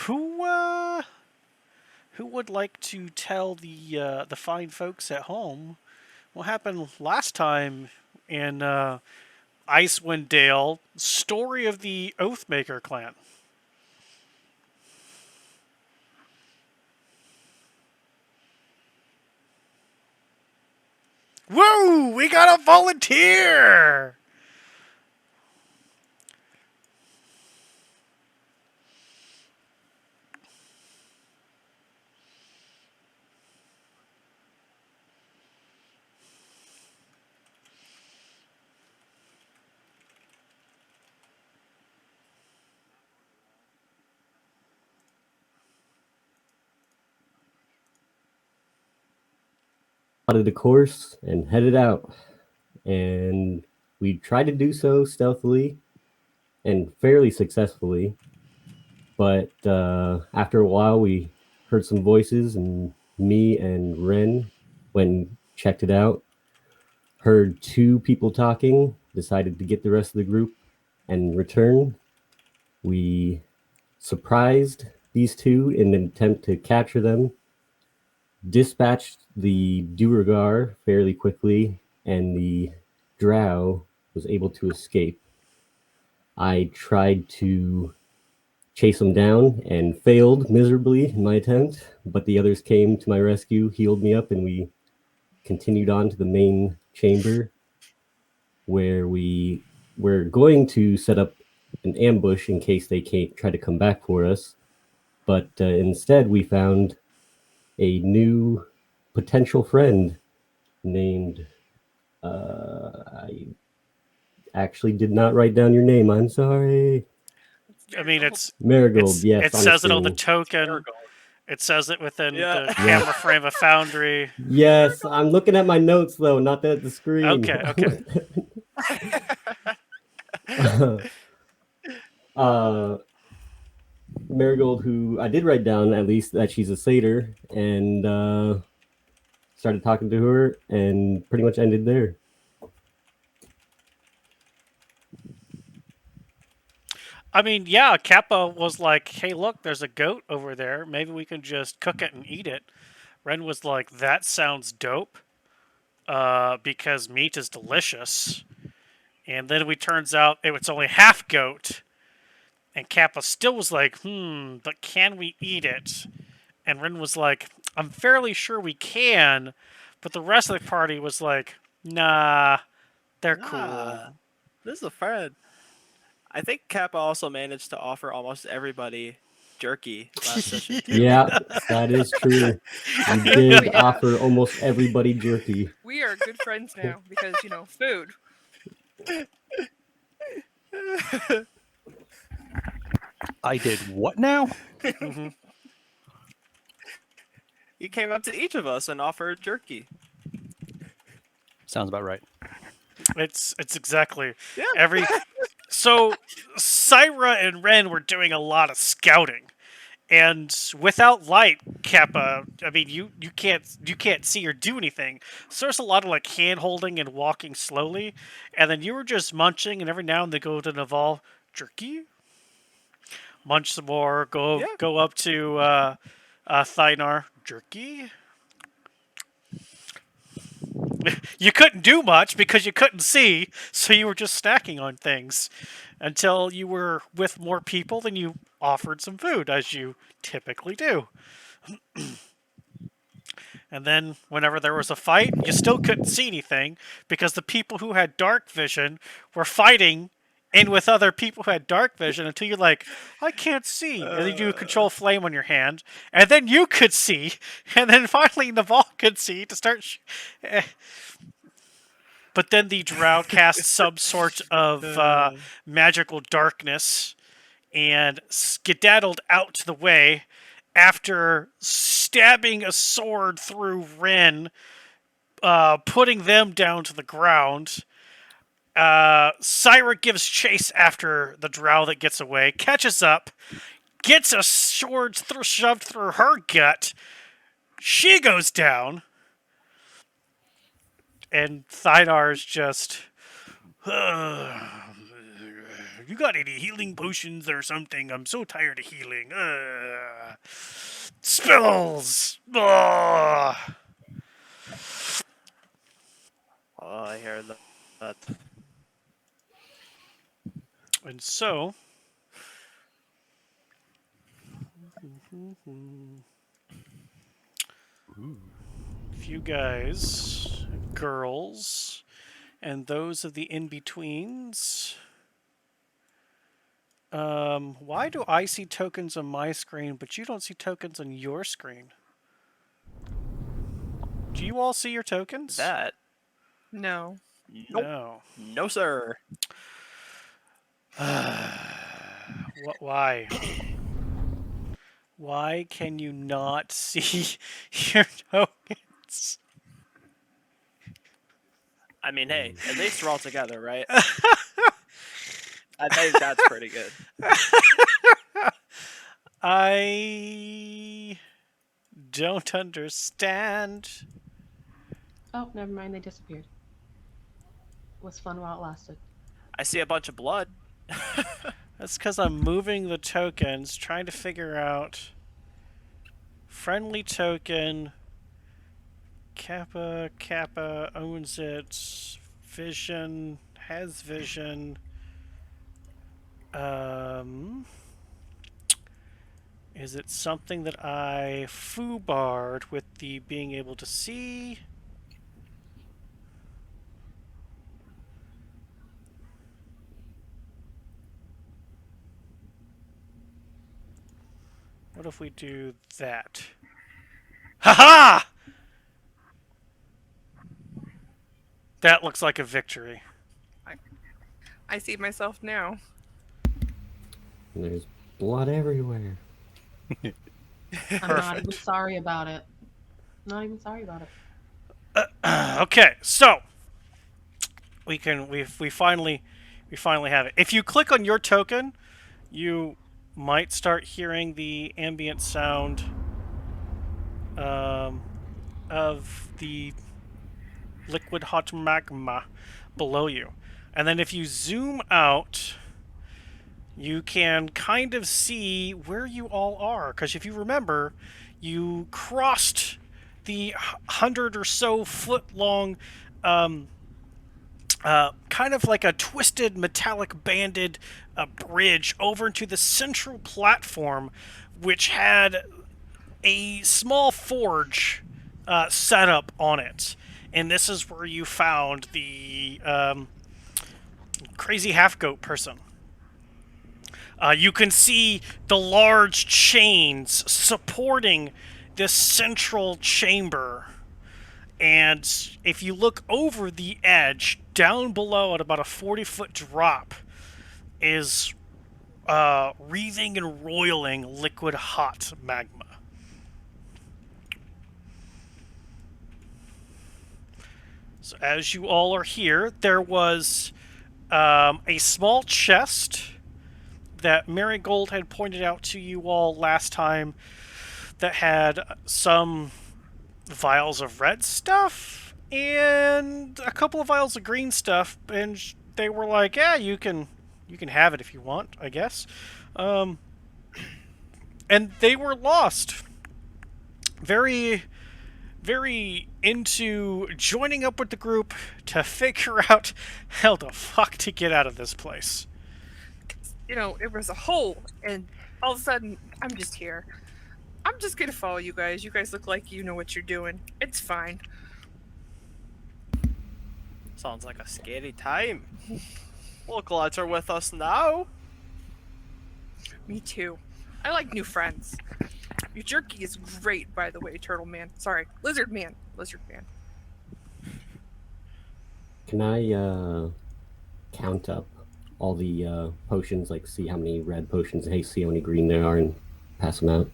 Who who would like to tell the fine folks at home what happened last time in Icewind Dale? Story of the Oathmaker clan. Woo! We got a volunteer. Plotted a course and headed out. And we tried to do so stealthily and fairly successfully. But after a while, we heard some voices, and me and Ren went and checked it out. Heard two people talking, decided to get the rest of the group and return. We surprised these two in an attempt to capture them, dispatched the Duergar fairly quickly, and the drow was able to escape. I tried to chase them down and failed miserably in my attempt, but the others came to my rescue, healed me up, and we continued on to the main chamber where we were going to set up an ambush in case they can't try to come back for us. But instead, we found a new potential friend named. I actually did not write down your name. I'm sorry. I mean, it's Marigold. it's Yes, it on the says it on the screen. token. It says it within Yeah. the camera frame of Foundry. Yes, I'm looking at my notes though, not at the screen. Okay. uh, Marigold, who I did write down at least that she's a satyr, and started talking to her, and pretty much ended there. I mean, yeah, Kappa was like, hey, look, there's a goat over there. Maybe we can just cook it and eat it. Ren was like, that sounds dope because meat is delicious. And then it turns out it was only half goat. And Kappa still was like, but can we eat it? And Ren was like, I'm fairly sure we can. But the rest of the party was like, nah, they're cool. This is a friend. I think Kappa also managed to offer almost everybody jerky last session too. Yeah, that is true. We did offer almost everybody jerky. We are good friends now because, food. I did what now? He came up to each of us and offered jerky. Sounds about right. It's exactly Yeah. So Syra and Ren were doing a lot of scouting. And without light, Kappa, I mean you can't see or do anything. So there's a lot of like hand holding and walking slowly, and then you were just munching, and every now and then go to Naval jerky, munch some more, go up to Thynar jerky. You couldn't do much because you couldn't see, so you were just snacking on things until you were with more people than you offered some food, as you typically do. And then, whenever there was a fight, you still couldn't see anything because the people who had dark vision were fighting in with other people who had dark vision until you're like, I can't see. And then you control flame on your hand, and then you could see, and then finally Naval could see to start. But then the drow cast some sort of magical darkness and skedaddled out to the way after stabbing a sword through Ren, putting them down to the ground. Syra gives chase after the drow that gets away, catches up, gets a sword shoved through her gut. She goes down. And Thynar's just You got any healing potions or something? I'm so tired of healing. Spells! Ugh. Oh, I hear that. And so, if you guys, girls, and those of the in-betweens, why do I see tokens on my screen, but you don't see tokens on your screen? Do you all see your tokens? That? No. Nope. No. No, sir. What? Why? Why can you not see your tokens? I mean, hey, at least we're all together, right? I think that's pretty good. I don't understand. Oh, never mind. They disappeared. Was fun while it lasted. I see a bunch of blood. That's because I'm moving the tokens, trying to figure out friendly token. Kappa owns it. Vision has vision. Is it something that I foobarred with the being able to see? What if we do that? Ha-ha! That looks like a victory. I see myself now. And there's blood everywhere. I'm not even sorry about it. Not even sorry about it. Okay, so we finally have it. If you click on your token, you might start hearing the ambient sound of the liquid hot magma below you. And then if you zoom out, you can kind of see where you all are. Because if you remember, you crossed the 100 or so foot long, kind of like a twisted metallic banded bridge over into the central platform, which had a small forge set up on it. And this is where you found the crazy half-goat person. You can see the large chains supporting this central chamber. And if you look over the edge, down below at about a 40-foot drop, is wreathing and roiling liquid hot magma. So as you all are here, there was a small chest that Marigold had pointed out to you all last time that had some vials of red stuff and a couple of vials of green stuff, and they were like, "Yeah, you can have it if you want, I guess." And they were lost. Very into joining up with the group to figure out how the fuck to get out of this place. You know, it was a hole, and all of a sudden, I'm just here. I'm just gonna follow you guys. You guys look like you know what you're doing. It's fine. Sounds like a scary time. Localites are with us now. Me too. I like new friends. Your jerky is great, by the way, Turtle Man. Sorry, Lizard Man. Lizard Man. Can I count up all the potions, like see how many red potions, hey, see how many green there are, and pass them out?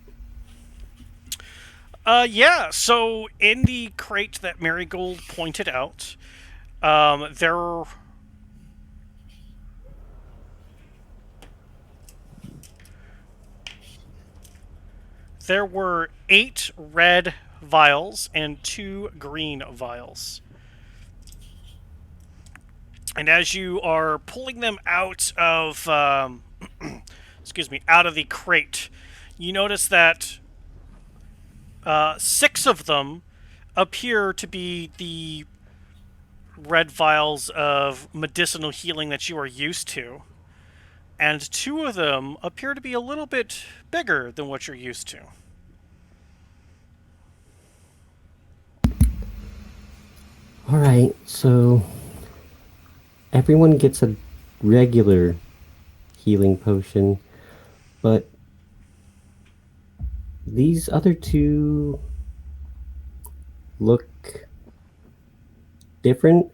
Yeah, so in the crate that Marigold pointed out, there were 8 red vials and 2 green vials. And as you are pulling them out of, excuse me, out of the crate, you notice that 6 of them appear to be the red vials of medicinal healing that you are used to, and 2 of them appear to be a little bit bigger than what you're used to. All right, so everyone gets a regular healing potion, but these other 2 look different.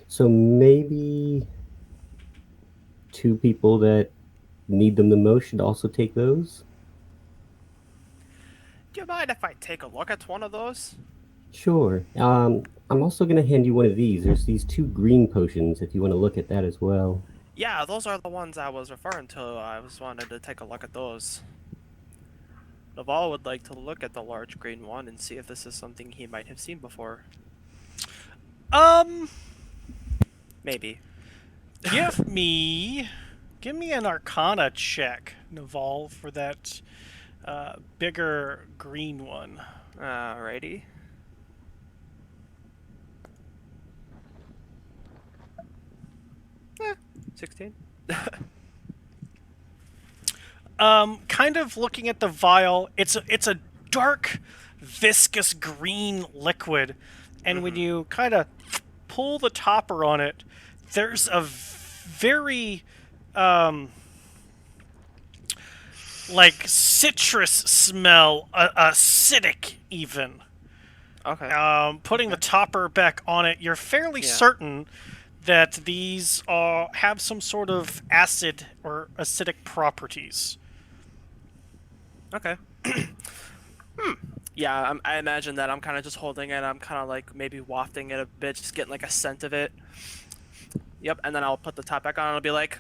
So maybe 2 people that need them the most should also take those. Do you mind if I take a look at one of those? Sure. I'm also going to hand you one of these. There's these 2 green potions if you want to look at that as well. Yeah, those are the ones I was referring to. I was wanted to take a look at those. Naval would like to look at the large green one and see if this is something he might have seen before. Um, Maybe. give me an Arcana check, Naval, for that bigger green one. Alrighty. Eh, 16. Kind of looking at the vial, it's a dark, viscous green liquid, and when you kind of pull the topper on it, there's a very like citrus smell, acidic even. Okay. Putting the topper back on it, you're fairly certain that these have some sort of acid or acidic properties. Okay. Yeah, I imagine that I'm kind of just holding it. I'm kind of like maybe wafting it a bit, just getting like a scent of it. Yep, and then I'll put the top back on and I'll be like,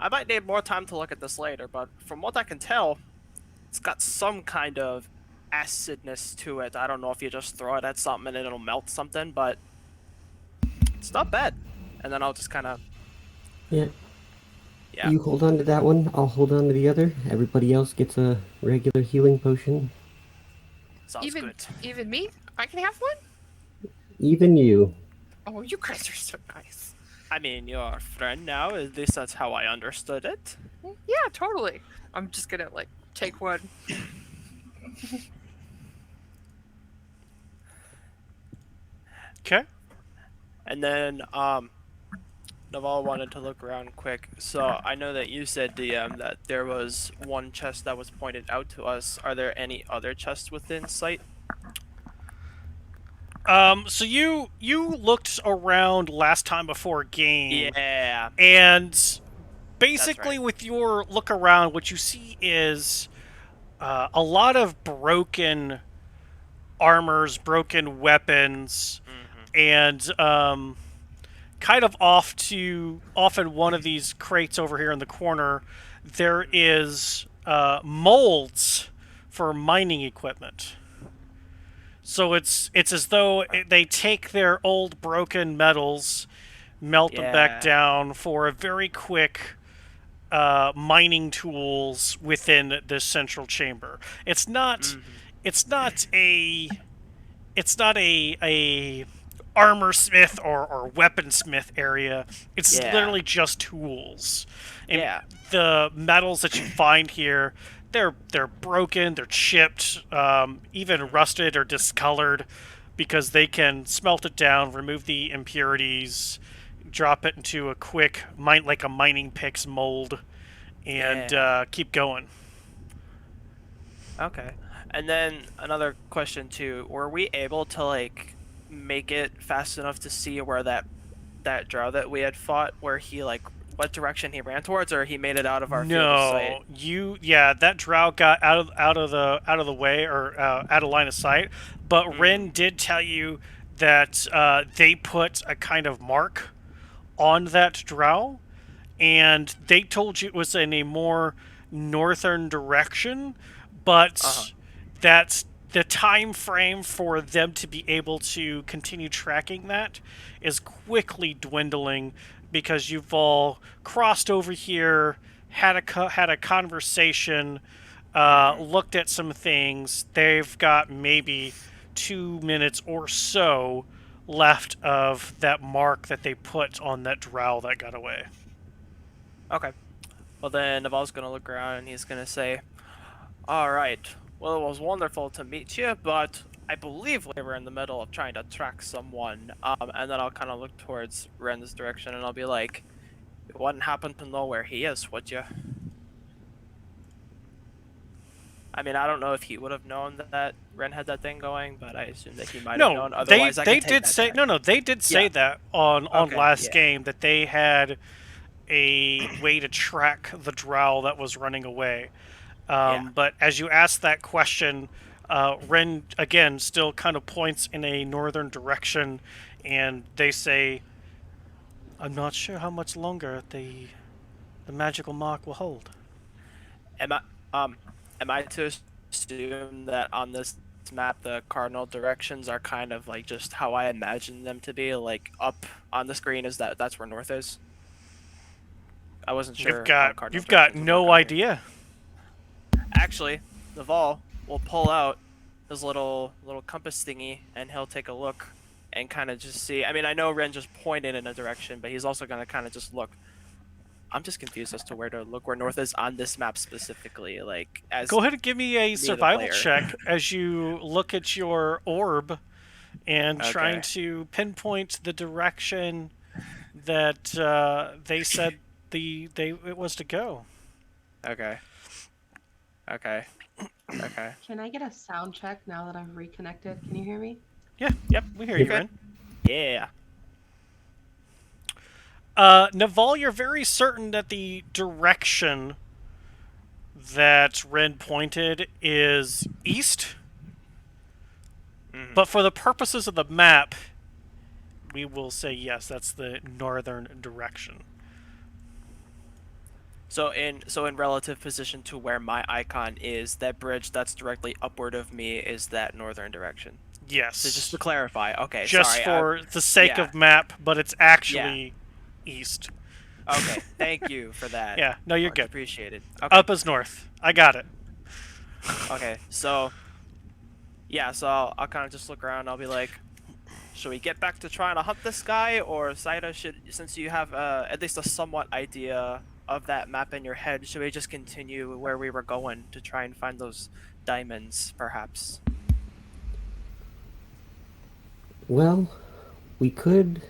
I might need more time to look at this later, but from what I can tell, it's got some kind of acidness to it. I don't know if you just throw it at something and it'll melt something, but it's not bad. And then I'll just kind of, Yeah. yeah. You hold on to that one. I'll hold on to the other. Everybody else gets a regular healing potion. Sounds good. Even me? I can have one? Even you. Oh, you guys are so nice. I mean, you're a friend now. At least that's how I understood it. Yeah, totally. I'm just gonna like take one. Okay. And then, Naval wanted to look around quick. So I know that you said, DM, that there was one chest that was pointed out to us. Are there any other chests within sight? So you looked around last time before game. Yeah. And basically, right. with your look around, what you see is a lot of broken armors, broken weapons, and kind of off in one of these crates over here in the corner, there is molds for mining equipment. So it's as though they take their old broken metals, melt them back down for a very quick mining tools within this central chamber. It's not. It's not a. It's not a armor smith or weaponsmith area. It's literally just tools. And the metals that you find here, they're broken, they're chipped, even rusted or discolored, because they can smelt it down, remove the impurities, drop it into a quick like a mining picks mold, and keep going. Okay. And then another question too: were we able to like make it fast enough to see where that drow that we had fought, where he like what direction he ran towards, or he made it out of our field of sight? That drow got out of the way, or out of line of sight. But Rin did tell you that they put a kind of mark on that drow, and they told you it was in a more northern direction, but that the time frame for them to be able to continue tracking that is quickly dwindling because you've all crossed over here, had a conversation, looked at some things. They've got maybe 2 minutes or so left of that mark that they put on that drow that got away. Okay. Well, then Naval's gonna look around and he's gonna say, "All right. Well, it was wonderful to meet you, but I believe we were in the middle of trying to track someone." And then I'll kind of look towards Ren's direction and I'll be like, "You wouldn't happen to know where he is, would you?" I mean, I don't know if he would have known that Ren had that thing going, but I assume that he might have known. No, they Otherwise, I they can take did that say back. no, they did say Yeah. that on Okay, last yeah. game that they had a way to track the drow that was running away. Yeah. But as you ask that question, Ren again still kind of points in a northern direction, and they say, "I'm not sure how much longer the magical mark will hold." Am I am I to assume that on this map the cardinal directions are kind of like just how I imagine them to be, like up on the screen? Is that's where north is? I wasn't sure how cardinal You've got directions would no work on here. idea. Actually, Naval will pull out his little compass thingy and he'll take a look and kind of just see. I mean, I know Ren just pointed in a direction, but he's also gonna kind of just look. I'm just confused as to where to look where north is on this map specifically. Like, as Go ahead and give me a the survival player. check as you look at your orb and trying Okay. to pinpoint the direction that they said it was to go. Okay. Okay. Okay. Can I get a sound check now that I've reconnected? Can you hear me? Yeah, Yep. we hear you, Okay. Ren. Yeah. Naval, you're very certain that the direction that Ren pointed is east, but for the purposes of the map, we will say yes, that's the northern direction. So in relative position to where my icon is, that bridge that's directly upward of me is that northern direction. Yes. So just to clarify, okay. Just sorry, for the sake yeah. of map, but it's actually east. Okay. Thank you for that. Yeah, no, you're Much good. appreciated. Okay. Up is north. I got it. Okay. So yeah. So I'll kind of just look around. I'll be like, should we get back to trying to hunt this guy, or Saida should, since you have at least a somewhat idea of that map in your head, should we just continue where we were going to try and find those diamonds, perhaps? Well, we could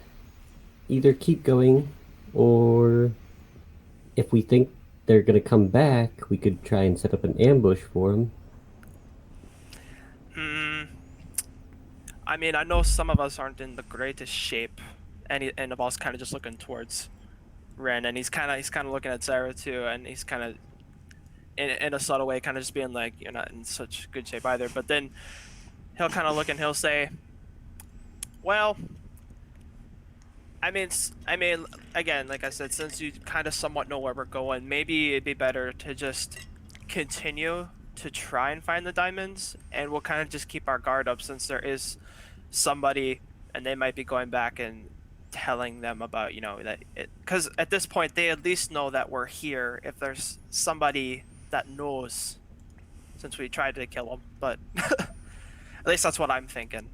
either keep going, or if we think they're going to come back, we could try and set up an ambush for them. I mean, I know some of us aren't in the greatest shape, and the boss kind of just looking towards Ren, and he's kind of looking at Sarah too, and he's kind of in a subtle way, kind of just being like, "You're not in such good shape either." But then he'll kind of look and he'll say, "Well, I mean, again, like I said, since you kind of somewhat know where we're going, maybe it'd be better to just continue to try and find the diamonds, and we'll kind of just keep our guard up since there is somebody, and they might be going back and telling them about, that it, because at this point they at least know that we're here. If there's somebody that knows, since we tried to kill them, but at least that's what I'm thinking."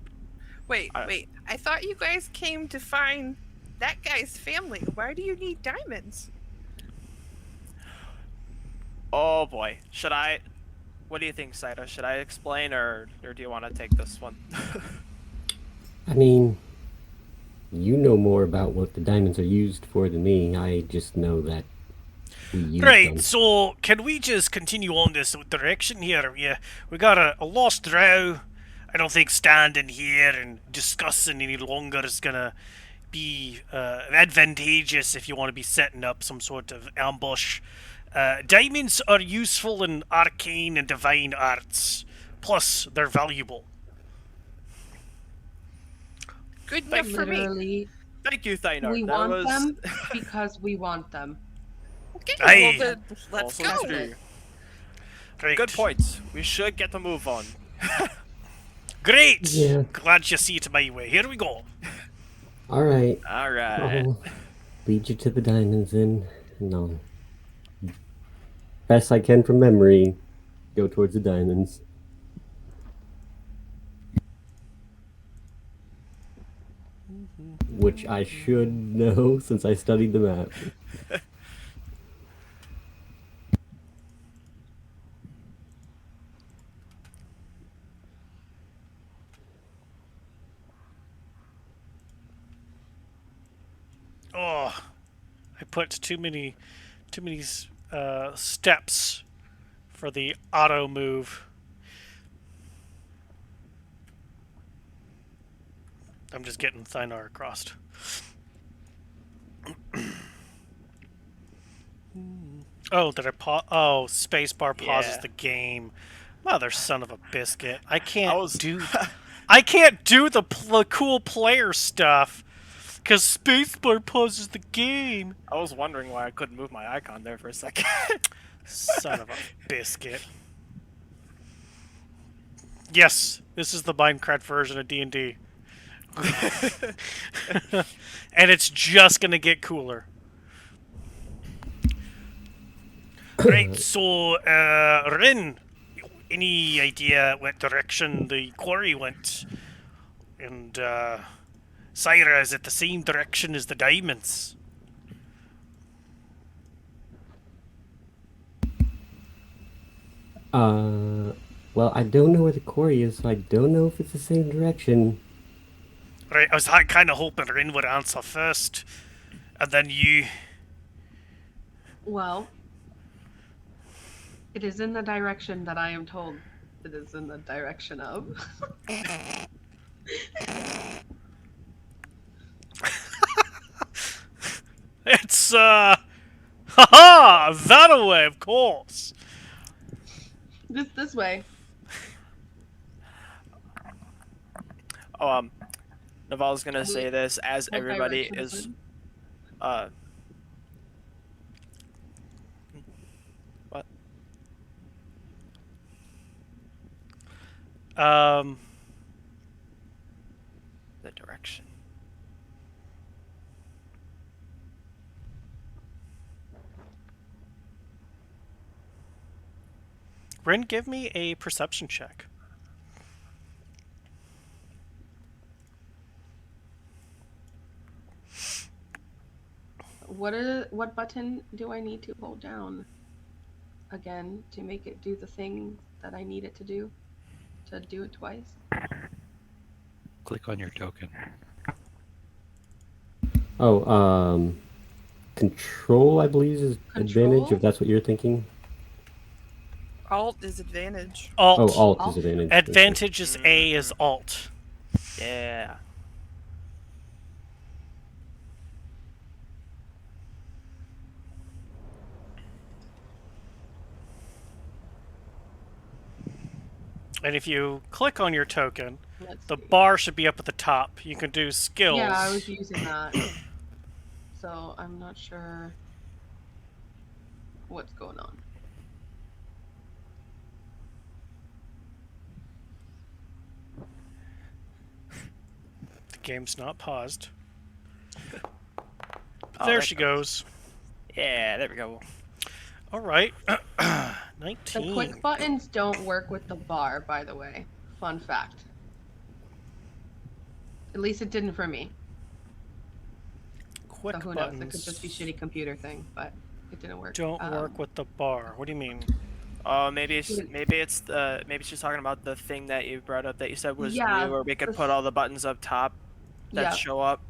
Wait. I thought you guys came to find that guy's family. Why do you need diamonds? Oh boy, should I? What do you think, Saida? Should I explain, or do you want to take this one? I mean, you know more about what the diamonds are used for than me. I just know that we use Right, them. so can we just continue on this direction here? We got a lost drow. I don't think standing here and discussing any longer is gonna be advantageous if you want to be setting up some sort of ambush. Diamonds are useful in arcane and divine arts. Plus, they're valuable. Good enough for me. Literally, Thank you, Thaynor. we That want was them because we want them. Okay, Aye. well then, let's also go. true. Right. Good points. We should get the move on. Great! Yeah. Glad you see it my way. Here we go. All right. All right. I'll lead you to the diamonds then, and I'll, best I can from memory, go towards the diamonds. Which I should know since I studied the map. Oh, I put too many steps for the auto move. I'm just getting Thynar across. Oh, did I pause? Oh, spacebar pauses Yeah. the game. Mother son of a biscuit! I I can't was do. I can't do the cool player stuff because spacebar pauses the game. I was wondering why I couldn't move my icon there for a second. Son of a biscuit. Yes, this is the Minecraft version of D&D. And it's just gonna get cooler. Right, so, Rin, any idea what direction the quarry went? And, Syra, is it the same direction as the diamonds? Well, I don't know where the quarry is, so I don't know if it's the same direction. Right, I was kind of hoping Rin would answer first, and then you. Well, it is in the direction that I am told it is in the direction of. It's, haha, that away, of course. This way. Oh, Naval's gonna say this as What everybody direction is, in? what? The direction. Rin, give me a perception check. What button do I need to hold down again to make it do the thing that I need it to do? To do it twice? Click on your token. Oh, control, I believe, is advantage, Control? if that's what you're thinking. Alt is advantage. Alt. Oh, alt Alt? is advantage. Advantage is A is alt. Yeah. And if you click on your token, Let's the see. bar should be up at the top. You can do skills. Yeah, I was using that. So I'm not sure what's going on. The game's not paused. Oh, There she goes. Yeah, there we go. All right. The 19. quick buttons don't work with the bar, by the way. Fun fact. At least it didn't for me. Quick So who buttons knows? It could just be shitty computer thing, but it didn't work. don't work with the bar. What do you mean? Oh, maybe she's talking about the thing that you brought up that you said was Yeah, new, where we could the- put all the buttons up top that Yeah. show up.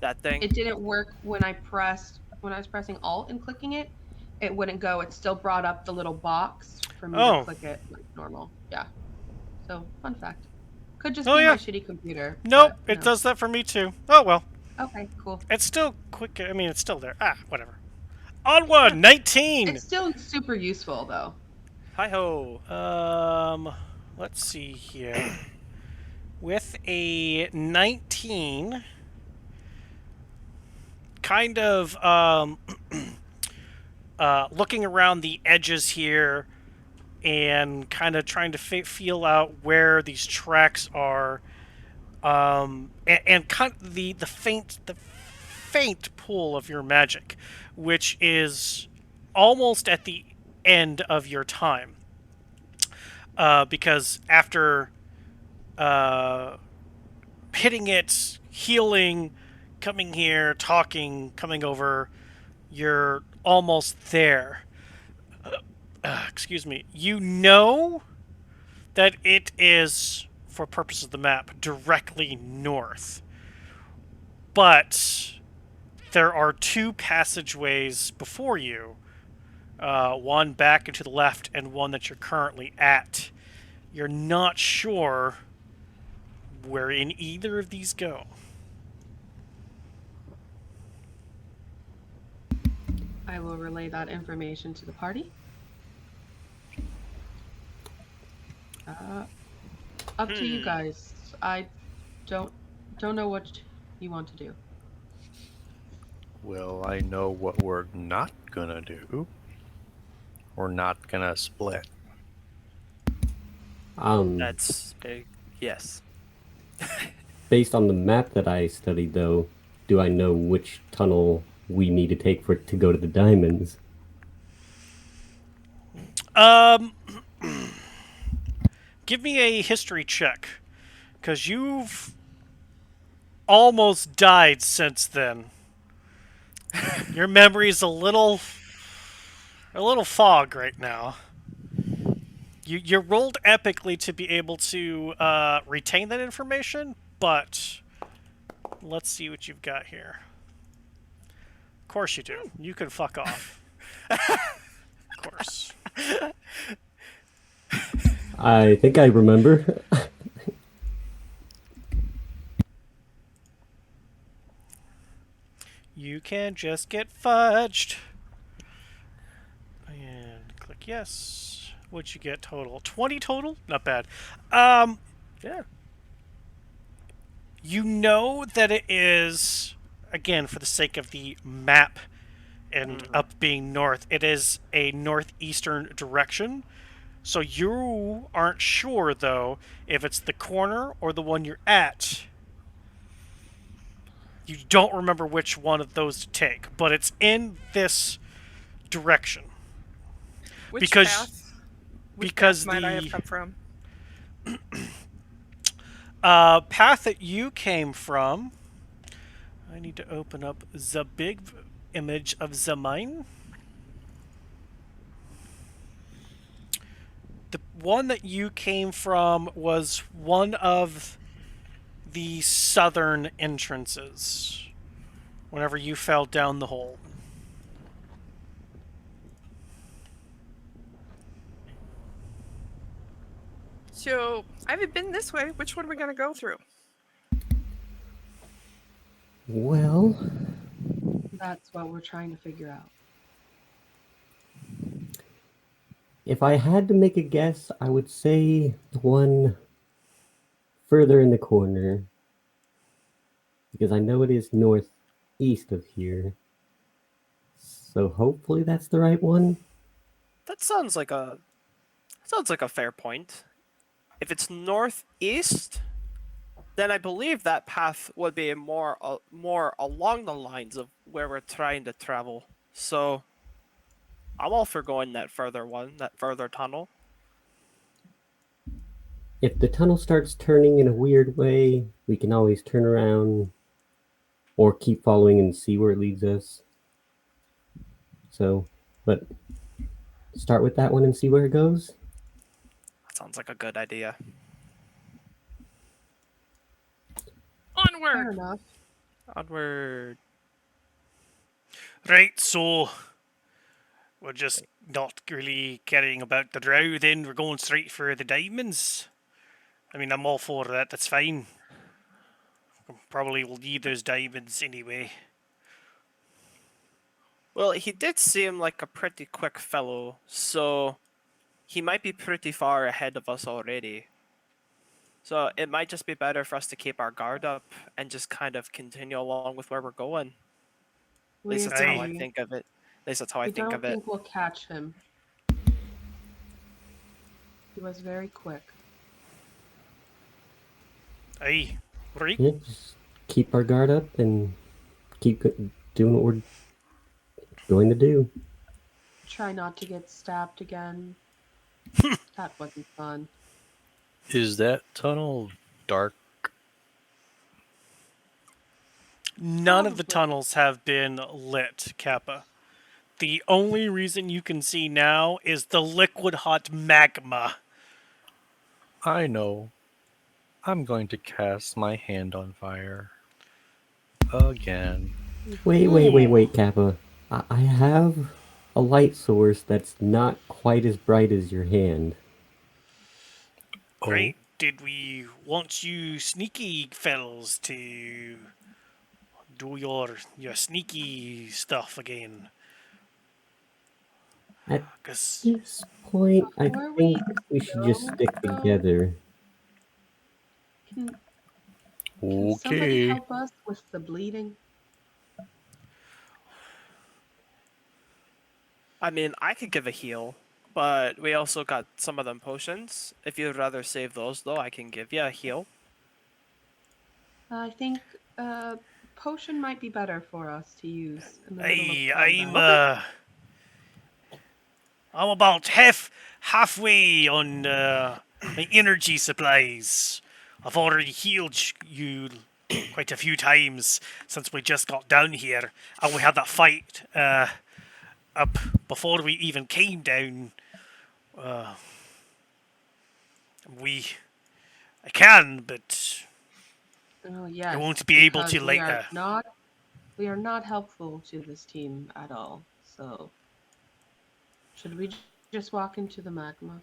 That thing. It didn't work when I was pressing Alt and clicking it. It wouldn't go. It still brought up the little box for me Oh. to click it like normal. Yeah. So fun fact. Could just Oh, be yeah. my shitty computer. Nope, but, it does that for me too. Oh well. Okay, cool. It's still quick. I mean, it's still there. Ah, whatever. Onward, 19. It's still super useful though. Hi ho. Let's see here. With a 19, kind of looking around the edges here, and kind of trying to feel out where these tracks are, and kind of the faint pull of your magic, which is almost at the end of your time, because after uh, hitting it, healing, coming here, talking, coming over, you're almost there. Excuse me. You know that it is, for purposes of the map, directly north. But there are two passageways before you, one back and to the left, and one that you're currently at. You're not sure where in either of these go. I will relay that information to the party. Up to you guys. I don't know what you want to do. Well, I know what we're not gonna do. We're not gonna split. That's a yes. Based on the map that I studied, though, do I know which tunnel we need to take for to go to the diamonds? Um, give me a history check, because you've almost died since then. Your memory's a little fog right now. You rolled epically to be able to retain that information, but let's see what you've got here. Of course you do. You can fuck off. Of course. I think I remember. You can just get fudged. And click yes. What'd you get total? 20 total? Not bad. Yeah. You know that it is, again, for the sake of the map and up being north, it is a northeastern direction. So you aren't sure, though, if it's the corner or the one you're at. You don't remember which one of those to take, but it's in this direction. Which Because- path? Which because path might I have the- come from? Path that you came from. I need to open up the big image of the mine. The one that you came from was one of the southern entrances. Whenever you fell down the hole. So I haven't been this way. Which one are we gonna go through? Well, That's what we're trying to figure out. if I had to make a guess, I would say the one further in the corner. Because I know it is northeast of here. So hopefully that's the right one. That sounds like a fair point. If it's northeast, then I believe that path would be more along the lines of where we're trying to travel. So I'm all for going that further tunnel. If the tunnel starts turning in a weird way, we can always turn around or keep following and see where it leads us. So, but start with that one and see where it goes. That sounds like a good idea. Fair Onward! enough. Onward. Right, so we're just not really caring about the drow then. We're going straight for the diamonds. I mean, I'm all for that. That's fine. Probably will need those diamonds anyway. Well, he did seem like a pretty quick fellow, so he might be pretty far ahead of us already. So it might just be better for us to keep our guard up and just kind of continue along with where we're going. At least that's how I agree. think of it. At least that's how I I think don't of it. think we'll catch him. He was very quick. Aye. Right? Yeah, just keep our guard up and doing what we're going to do. Try not to get stabbed again. That wasn't fun. Is that tunnel dark? None of the Probably. tunnels have been lit, Kappa. The only reason you can see now is the liquid hot magma. I know. I'm going to cast my hand on fire. Again. Ooh, Wait, Kappa. I have a light source that's not quite as bright as your hand. Oh, great. Did we want you sneaky fellas to do your sneaky stuff again? At 'Cause this point, I Before we think we should just go, stick though, together. can can somebody okay. help us with the bleeding? I mean, I could give a heal, but we also got some of them potions. If you'd rather save those, though, I can give you a heal. I think potion might be better for us to use in the middle of I, I'm combat. Okay. uh, I'm about halfway on my energy supplies. I've already healed you quite a few times since we just got down here, and we had that fight up before we even came down. Uh, we, I can, but Oh I yes, won't be able because to later. we are not helpful to this team at all. So should we just walk into the magma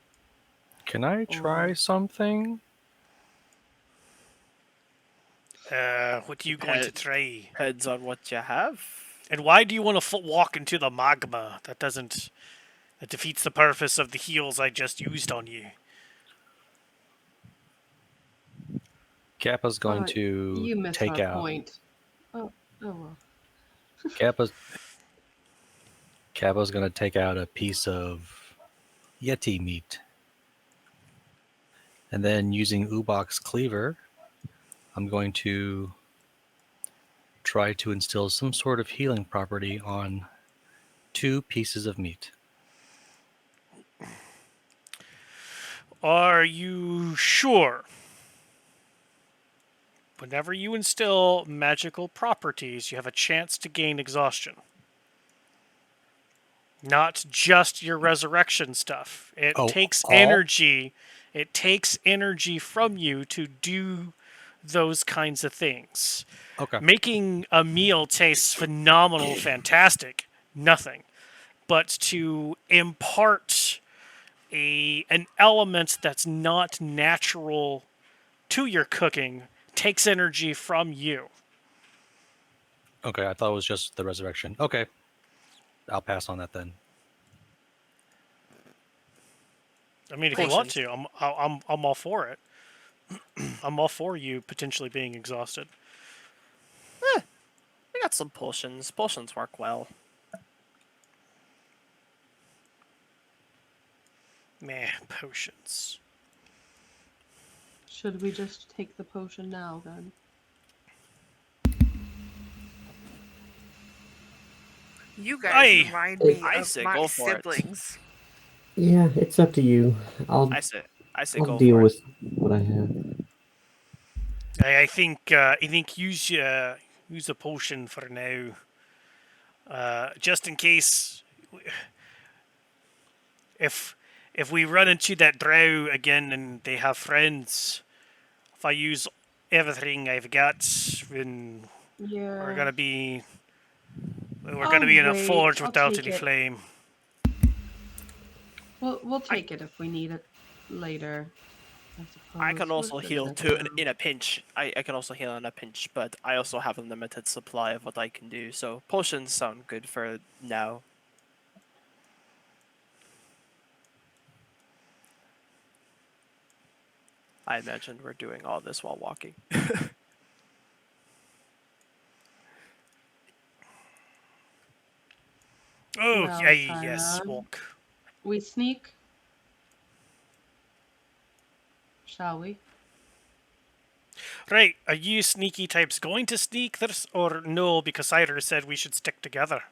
Can I try or something? What are you going to Depend try? Depends on what you have. And why do you want to walk into the magma? That doesn't. That defeats the purpose of the heals I just used on you. Kappa's going to you missed take our out. point. Oh, oh well. Kappa's Kappa's going to take out a piece of Yeti meat, and then using Ubok's cleaver, I'm going to try to instill some sort of healing property on 2 pieces of meat. Are you sure? Whenever you instill magical properties, you have a chance to gain exhaustion. Not just your resurrection stuff. It Oh, takes all? energy. It takes energy from you to do those kinds of things. Okay. Making a meal tastes phenomenal, fantastic, nothing. But to impart an element that's not natural to your cooking takes energy from you. Okay, I thought it was just the resurrection. Okay, I'll pass on that then. I mean, if you want Potions. to, I'm all for it. I'm all for you potentially being exhausted. We got some potions. Potions work well. Meh, potions. Should we just take the potion now then? You guys Aye, remind me I of say my go for it. siblings. Yeah, it's up to you. I'll I say I say I'll go deal for it. with what I have. I think use a potion for now, just in case if if we run into that drow again and they have friends. If I use everything I've got, then we're Yeah. gonna be we're gonna I'll be in a wait. forge I'll without take any it. flame. We'll I take it if we need it later. I I can suppose. We're also good at heal it too now. in a pinch. I can also heal in a pinch, but I also have a limited supply of what I can do. So potions sound good for now. I imagine we're doing all this while walking. Oh, Well, yay, yes, Tyra, walk. we sneak. shall we? Right, are you sneaky types going to sneak this, or no, because Cider said we should stick together?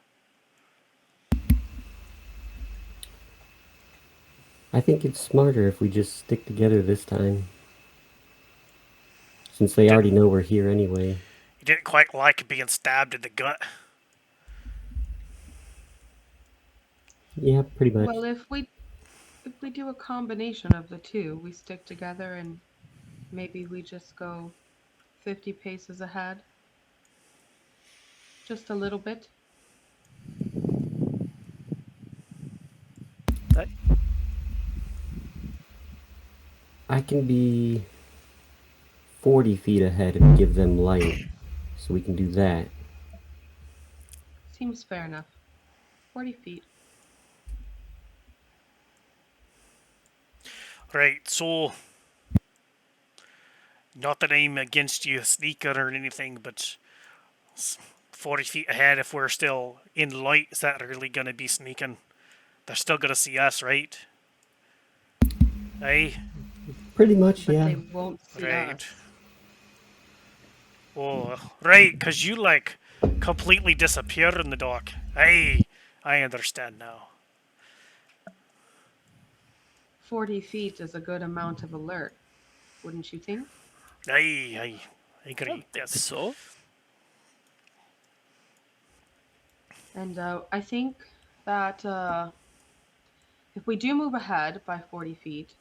I think it's smarter if we just stick together this time, since they Did, already know we're here anyway. you didn't quite like being stabbed in the gut. Yeah, pretty much. Well, if we do a combination of the two, we stick together and maybe we just go 50 paces ahead, just a little bit. That, I can be 40 feet ahead and give them light, so we can do that. Seems fair enough. 40 feet. Right, so not that I'm against you sneaking or anything, but 40 feet ahead, if we're still in light, is that really going to be sneaking? They're still going to see us, right? Aye? Pretty much, But yeah. they won't see Right. us. Oh, right, because you, like, completely disappear in the dark. Aye, I understand now. 40 feet is a good amount of alert, wouldn't you think? Aye, I I agree, don't think yes. so. And I think that if we do move ahead by 40 feet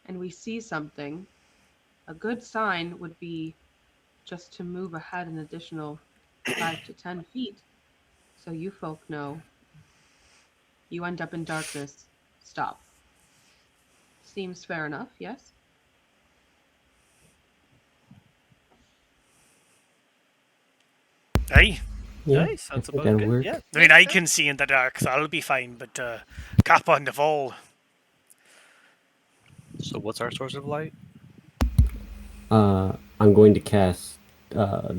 and we see something, a good sign would be just to move ahead an additional 5 to 10 feet so you folk know you end up in darkness. Stop. Seems fair enough, yes? Aye. Yeah, Nice. I Sounds think about that'll good. work. Yeah. I mean, I can see in the dark, so I'll be fine, but Kappa and Naval. So, what's our source of light? I'm going to cast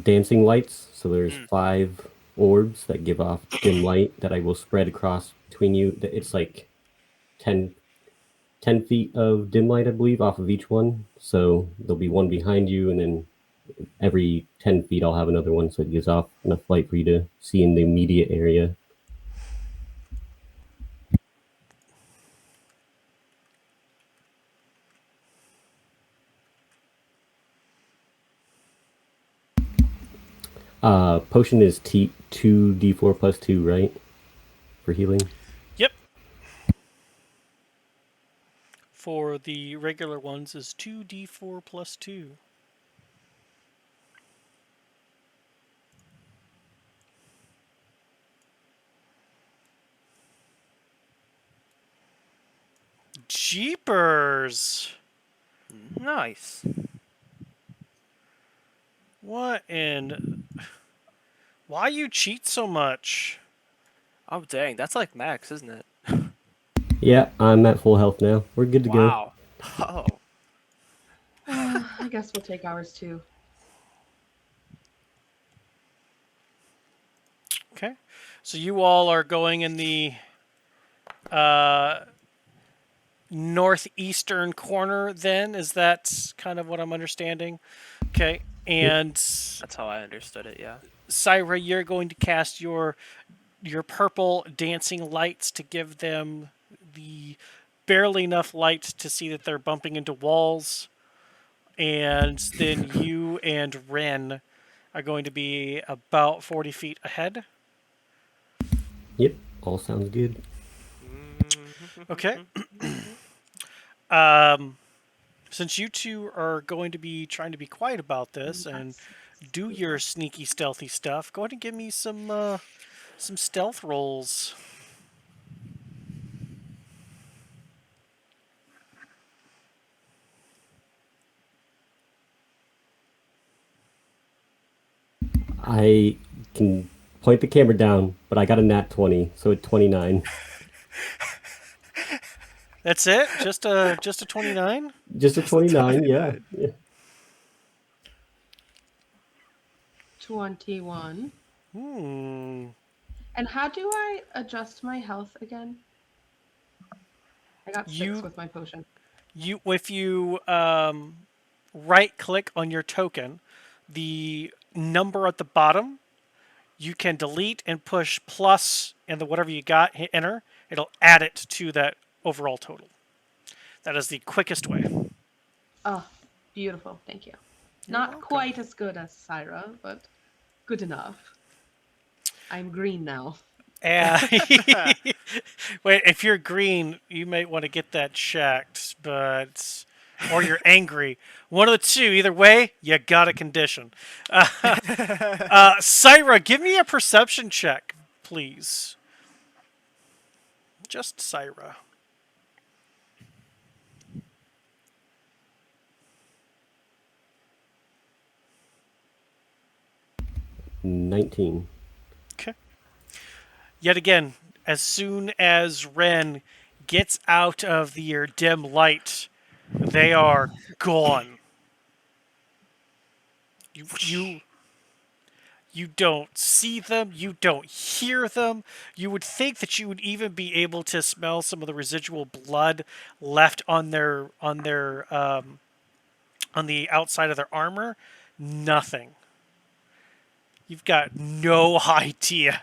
dancing lights. So there's Mm. 5 orbs that give off dim light that I will spread across between you. It's like 10, 10 feet of dim light, I believe, off of each one. So there'll be one behind you, and then every 10 feet I'll have another one. So it gives off enough light for you to see in the immediate area. Potion is 2d4 plus 2, right? For healing. Yep. For the regular ones is 2d4 plus 2. Jeepers! Nice. What in... Why you cheat so much? Oh dang, that's like max, isn't it? Yeah, I'm at full health now. We're good to go. Wow. Oh. I guess we'll take ours too. Okay. So you all are going in the uh, northeastern corner then? Is that kind of what I'm understanding? Okay. And That's how I understood it, yeah. Syra, you're going to cast your purple dancing lights to give them the barely enough light to see that they're bumping into walls. And then you and Ren are going to be about 40 feet ahead. Yep, all sounds good. Okay. Um, since you two are going to be trying to be quiet about this and do your sneaky, stealthy stuff, go ahead and give me some stealth rolls. I can point the camera down, but I got a nat 20, so it's 29. That's it? Just a 29? Just a 29, yeah. 21. Hmm. And how do I adjust my health again? I got 6 You with my potion. if you right click on your token, the number at the bottom, you can delete and push plus and the whatever you got, hit enter. It'll add it to that overall total. That is the quickest way. Oh, beautiful. Thank you. You're Not welcome. quite as good as Syra, but good enough. I'm green now. And wait, if you're green, you might want to get that checked, but or you're angry. One of the two. Either way, you got a condition. Syra, give me a perception check, please. Just Syra. 19. Okay. Yet again, as soon as Ren gets out of your dim light, they are gone. You you don't see them, you don't hear them. You would think that you would even be able to smell some of the residual blood left on the outside of their armor. Nothing. You've got no idea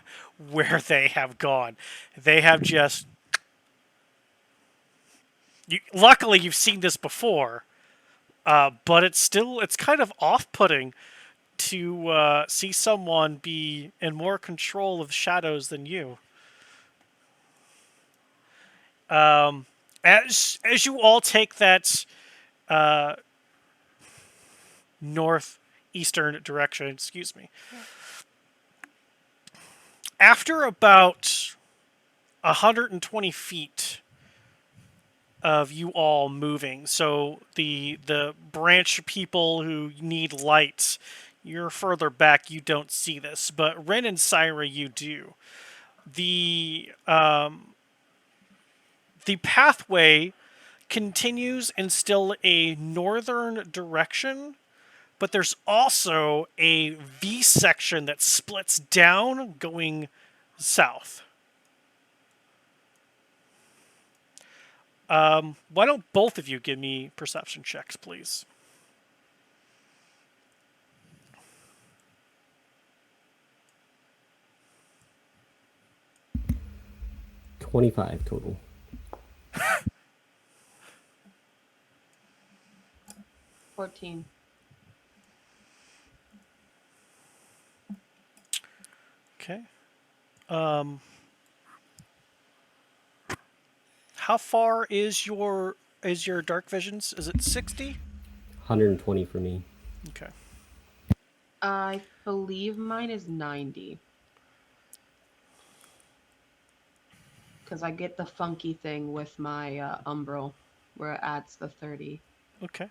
where they have gone. They have just. Luckily, you've seen this before, but it's kind of off-putting to see someone be in more control of shadows than you. As you all take that uh, northeastern direction, excuse me, after about 120 feet of you all moving, so the branch people who need light, you're further back, you don't see this, but Ren and Syra, you do. The pathway continues in still a northern direction, but there's also a V section that splits down going south. Why don't both of you give me perception checks, please? $25 total. 14. Okay. How far is your dark visions? Is it 60? 120 for me. Okay. I believe mine is 90. Because I get the funky thing with my umbral, where it adds the 30. Okay.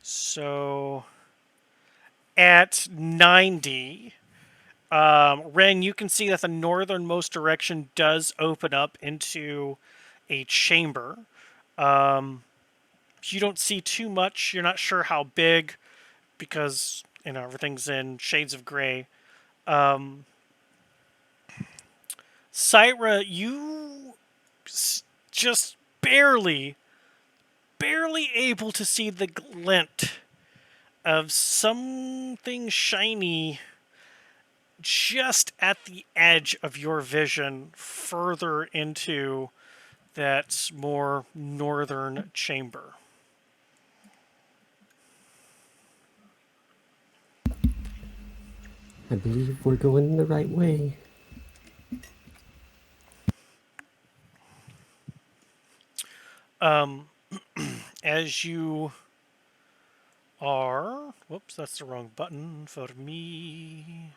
So at 90, Ren, you can see that the northernmost direction does open up into a chamber. You don't see too much. You're not sure how big because everything's in shades of gray. Syra, you just barely able to see the glint of something shiny just at the edge of your vision, further into that more northern chamber. I believe we're going the right way. As you are. Whoops, that's the wrong button for me.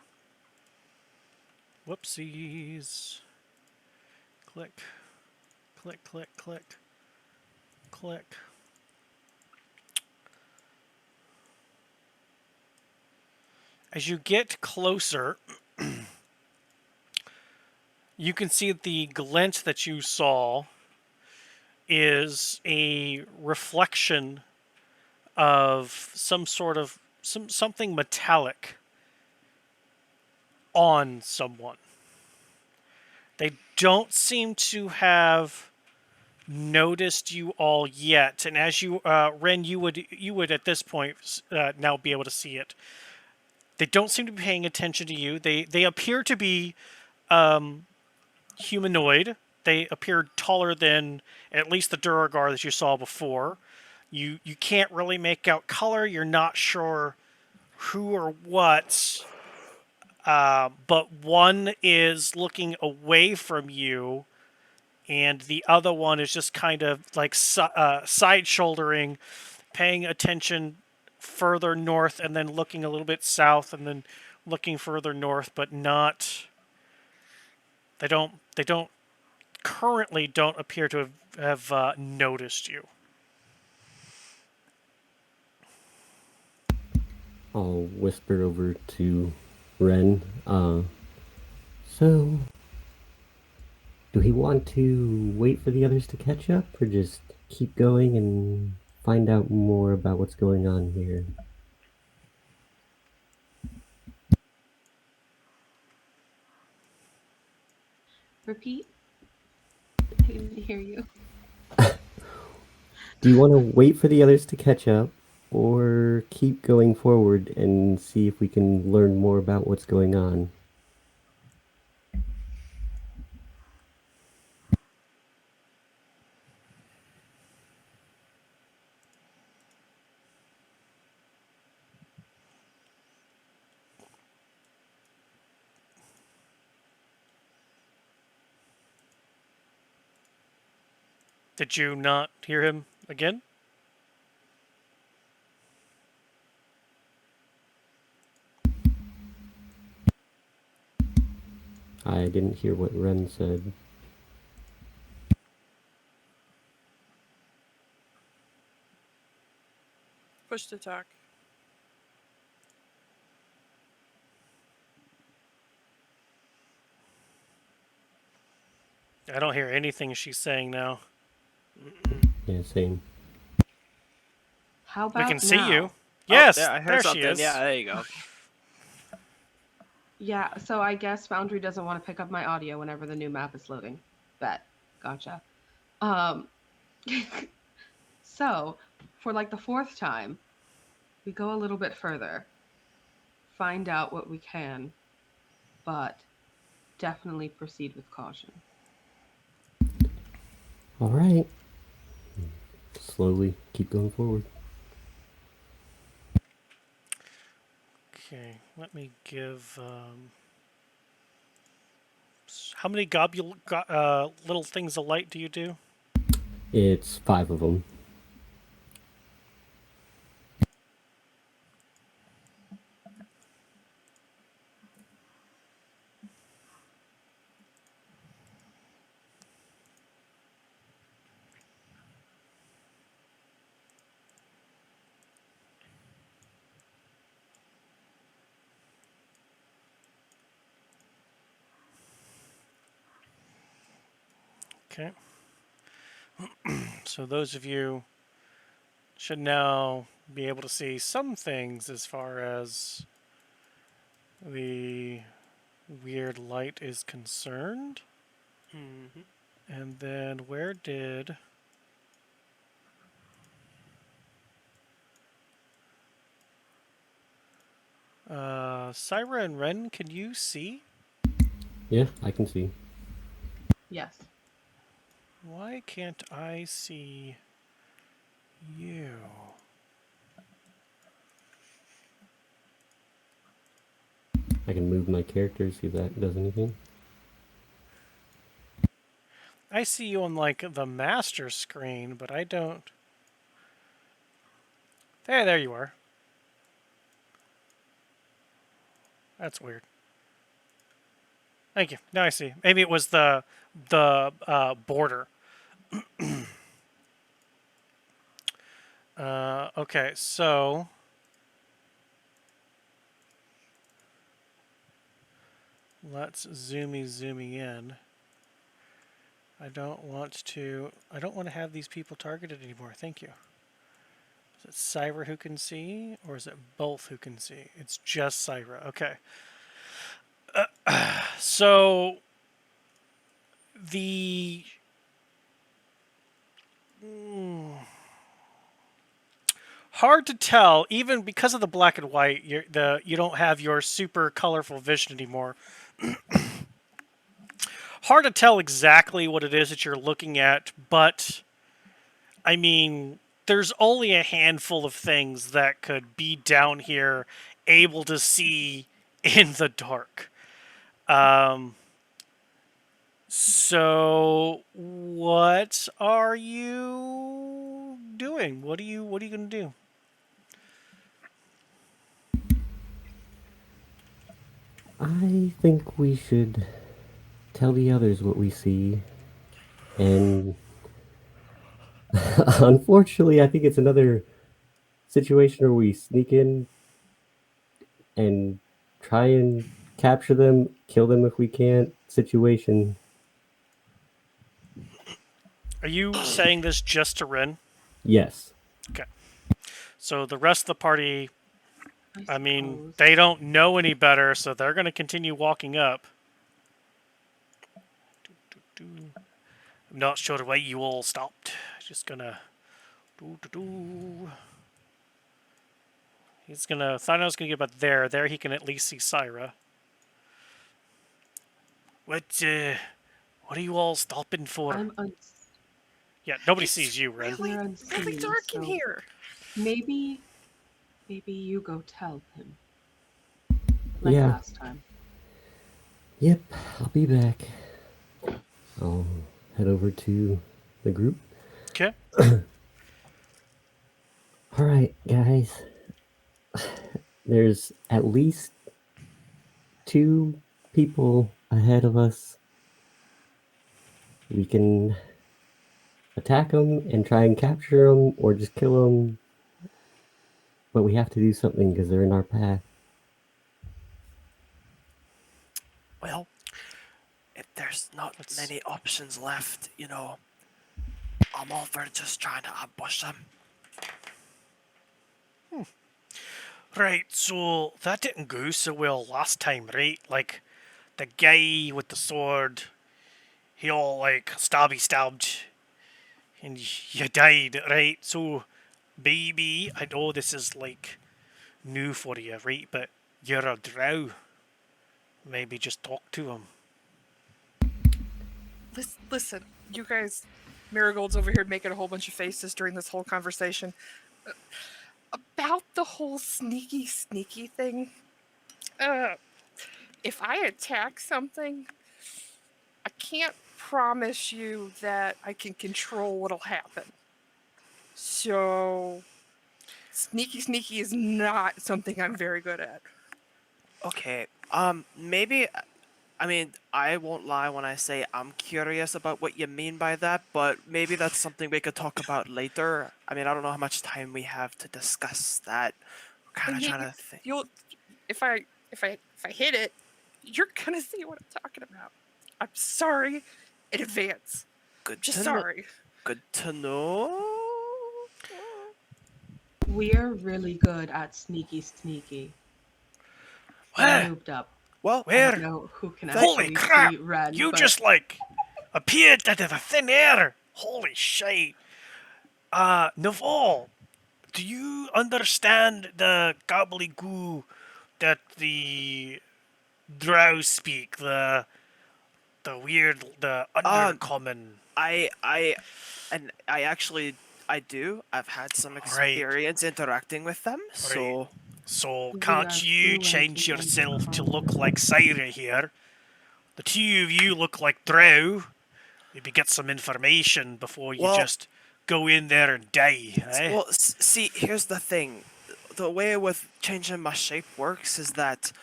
Whoopsies. Click. Click, click, click. Click. As you get closer, you can see the glint that you saw is a reflection of something metallic on someone. They don't seem to have noticed you all yet. And as you, Ren, you would at this point now be able to see it. They don't seem to be paying attention to you. They appear to be humanoid. They appear taller than at least the Duragar that you saw before. You can't really make out color. You're not sure who or what. But one is looking away from you, and the other one is just kind of like side shouldering, paying attention further north, and then looking a little bit south, and then looking further north, but not. They don't currently don't appear to have noticed you. I'll whisper over to Ren. So, do we want to wait for the others to catch up, or just keep going and find out more about what's going on here? Repeat. I didn't hear you. Do you want to wait for the others to catch up, or keep going forward and see if we can learn more about what's going on? Did you not hear him again? I didn't hear what Ren said. Push to talk. I don't hear anything she's saying now. Yeah, same. How We about can see now? you. Yes, yeah, I heard there something. she is. Yeah, there you go. Yeah, so I guess Foundry doesn't want to pick up my audio whenever the new map is loading. Bet. Gotcha. Um, so, for like the fourth time, we go a little bit further, find out what we can, but definitely proceed with caution. All right. Slowly keep going forward. Okay, let me give. How many little things of light do you do? It's 5 of them. Okay. So those of you should now be able to see some things as far as the weird light is concerned. Mm-hmm. And then where did... Syra and Ren, can you see? Yeah, I can see. Yes. Why can't I see you? I can move my character, see if that does anything. I see you on like the master screen, but I don't. Hey, there you are. That's weird. Thank you. Now I see. Maybe it was the border. Okay, so let's zoomy in. I don't want to have these people targeted anymore. Thank you. Is it Syra who can see, or is it both who can see? It's just Syra. Okay. So the Hard to tell, even because of the black and white. You don't have your super colorful vision anymore. Hard to tell exactly what it is that you're looking at, but I mean, there's only a handful of things that could be down here able to see in the dark. Um, so what are you doing? What are you gonna do? I think we should tell the others what we see. And unfortunately, I think it's another situation where we sneak in and try and capture them, kill them if we can't situation. Are you saying this just to Rin? Yes. Okay. So the rest of the party, I I mean, suppose. they don't know any better, so they're going to continue walking up. I'm not sure why you all stopped. Just gonna. He's gonna. Thana's gonna get about there. There he can at least see Syra. What are you all stopping for? I'm Yeah, nobody It's sees you, Ren. really, we're really unseen, dark in so here. maybe you go tell him like Yeah. last time. Yep. I'll be back. I'll head over to the group. Okay. All right, guys. There's at least 2 people ahead of us. We can attack them and try and capture them, or just kill them. But we have to do something because they're in our path. Well, if there's not Let's- many options left, I'm all for just trying to ambush them. Right, so that didn't go so well last time, right? Like, the guy with the sword, he all, like, stabbed, and you died, right? So, maybe, I know this is, like, new for you, right? But you're a drow. Maybe just talk to him. Listen, you guys, Marigold's over here making a whole bunch of faces during this whole conversation. About the whole sneaky thing. If I attack something, I can't promise you that I can control what'll happen. So, sneaky is not something I'm very good at. Okay, maybe, I mean, I won't lie when I say I'm curious about what you mean by that, but maybe that's something we could talk about later. I mean, I don't know how much time we have to discuss that. Kind And of yet trying to think. you'll, if I hit it, you're gonna see what I'm talking about. I'm sorry in advance. Good Just to know. sorry. Good to know. We're really good at sneaky. I Where? moved up. Well, I don't Where? know who can Holy actually crap! see red. You but just, like, appeared out of the thin air! Holy shit! Naval, do you understand the gobbledygoo that the drow speak? The weird, the undercommon. and I actually, I do. I've had some Right. experience interacting with them, so So we can't are you fluent change in yourself to intercommon. look like Syra here? The two of you look like drow. Maybe get some information before you Well- just go in there and die, eh? well. See, here's the thing. The way with changing my shape works is that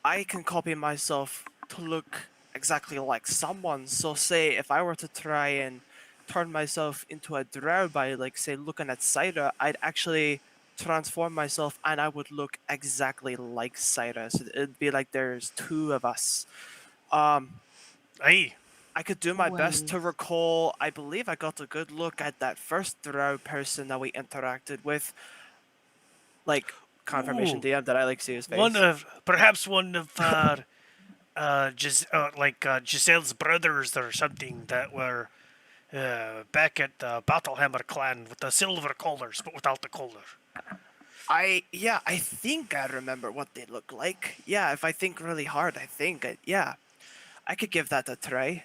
I can copy myself to look exactly like someone. So, say if I were to try and turn myself into a drow by, like, say, looking at Saira, I'd actually transform myself and I would look exactly like Saira. So it'd be like there's 2 of us. Aye. I could do my best to Wait. recall. I believe I got a good look at that first drow person that we interacted with. Like, confirmation Ooh. DM that I like see his face. Perhaps one of Giselle's brothers or something that were back at the Battlehammer clan with the silver collars, but without the collar. I think I remember what they look like. Yeah, if I think really hard, yeah, I could give that a try.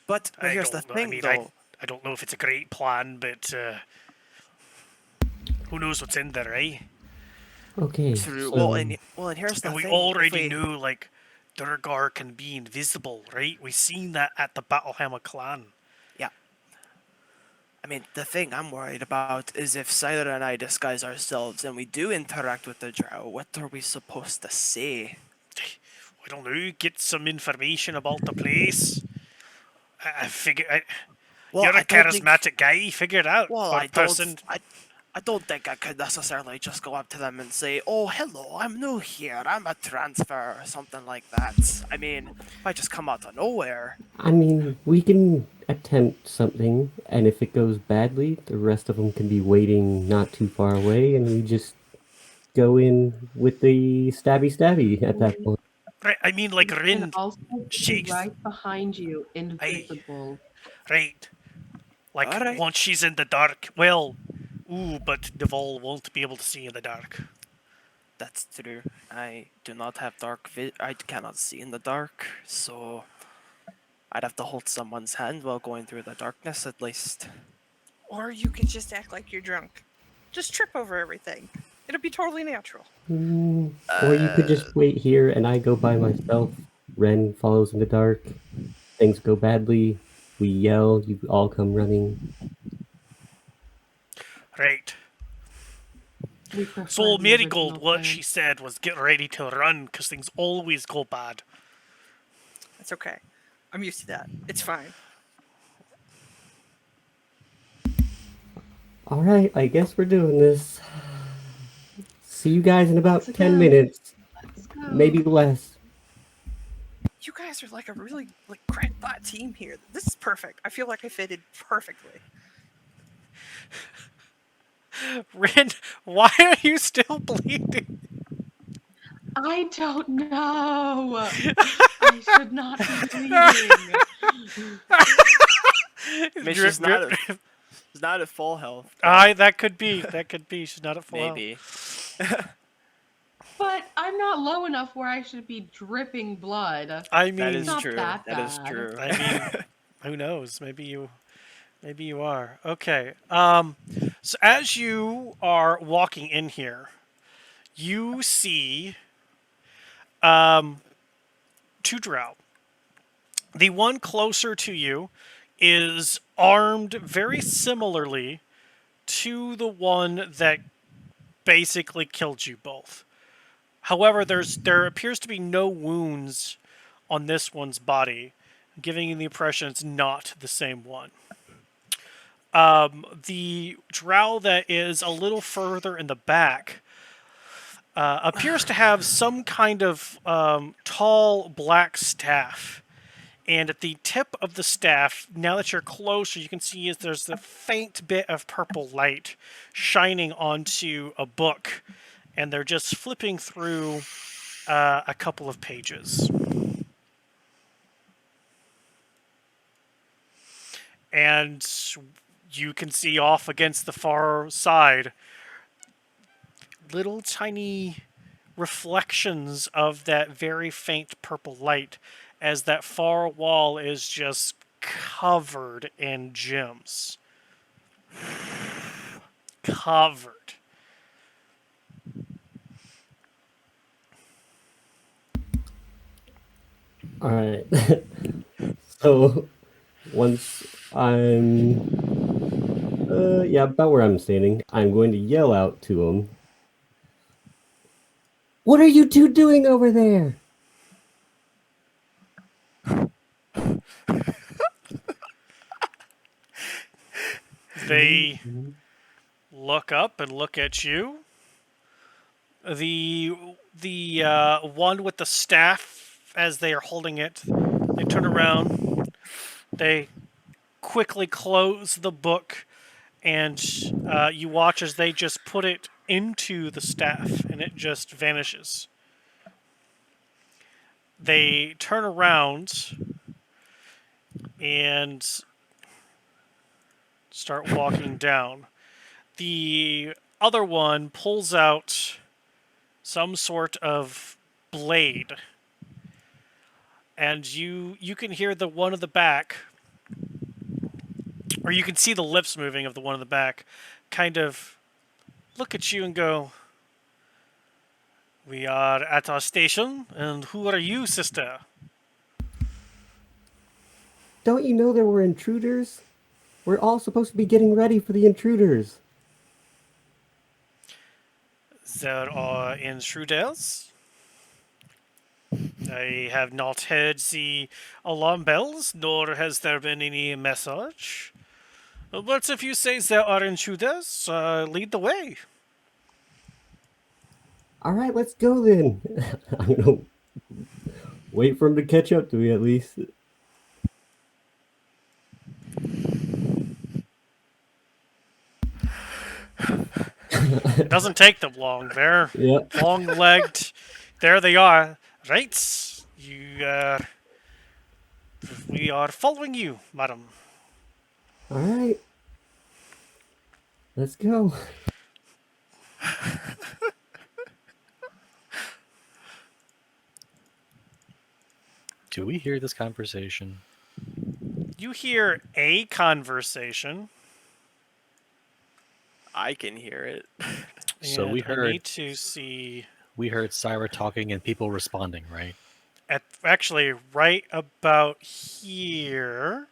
But I here's the don't know. I thing, mean, though. I don't know if it's a great plan, but who knows what's in there, eh? Okay, True. so And here's the And we thing. If already we, knew, like, Durgar can be invisible, right? We seen that at the Battlehammer clan. yeah, I mean, the thing I'm worried about is if Siler and I disguise ourselves and we do interact with the Drow, what are we supposed to say? I don't know. Get some information about the place. I figure. Well, You're a I don't think. charismatic guy. Figure it out. Well, Or I don't. person. I don't think I could necessarily just go up to them and say, "Oh, hello, I'm new here. I'm a transfer," or something like that. I mean, if I just come out of nowhere. I mean, we can attempt something, and if it goes badly, the rest of them can be waiting not too far away, and we just go in with the stabby at that point. Right. I mean, like We can Rin also be shakes. right behind you, Aye. invisible. Right. All Like right, once she's in the dark. Well, ooh, but Deval won't be able to see in the dark. that's true. I do not have I cannot see in the dark, so I'd have to hold someone's hand while going through the darkness at least. Or you could just act like you're drunk. Just trip over everything. It'll be totally natural. Or you could just wait here, and I go by myself. Ren follows in the dark. Things go badly. We yell. You all come running. Right. We prefer So the Marigold, original what plan. she said was get ready to run because things always go bad. That's okay. I'm used to that. It's fine. All right, I guess we're doing this. See you guys in Once about 10 again, minutes, let's go. maybe less. You guys are like a really crackpot team here. This is perfect. I feel like I fitted perfectly. Rin, why are you still bleeding? I don't know. I should not be bleeding. I mean, she's not at full health. Aye, that could be. That could be. She's not at full health. Maybe. But I'm not low enough where I should be dripping blood. I That mean, is not true. that That is bad. true. I mean, who knows? Maybe you are. Okay. So as you are walking in here, you see two drow. The one closer to you is armed very similarly to the one that basically killed you both. However, there appears to be no wounds on this one's body, giving you the impression it's not the same one. The drow that is a little further in the back appears to have some kind of tall black staff. And at the tip of the staff, now that you're closer, you can see is there's a faint bit of purple light shining onto a book. And they're just flipping through a couple of pages. And you can see off against the far side little tiny reflections of that very faint purple light as that far wall is just covered in gems. Covered. All right. So once I'm, yeah, about where I'm standing, I'm going to yell out to them. What are you two doing over there? They look up and look at you. The one with the staff, as they are holding it, they turn around. They quickly close the book, and you watch as they just put it into the staff, and it just vanishes. They turn around, and start walking down. The other one pulls out some sort of blade, and you can hear the one at the back, or you can see the lips moving of the one in the back, kind of look at you and go, "We are at our station, and who are you, sister?" Don't you know there were intruders? We're all supposed to be getting ready for the intruders. There are intruders. I have not heard the alarm bells, nor has there been any message. But if you say there are intruders, lead the way. All right, let's go then. I'm gonna wait for him to catch up to me at least. It doesn't take them long. They're Yep. long-legged. There they are. Right? We are following you, madam. All right. Let's go. Do we hear this conversation? You hear a conversation. I can hear it. So and we I heard need to see. we heard Syra talking and people responding, right? Actually, right about here,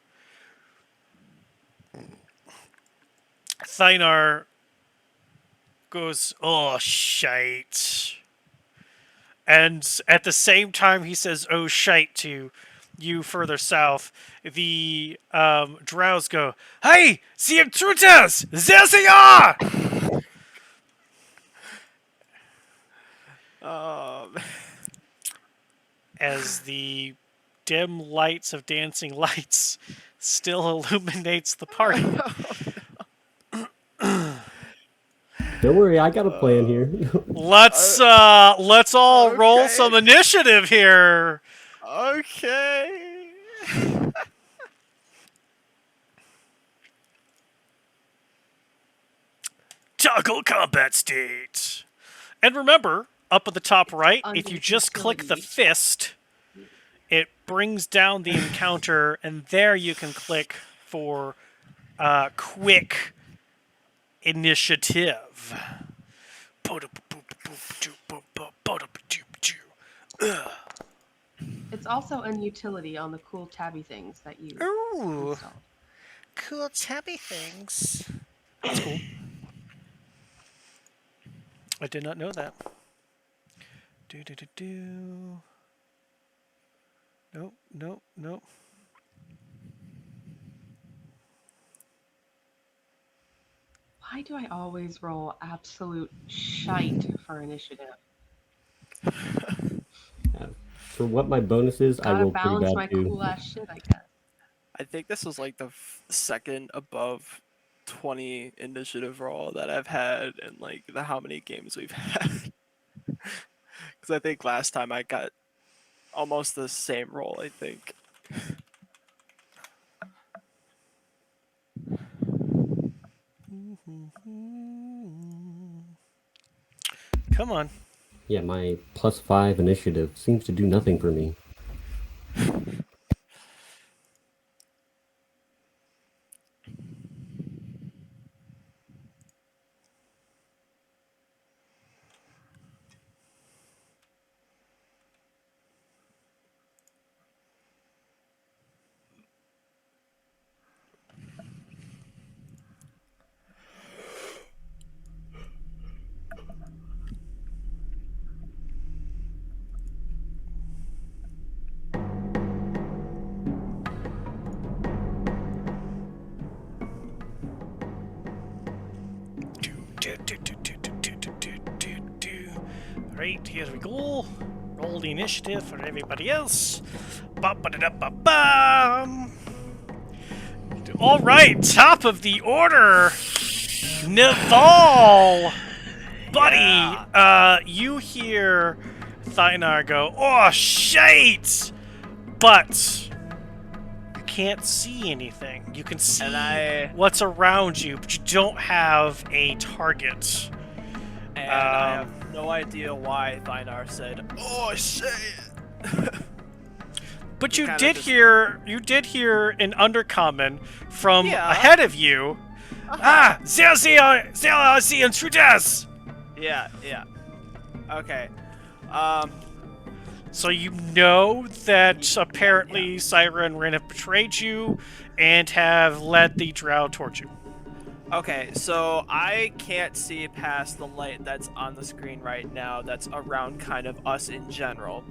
Thynar goes, "Oh, shite." And at the same time he says, "Oh, shite," to you further south, the drows go, "Hey, the intruders! There they are!" As the dim lights of dancing lights still illuminates the party. Don't worry, I got a plan here. Let's all roll Okay. some initiative here. Okay. Toggle combat state. And remember, up at the top right, if you just click the utility. fist, it brings down the encounter, and there you can click for quick initiative. It's also an utility on the cool tabby things that you Ooh, installed. cool tabby things. That's cool. I did not know that. Nope, nope, nope. Why do I always roll absolute shite for initiative? For what my bonus is, I Gotta roll pretty balance bad my too. cool ass shit, I guess. I think this was like the second above 20 initiative roll that I've had in like the how many games we've had. Because I think last time I got almost the same roll, I think. Come on. Yeah, my +5 initiative seems to do nothing for me. Right, here we go. Roll the initiative for everybody else. Ba-ba-da-da-ba-bam. All right, top of the order, Naval. Buddy, you hear Thynar go, "Oh, shite!" But can't see anything. You can see I what's around you, but you don't have a target. I have no idea why Thynar said, "Oh shit." But You you kinda did just- hear an undercommon from Yeah. ahead of you. Ah, there are the intruders. Yeah. Okay. So you know that apparently Syra and Ren have betrayed you and have led the drow towards you. Okay, so I can't see past the light that's on the screen right now that's around kind of us in general.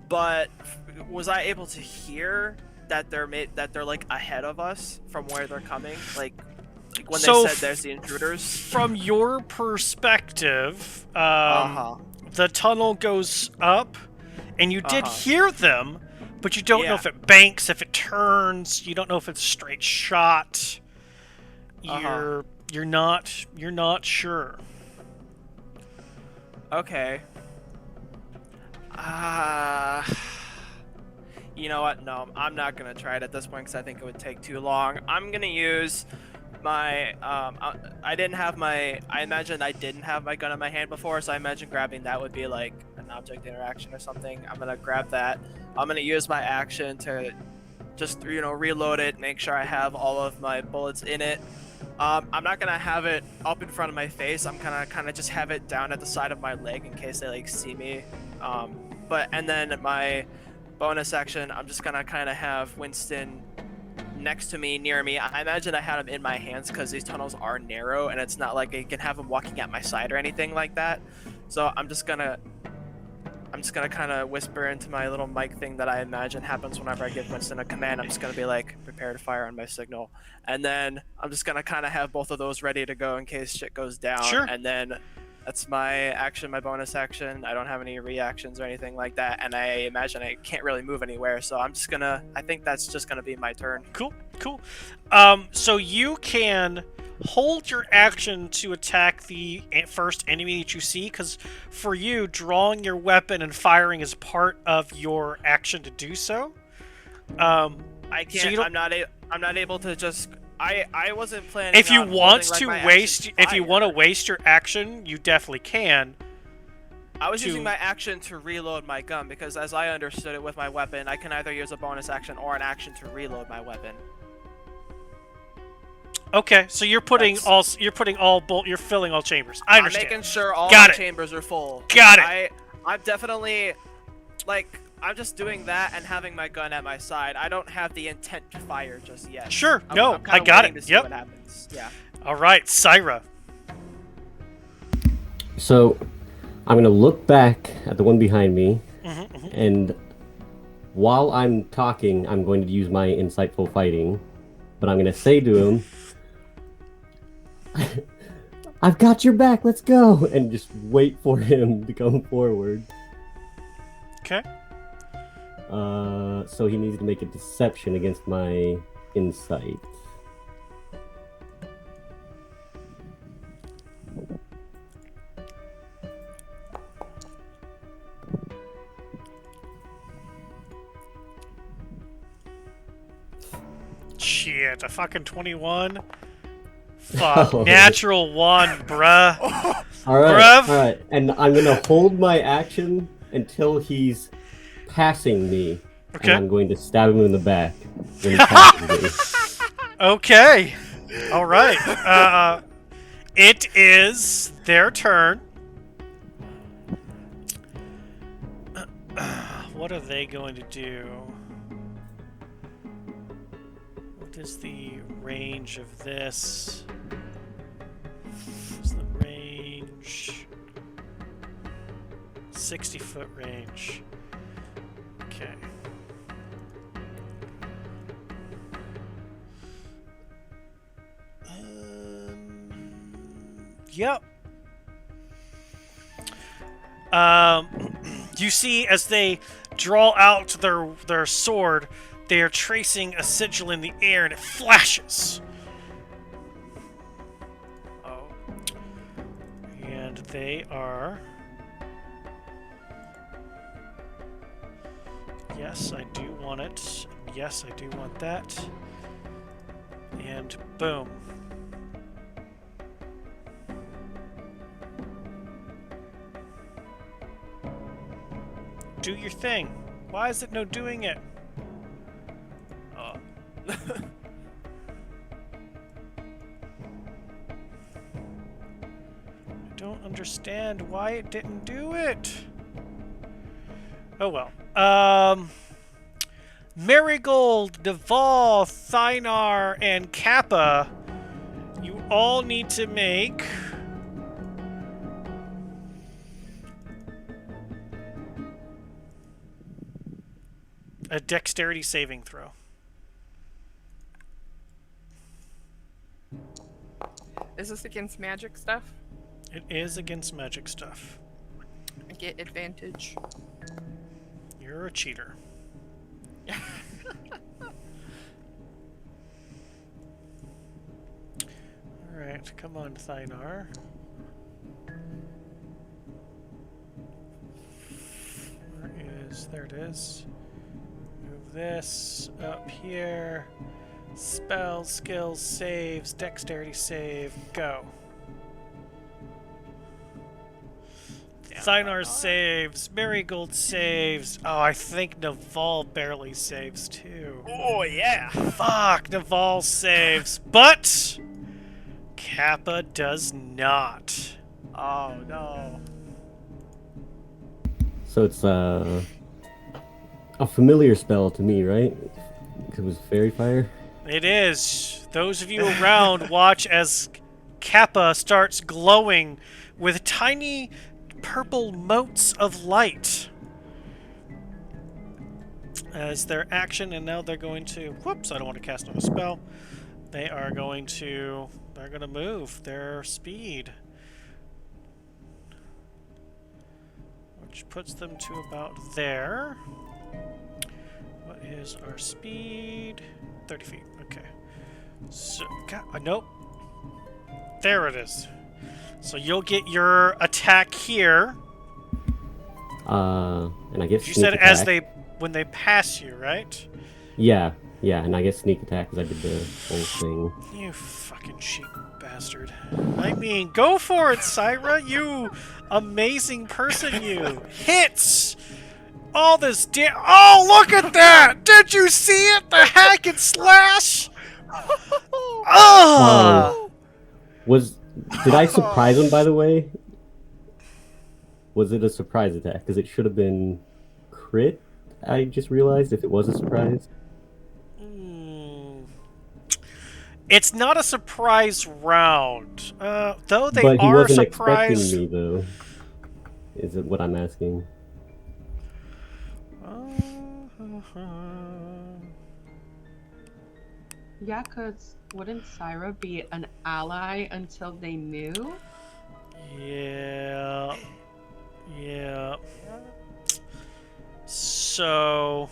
But was I able to hear that they're like ahead of us from where they're coming? Like when So they said there's the intruders? From your perspective, Uh-huh. the tunnel goes up, and you did Uh-huh. hear them, but you don't know Yeah. if it banks, if it turns. You don't know if it's a straight shot. Uh-huh. You're not sure. Okay. You know what? No, I'm not gonna try it at this point because I think it would take too long. I'm gonna use my I didn't have my. I imagine I didn't have my gun in my hand before, so I imagine grabbing that would be like an object interaction or something. I'm gonna grab that. I'm gonna use my action to just reload it, make sure I have all of my bullets in it. I'm not gonna have it up in front of my face. I'm gonna kind of just have it down at the side of my leg in case they like see me. And then my bonus action, I'm just gonna kind of have Winston next to me, near me. I imagine I had him in my hands because these tunnels are narrow, and it's not like I can have him walking at my side or anything like that. So I'm just gonna kind of whisper into my little mic thing that I imagine happens whenever I give Winston a command. I'm just gonna be like, prepare to fire on my signal, and then I'm just gonna kind of have both of those ready to go in case shit goes down. Sure. And then that's my action, my bonus action. I don't have any reactions or anything like that, and I imagine I can't really move anywhere. So I'm just gonna. I think that's just gonna be my turn. Cool. So you can hold your action to attack the first enemy that you see, because for you, drawing your weapon and firing is part of your action to do so. I can't. So you don't- I'm not able to just. I wasn't planning. If you on want holding, to like, my waste, action to if you want to fire. waste your action, you definitely can. I was to- using my action to reload my gun because, as I understood it with my weapon, I can either use a bonus action or an action to reload my weapon. Okay, so you're putting you're filling all chambers. I understand. I'm making sure all Got my it. chambers are full. Got it. I'm definitely, like, I'm just doing that and having my gun at my side. I don't have the intent to fire just yet. Sure. I'm No, kinda I got waiting it. To see Yep. what happens. Yeah. All right, Syra. So I'm going to look back at the one behind me, Mm-hmm. and while I'm talking, I'm going to use my insightful fighting. But I'm going to say to him, I've got your back, let's go! And just wait for him to come forward. Okay. So he needs to make a deception against my insight. Shit, a fucking 21. Fuck, natural 1, bruh. Alright, Bruv. alright. And I'm gonna hold my action until he's passing me. Okay. And I'm going to stab him in the back when he passes me. Okay. All right. It is their turn. What are they going to do? What is the range of this? What's the range? 60-foot range. Okay. Yep. You see, as they draw out their sword, they are tracing a sigil in the air, and it flashes. Oh. And they are. Yes, I do want it. yes, I do want that. And boom. Do your thing. Why is it no doing it? Oh. I don't understand why it didn't do it. Oh well. Marigold, Naval, Thynar, and Kappa, you all need to make a dexterity saving throw. Is this against magic stuff? It is against magic stuff. I get advantage. You're a cheater. Alright, come on, Thynar. There it is. Move this up here. Spells, skills, saves, dexterity save, go. Thynar saves, Marigold saves. Oh, I think Naval barely saves too. Oh yeah. Fuck, Naval saves, but Kappa does not. Oh no. So it's a familiar spell to me, right? It was Fairy Fire. It is. Those of you around watch as Kappa starts glowing with tiny purple motes of light as their action, and now they're going to, whoops, I don't want to cast another spell. They're going to move their speed, which puts them to about there. What is our speed? 30 feet, okay. So, nope. There it is. So you'll get your attack here. And I guess You sneak said attack. when they pass you, right? Yeah, and I guess sneak attack because I did the whole thing. You fucking cheap bastard. I mean, go for it, Syra, you amazing person, you. Hits! All this oh, look at that! Did you see it? The hack and slash! Ah! Did I surprise him, by the way? Was it a surprise attack? Because it should have been crit, I just realized, if it was a surprise. It's not a surprise round. Though they But he are wasn't surprised. expecting me, though. Is it what I'm asking? Yeah, because wouldn't Syra be an ally until they knew? Yeah. So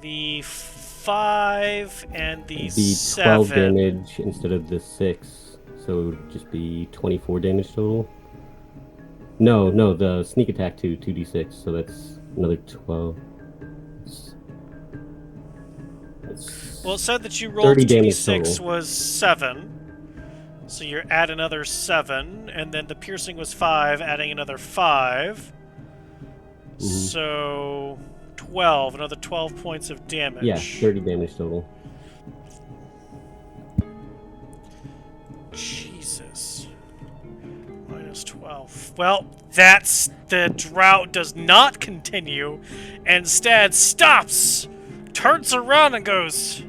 the 5 and the It'd be 7. 12 damage instead of the 6, so it would just be 24 damage total. No, the sneak attack too, 2d6, so that's another 12. Well, it said that you rolled 30 damage 2d6 total. was 7. So you're add another 7, and then the piercing was 5, adding another 5. So 12, another 12 points of damage. Yeah, 30 damage total. Jesus. Minus 12. Well, the drought does not continue. Instead, stops, turns around and goes,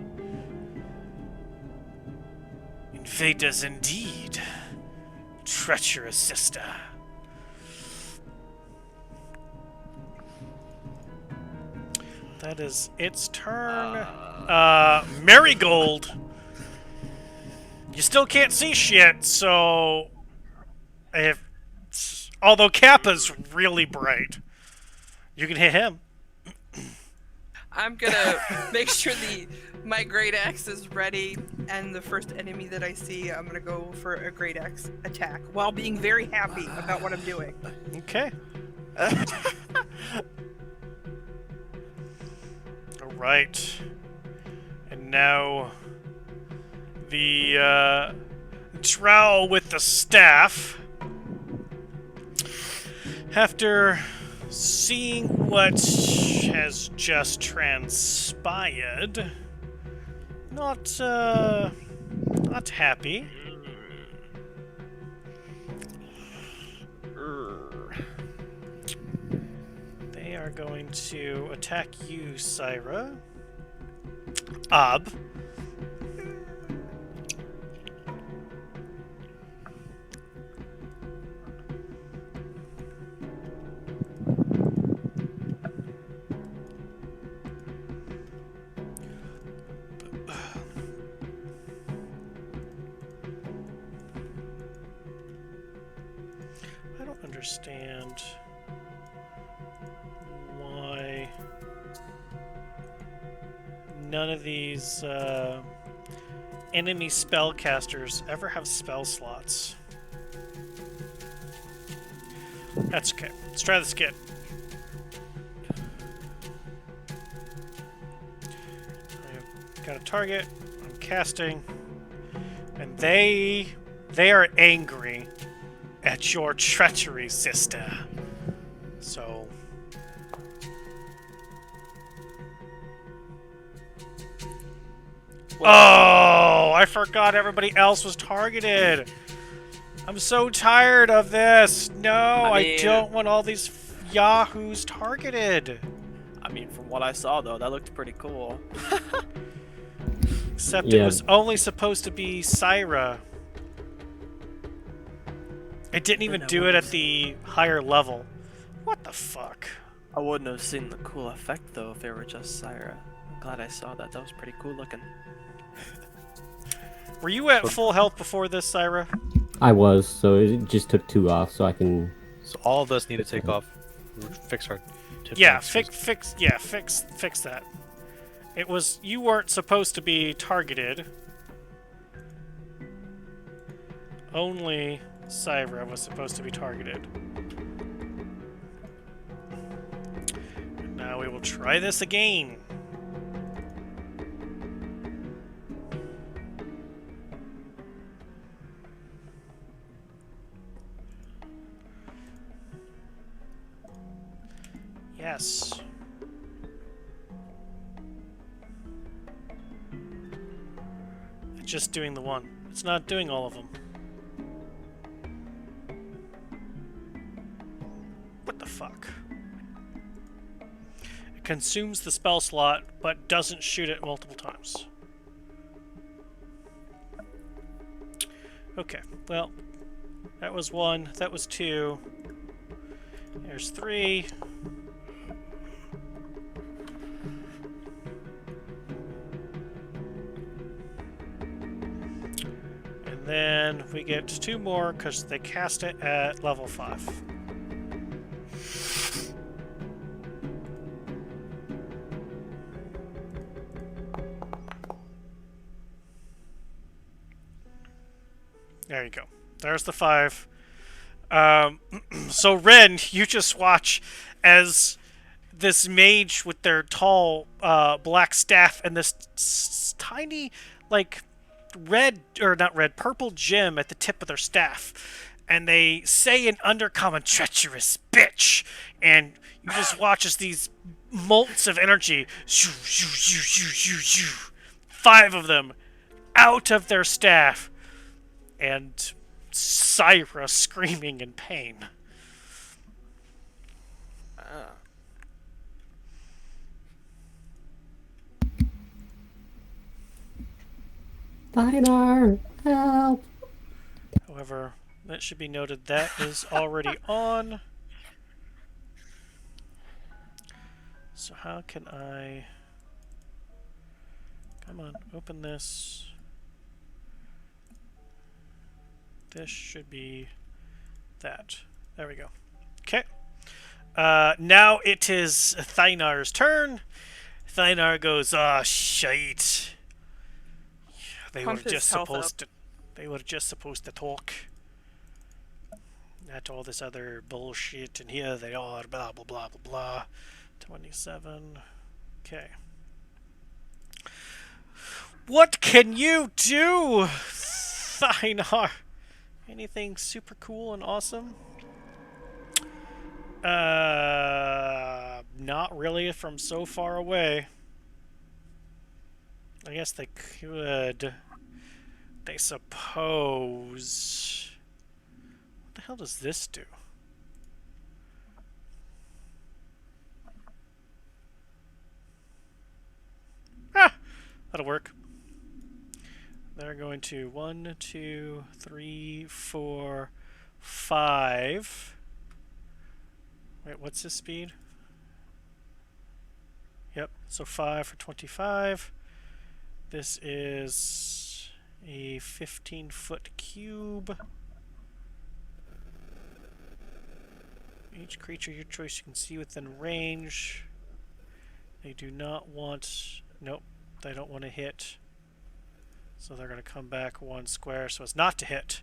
"Invaders indeed, treacherous sister." That is its turn. Marigold. You still can't see shit, so although Kappa's really bright, you can hit him. I'm gonna make sure my great axe is ready, and the first enemy that I see, I'm gonna go for a great axe attack while being very happy about what I'm doing. Okay. A right. And now the drow with the staff, after seeing what has just transpired, not happy. They are going to attack you, Syra. Ob. I don't understand why none of these enemy spellcasters ever have spell slots. That's okay. Let's try this again. I've got a target. I'm casting. And they are angry at your treachery, sister. So oh, I forgot everybody else was targeted. I'm so tired of this. No, I don't want all these yahoos targeted. I mean, from what I saw, though, that looked pretty cool. Except it was only supposed to be Syra. It didn't even do it at the higher level. What the fuck? I wouldn't have seen the cool effect, though, if it were just Syra. I'm glad I saw that. That was pretty cool looking. Were you at full health before this, Syra? I was, so it just took 2 off, so I can... So all of us need to take off, fix our tip Yeah, points. fix that. It was, you weren't supposed to be targeted. Only Syra was supposed to be targeted. And now we will try this again. Yes. It's just doing the one. It's not doing all of them. What the fuck? It consumes the spell slot, but doesn't shoot it multiple times. Okay, well, that was 1, that was 2. There's 3. And then we get 2 more because they cast it at level 5. There you go. There's the 5. So Ren, you just watch as this mage with their tall black staff and this tiny, like, purple gem at the tip of their staff. And they say in undercommon, treacherous bitch. And you just watch as these molts of energy, 5 of them, out of their staff. And Syra screaming in pain. Dinar, help! However, that should be noted that is already on. So how can I... Come on, open this. This should be that. There we go. Okay. Now it is Thynar's turn. Thynar goes, "Ah, shite. They were just supposed to. They were just supposed to talk. Not all this other bullshit. And here they are. Blah blah blah blah blah. 27. Okay. What can you do, Thynar? Anything super cool and awesome? Not really from so far away. I guess they could. They suppose. What the hell does this do? Ah! That'll work. They're going to 1, 2, 3, 4, 5. Wait, what's his speed? Yep, so 5 for 25. This is a 15-foot cube. Each creature your choice you can see within range. They do not want... Nope, they don't want to hit. So they're going to come back 1 square so as not to hit.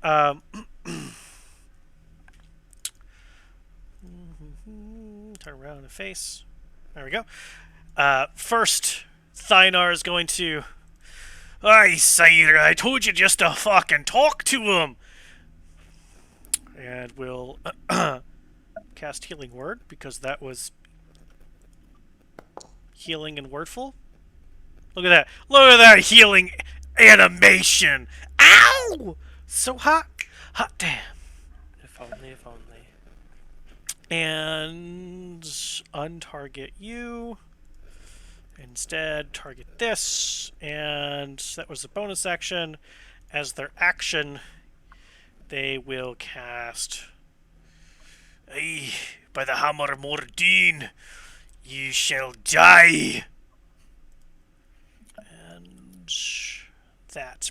Turn around and face. There we go. First, Thynar is going to... I say, I told you just to fucking talk to him! And we'll cast Healing Word, because that was healing and wordful. Look at that. Look at that healing animation! Ow! So hot. Hot damn. If only, if only. And untarget you. Instead, target this. And that was a bonus action. As their action, they will cast... Aye, by the Hammer Mordine, you shall die. And that.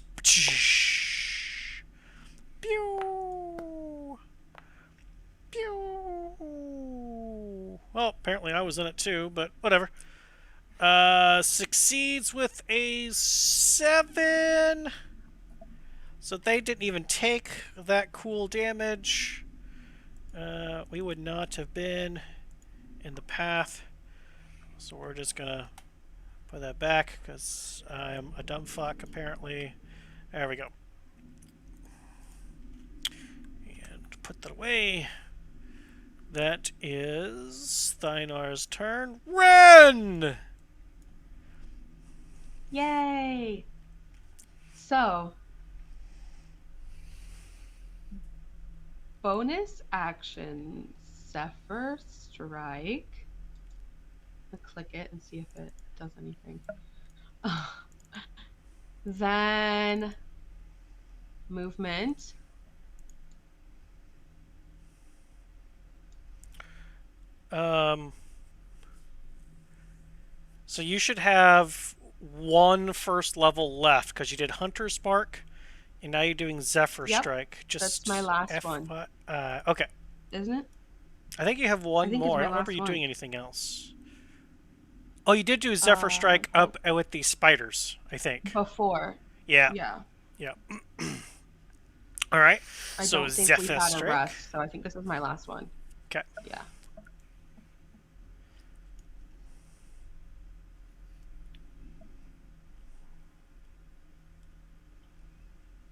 Pew! Pew! Well, apparently I was in it too, but whatever. Succeeds with a 7. So they didn't even take that cool damage. We would not have been in the path. So we're just gonna put that back because I'm a dumb fuck apparently. There we go. And put that away. That is Thynar's turn. Ren! Yay! So, bonus action, Zephyr Strike. I'll click it and see if it does anything. Then movement. So you should have 1 first level left because you did Hunter's Mark, and now you're doing Zephyr Yep, Strike. Just that's my last one. Okay. Isn't it? I think you have 1 think it's more. I my don't remember last you one. doing anything else. Oh, you did do Zephyr Strike up with the spiders, I think. Before. Yeah. Yeah. Yeah. All right. I So don't think Zephyr we've had a Strike. rest, so I think this is my last one. Okay. Yeah.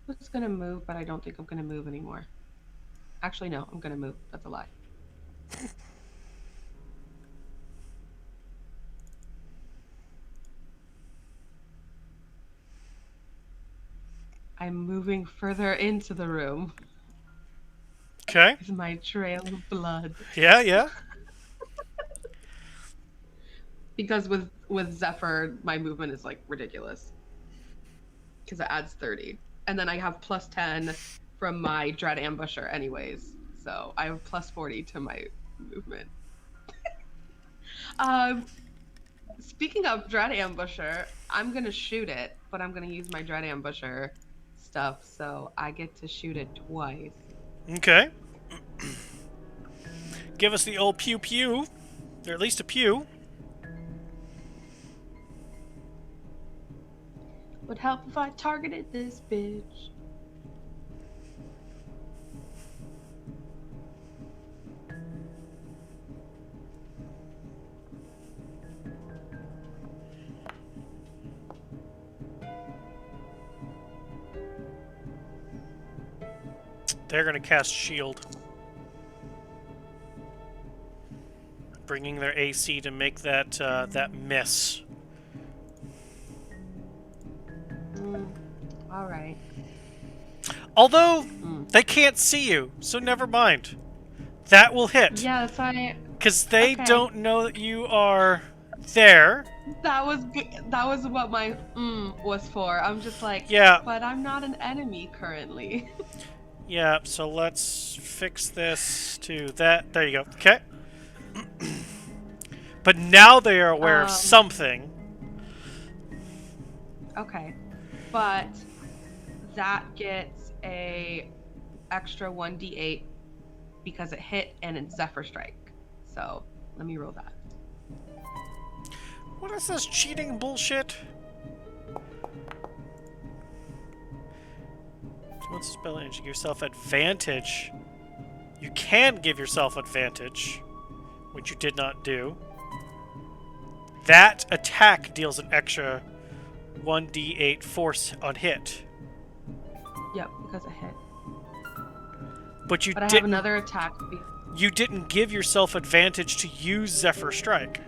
I was gonna move, but I don't think I'm gonna move anymore. Actually, no, I'm gonna move. That's a lie. I'm moving further into the room Okay. with my trail of blood. Yeah. Yeah. Because with Zephyr, my movement is like ridiculous. Because it adds 30. And then I have plus 10 from my Dread Ambusher anyways. So I have plus 40 to my movement. Speaking of Dread Ambusher, I'm gonna shoot it, but I'm gonna use my Dread Ambusher stuff, so I get to shoot it twice. Okay. Give us the old pew pew, or at least a pew. Would help if I targeted this bitch. They're going to cast Shield. Bringing their AC to make that that miss. All right. Although, they can't see you, so never mind. That will hit. Yeah, that's why. Because they Okay. don't know that you are there. That was good. That was what my was for. I'm just like, Yeah. but I'm not an enemy currently. Yeah, so let's fix this to that. There you go. Okay. But now they are aware of something. Okay, but that gets a extra 1d8 because it hit and it's Zephyr Strike. So let me roll that. What is this cheating bullshit? Once a spell ends, you give yourself advantage. You can give yourself advantage, which you did not do. That attack deals an extra 1d8 force on hit. Yep, because it hit. But you But I have didn't. another attack. You didn't give yourself advantage to use Zephyr Strike.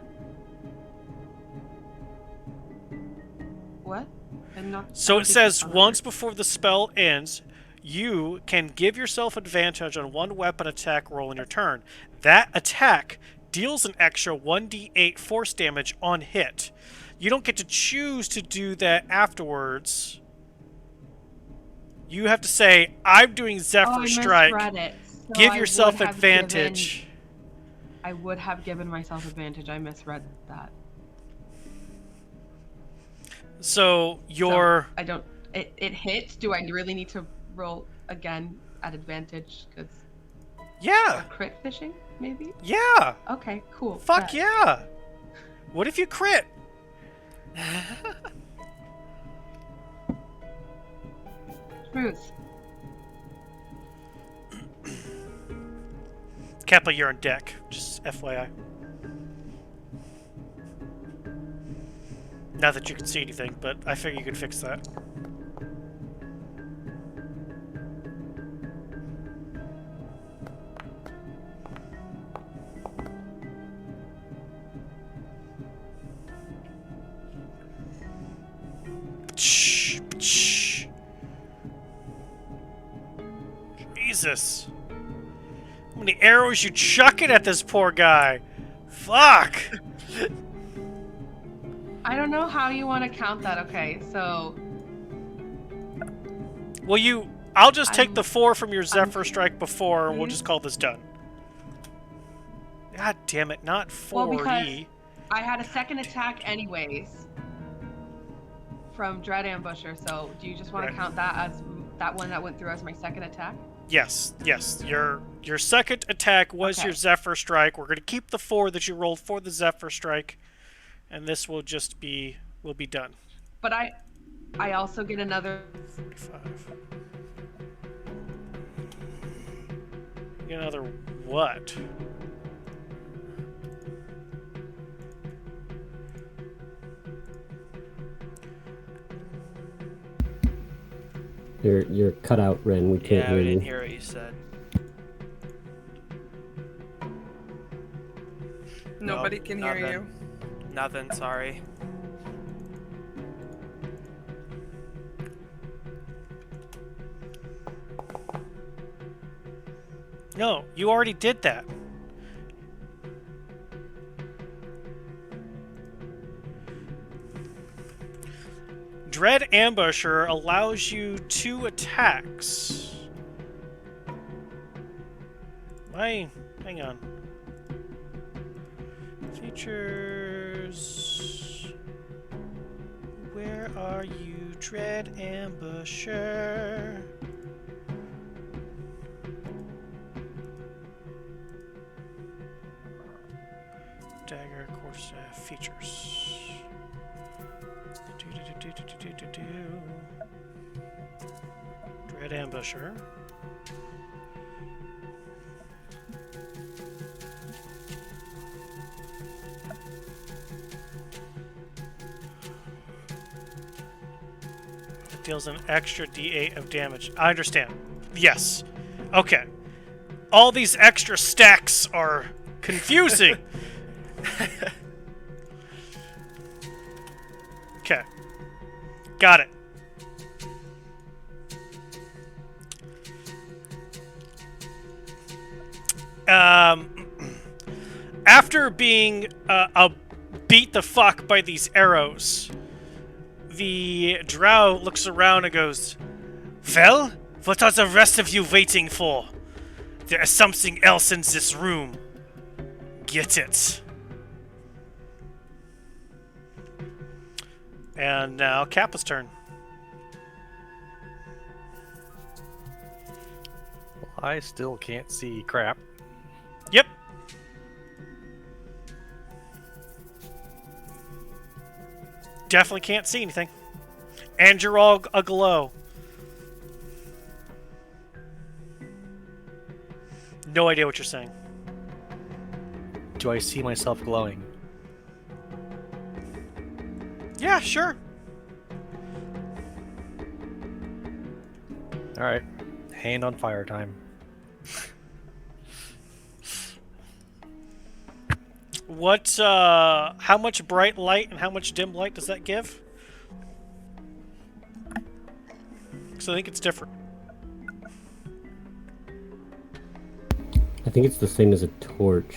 What? I'm not. So I it don't think says that's how that once works. before the spell ends, you can give yourself advantage on one weapon attack roll in your turn. That attack deals an extra 1d8 force damage on hit. You don't get to choose to do that afterwards. You have to say, I'm doing Oh, Zephyr I Strike. misread it. So Give I yourself would have advantage. I would have given myself advantage. I misread that. So your So I don't. It hit. Do I really need to roll again at advantage? Because yeah, crit fishing, maybe. yeah, Okay, cool. fuck Bet. yeah. What if you crit? Truth. Kappa, you're on deck. Just FYI. Not that you can see anything, but I figure you could fix that. Jesus. How many arrows you chucking at this poor guy? Fuck! I don't know how you want to count that. Okay, so Well, I'll just take I'm- the 4 from your Zephyr I'm- Strike before, and we'll Please? just call this done. God damn it, not 40. Well, because I had a second attack anyways from Dread Ambusher. So do you just want Right. to count that as that one that went through as my second attack? Yes, yes. Your second attack was Okay. your Zephyr Strike. We're going to keep the 4 that you rolled for the Zephyr Strike, and this will just be done. But I also get another. 45. Get another what? You're cut out, Ren. We can't Yeah, hear we you. didn't hear what you said. Nobody can hear nothing. you. Nothing, sorry. No, you already did that. Dread Ambusher allows you 2 attacks. Hang on. Features. Where are you, Dread Ambusher? Dagger, course, features. Dread Ambusher. It deals an extra d8 of damage. I understand. Yes. Okay. All these extra stacks are confusing. Okay. Got it. After being beat the fuck by these arrows, the drow looks around and goes, "Well, what are the rest of you waiting for? There is something else in this room. Get it." And now Kappa's turn. I still can't see crap. Yep. Definitely can't see anything. And you're all aglow. No idea what you're saying. Do I see myself glowing? Yeah, sure. Alright. Hand on fire time. What, how much bright light and how much dim light does that give? Because I think it's different. I think it's the same as a torch,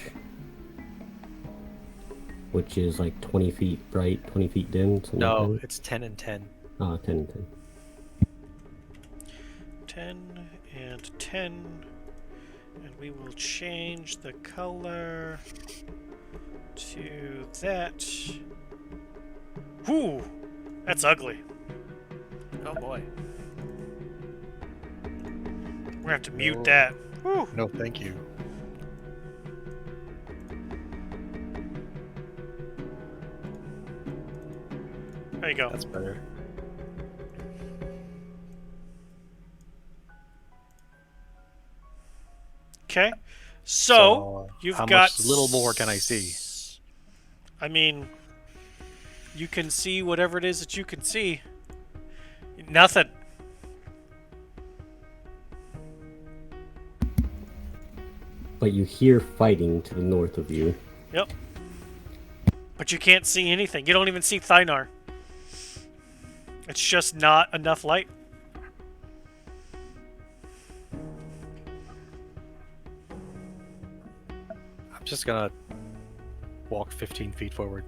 which is like 20 feet bright, 20 feet dim. No, like it's 10 and 10. 10 and 10. 10 and 10. And we will change the color to that. Whew! That's ugly. Oh boy. We're gonna have to mute that. Whew. No, thank you. There you go. That's better. Okay. So you've how got much little more can I see? I mean, you can see whatever it is that you can see. Nothing. But you hear fighting to the north of you. Yep. But you can't see anything. You don't even see Thynar. It's just not enough light. I'm just gonna walk 15 feet forward.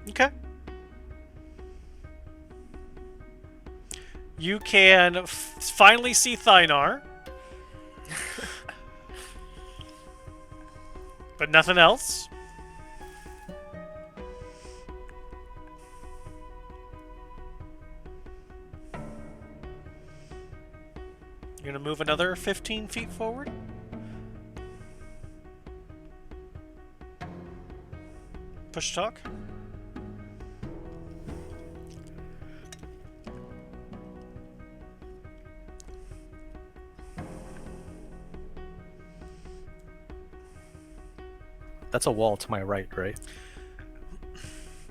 Okay. You can finally see Thynar. But nothing else. You're gonna move another 15 feet forward. Push talk. That's a wall to my right, right?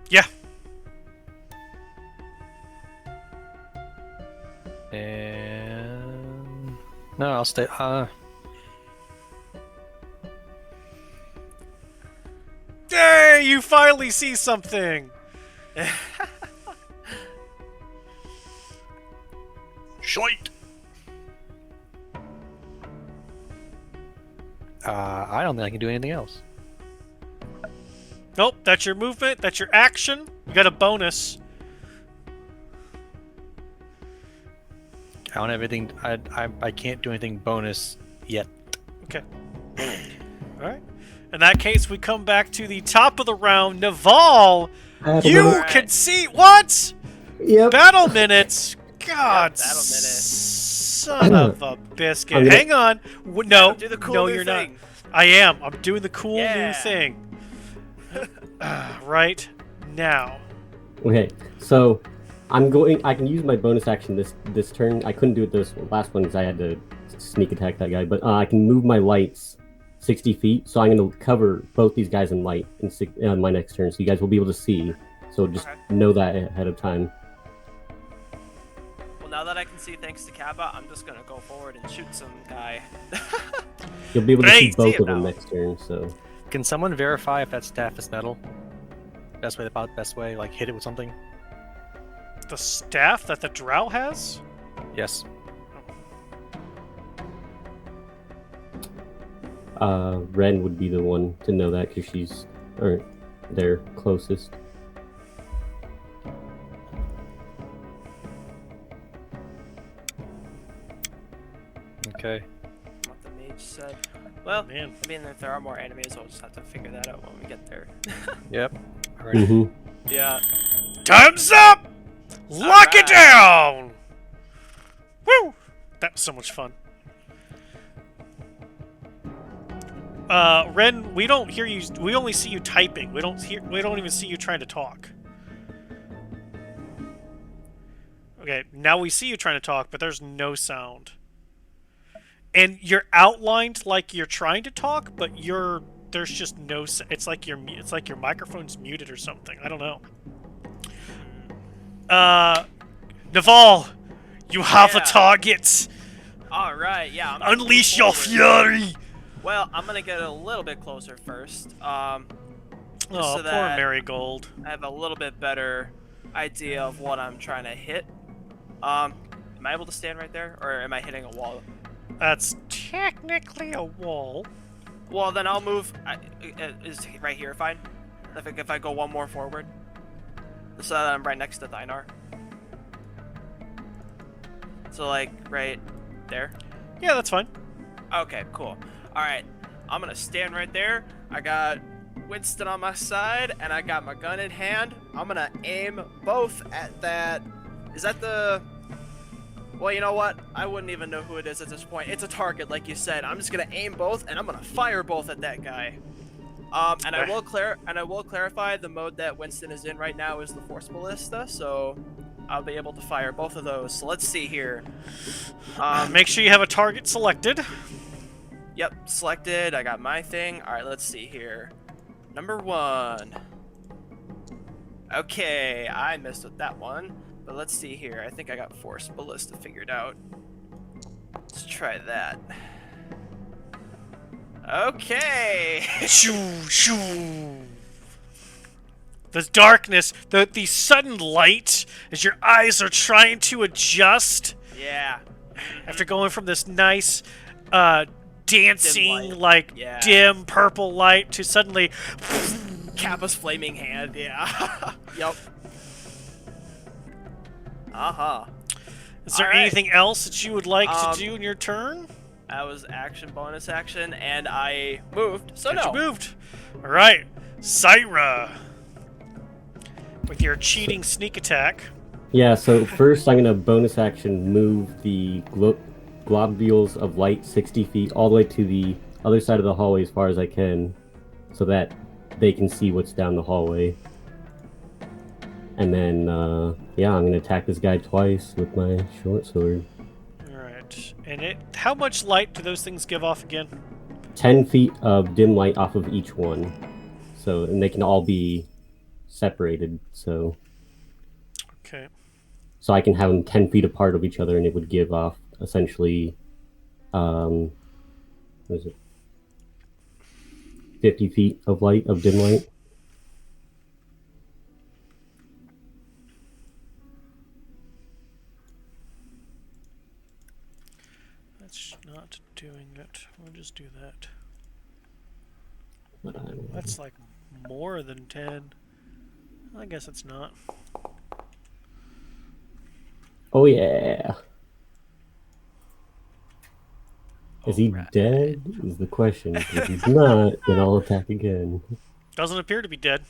Yeah. And no, I'll stay. Hey, you finally see something. Shite. I don't think I can do anything else. Nope, that's your movement. That's your action. You got a bonus. I don't have anything. I can't do anything bonus yet. Okay. All right. In that case, we come back to the top of the round. Naval, you minute. can see what? Yep. Battle minutes. God, Battle minute. son of a biscuit. I'm gonna- Hang on. No, Do the cool no, new you're thing. not. I am. I'm doing the cool new Yeah. thing. Right now. Okay, so I'm going. I can use my bonus action this turn. I couldn't do it this last one because I had to sneak attack that guy. But I can move my lights 60 feet, so I'm going to cover both these guys in light in my next turn, so you guys will be able to see. So just Okay. know that ahead of time. Well, now that I can see thanks to Kappa, I'm just gonna go forward and shoot some guy. You'll be able to see Great. both See of them about. next turn. So Can someone verify if that staff is metal? Best way, like hit it with something. The staff that the drow has? Yes. Ren would be the one to know that because she's they're closest. Okay. What the mage said. Well, Man. I mean, if there are more enemies, I'll just have to figure that out when we get there. Yep. Alright. Mm-hmm. Yeah. Time's up! Lock it down! Woo! That was so much fun. Ren, we don't hear you. We only see you typing. We don't even see you trying to talk. Okay, now we see you trying to talk, but there's no sound. And you're outlined like you're trying to talk, but there's just no. It's like your microphone's muted or something. I don't know. Naval, you have a Yeah. target. All right. Yeah. I'm gonna move Unleash your forward. fury. Well, I'm gonna get a little bit closer first. Oh, so poor that Marigold. I have a little bit better idea of what I'm trying to hit. Am I able to stand right there, or am I hitting a wall? That's technically a wall. Well, then I'll move. Is right here fine? If I go one more forward, so that I'm right next to Thynar. So like right there. Yeah, that's fine. Okay, cool. All right, I'm gonna stand right there. I got Winston on my side, and I got my gun in hand. I'm gonna aim both at that. Is that the? Well, you know what? I wouldn't even know who it is at this point. It's a target, like you said. I'm just gonna aim both, and I'm gonna fire both at that guy. And I will clarify the mode that Winston is in right now is the Force Ballista, so I'll be able to fire both of those. So let's see here. Make sure you have a target selected. Yep, selected. I got my thing. All right, let's see here. Number 1. Okay, I missed with that one. But let's see here. I think I got Force Ballista figured out. Let's try that. Okay. Shoo, shoo. The darkness, the sudden light, as your eyes are trying to adjust Yeah. after going from this nice, dancing, light. like Yeah. dim purple light to suddenly. Kappa's flaming hand. Yeah. Yep. Uh-huh. Is there All right. anything else that you would like to do in your turn? That was action, bonus action, and I moved. So no. You moved. All right, Syra, with your cheating sneak attack. Yeah. So first, I'm gonna bonus action move the globules of light 60 feet all the way to the other side of the hallway as far as I can, so that they can see what's down the hallway. And then, yeah, I'm gonna attack this guy twice with my short sword. All right, and how much light do those things give off again? 10 feet of dim light off of each one. So, and they can all be separated. So Okay. I can have them 10 feet apart of each other, and it would give off essentially, what is it? 50 feet of light, of dim light. That's not doing it. We'll just do that. But That's like more than 10. I guess it's not. oh yeah. Is he dead? Is the question. If he's not, then I'll attack again. Doesn't appear to be dead.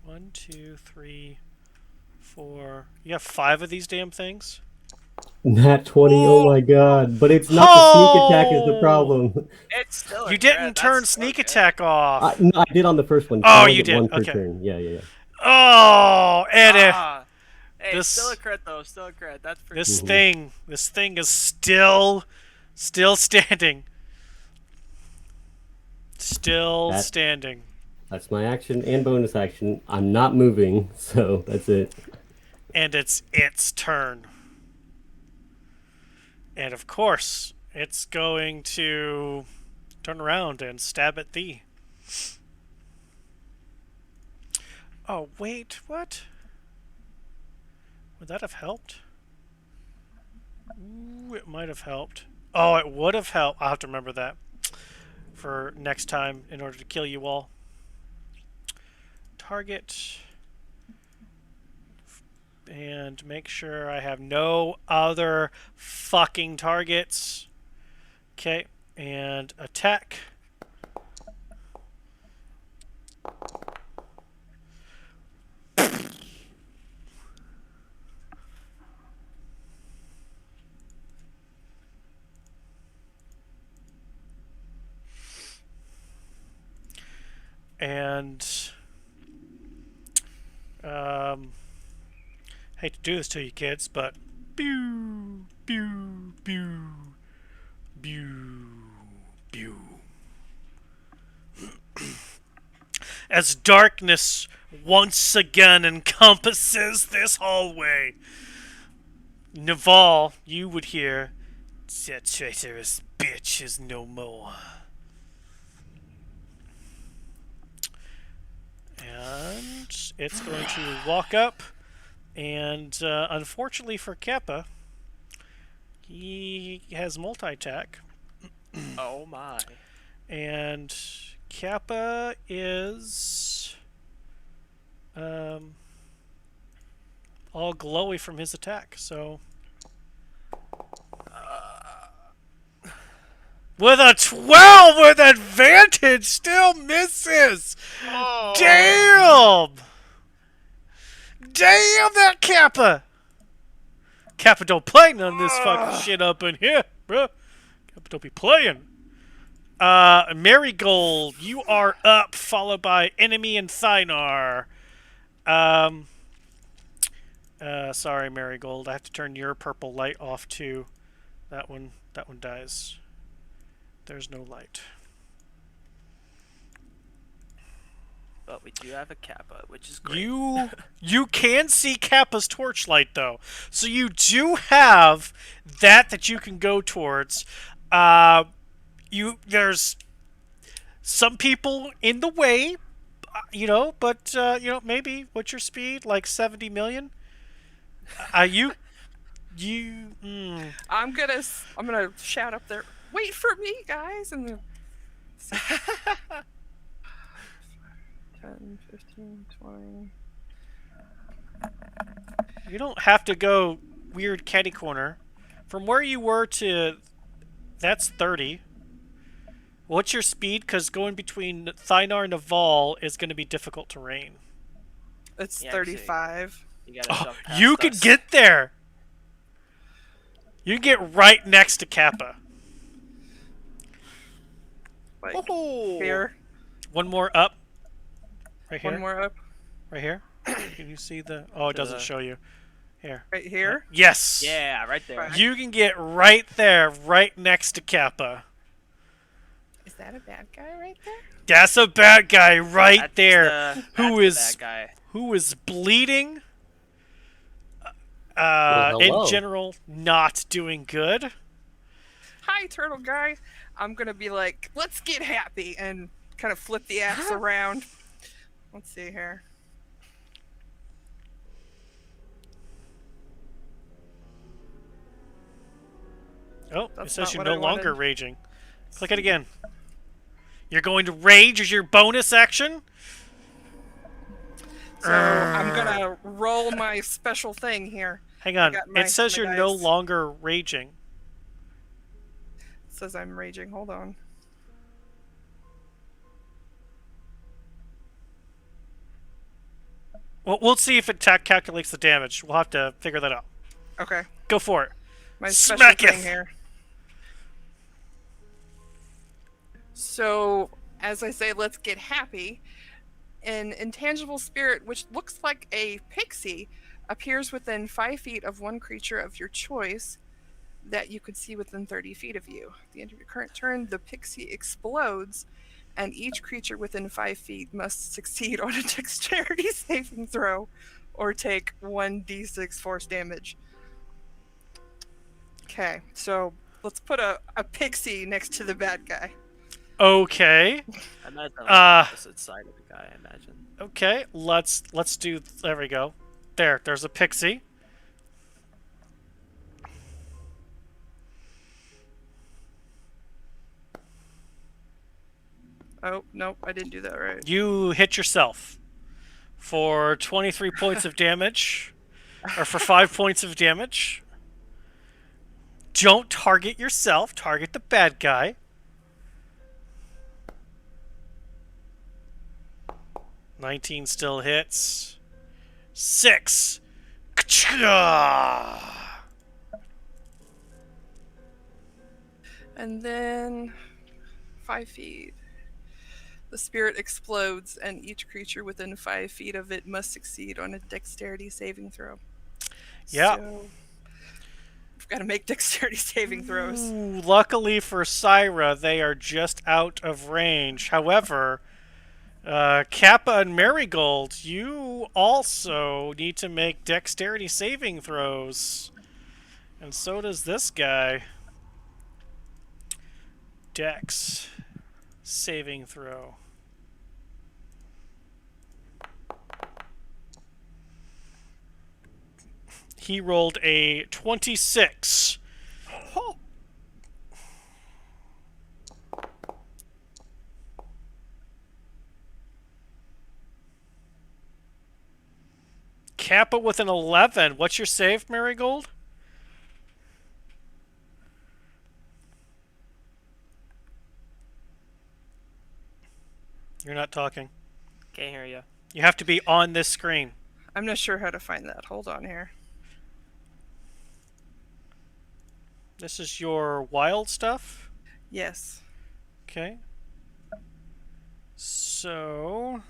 1, 2, 3, 4. You have 5 of these damn things? Nat 20, oh my god. But it's not the sneak attack is the problem. It's still a You crit. didn't turn That's sneak still good. attack off. No, I did on the first one. Oh, I only you get did. one per Okay. turn. Yeah. Oh, and Hey, This- still a crit though. Still a crit. That's pretty this cool. thing is still standing. Still That- standing. That's my action and bonus action. I'm not moving, so that's it. and it's its turn. And of course, it's going to turn around and stab at thee. Oh, wait, what? Would that have helped? Ooh, it might have helped. Oh, it would have helped. I'll have to remember that for next time in order to kill you all. Target. And make sure I have no other fucking targets. Okay, and attack. And hate to do this to you kids, but pew pew pew pew pew. As darkness once again encompasses this hallway, Naval, you would hear, "That traitorous bitch is no more." And it's going to walk up, and unfortunately for Kappa, he has multi-attack, Oh my. and Kappa is all glowy from his attack, so with a 12 with advantage, still misses. Oh. Damn! Damn that Kappa! Kappa don't play none of this fucking shit up in here, bro. Kappa don't be playing. Marigold, you are up, followed by Enemy and Thynar. Sorry, Marigold. I have to turn your purple light off too. That one dies. There's no light. But we do have a Kappa, which is great. You can see Kappa's torchlight though, so you do have that you can go towards. There's some people in the way, but maybe what's your speed? Like 70 million? You. I'm gonna shout up there. Wait for me, guys! And then 10, 15, 20. You don't have to go weird catty corner. From where you were to, that's 30. What's your speed? Because going between Thynar and Naval is going to be difficult terrain. It's Yeah, 35. You gotta jump past You can us. get there. You can get right next to Kappa. Like Oh. here. One more up. Right here. One more up. Right here. Can you see the? Oh, it To doesn't the- show you. Here. Right here. Yes. Yeah, right there. Right. You can get right there, right next to Kappa. Is that a bad guy right there? That's a bad guy right That's there. who is- that guy? Who is bleeding. Well, In hello. general, not doing good. Hi, turtle guy. I'm gonna be like, let's get happy, and kind of flip the axe around. Let's see here. Oh, it That's says not you're what no I longer wanted. raging. Click it again. You're going to rage as your bonus action? So I'm gonna roll my special thing here. Hang on. got my- It says my you're no dice. longer raging. It says I'm raging. Hold on. Well, we'll see if it calculates the damage. We'll have to figure that out. Okay. Go for it. My special Smacketh. thing here. So, as I say, let's get happy. An intangible spirit, which looks like a pixie, appears within 5 feet of one creature of your choice that you could see within 30 feet of you. At the end of your current turn, the pixie explodes, and each creature within 5 feet must succeed on a dexterity saving throw or take 1d6 force damage. Okay, so let's put a pixie next to the bad guy. Okay. I imagine on the Uh, opposite side of the guy. I imagine. okay. Let's do. There we go. There's a pixie. Oh, nope, I didn't do that right. You hit yourself for 23 points of damage, or for 5 points of damage. Don't target yourself. Target the bad guy. 19 still hits. 6. And then 5 feet. The spirit explodes, and each creature within 5 feet of it must succeed on a dexterity saving throw. Yeah. So we've got to make dexterity saving throws. Ooh, luckily for Syra, they are just out of range. However, Kappa and Marigold, you also need to make dexterity saving throws. And so does this guy. Dex saving throw. He rolled a 26. Oh, Kappa with an 11. What's your save, Marigold? You're not talking. Can't hear you. You have to be on this screen. I'm not sure how to find that. Hold on here. This is your wild stuff. Yes. Okay. So,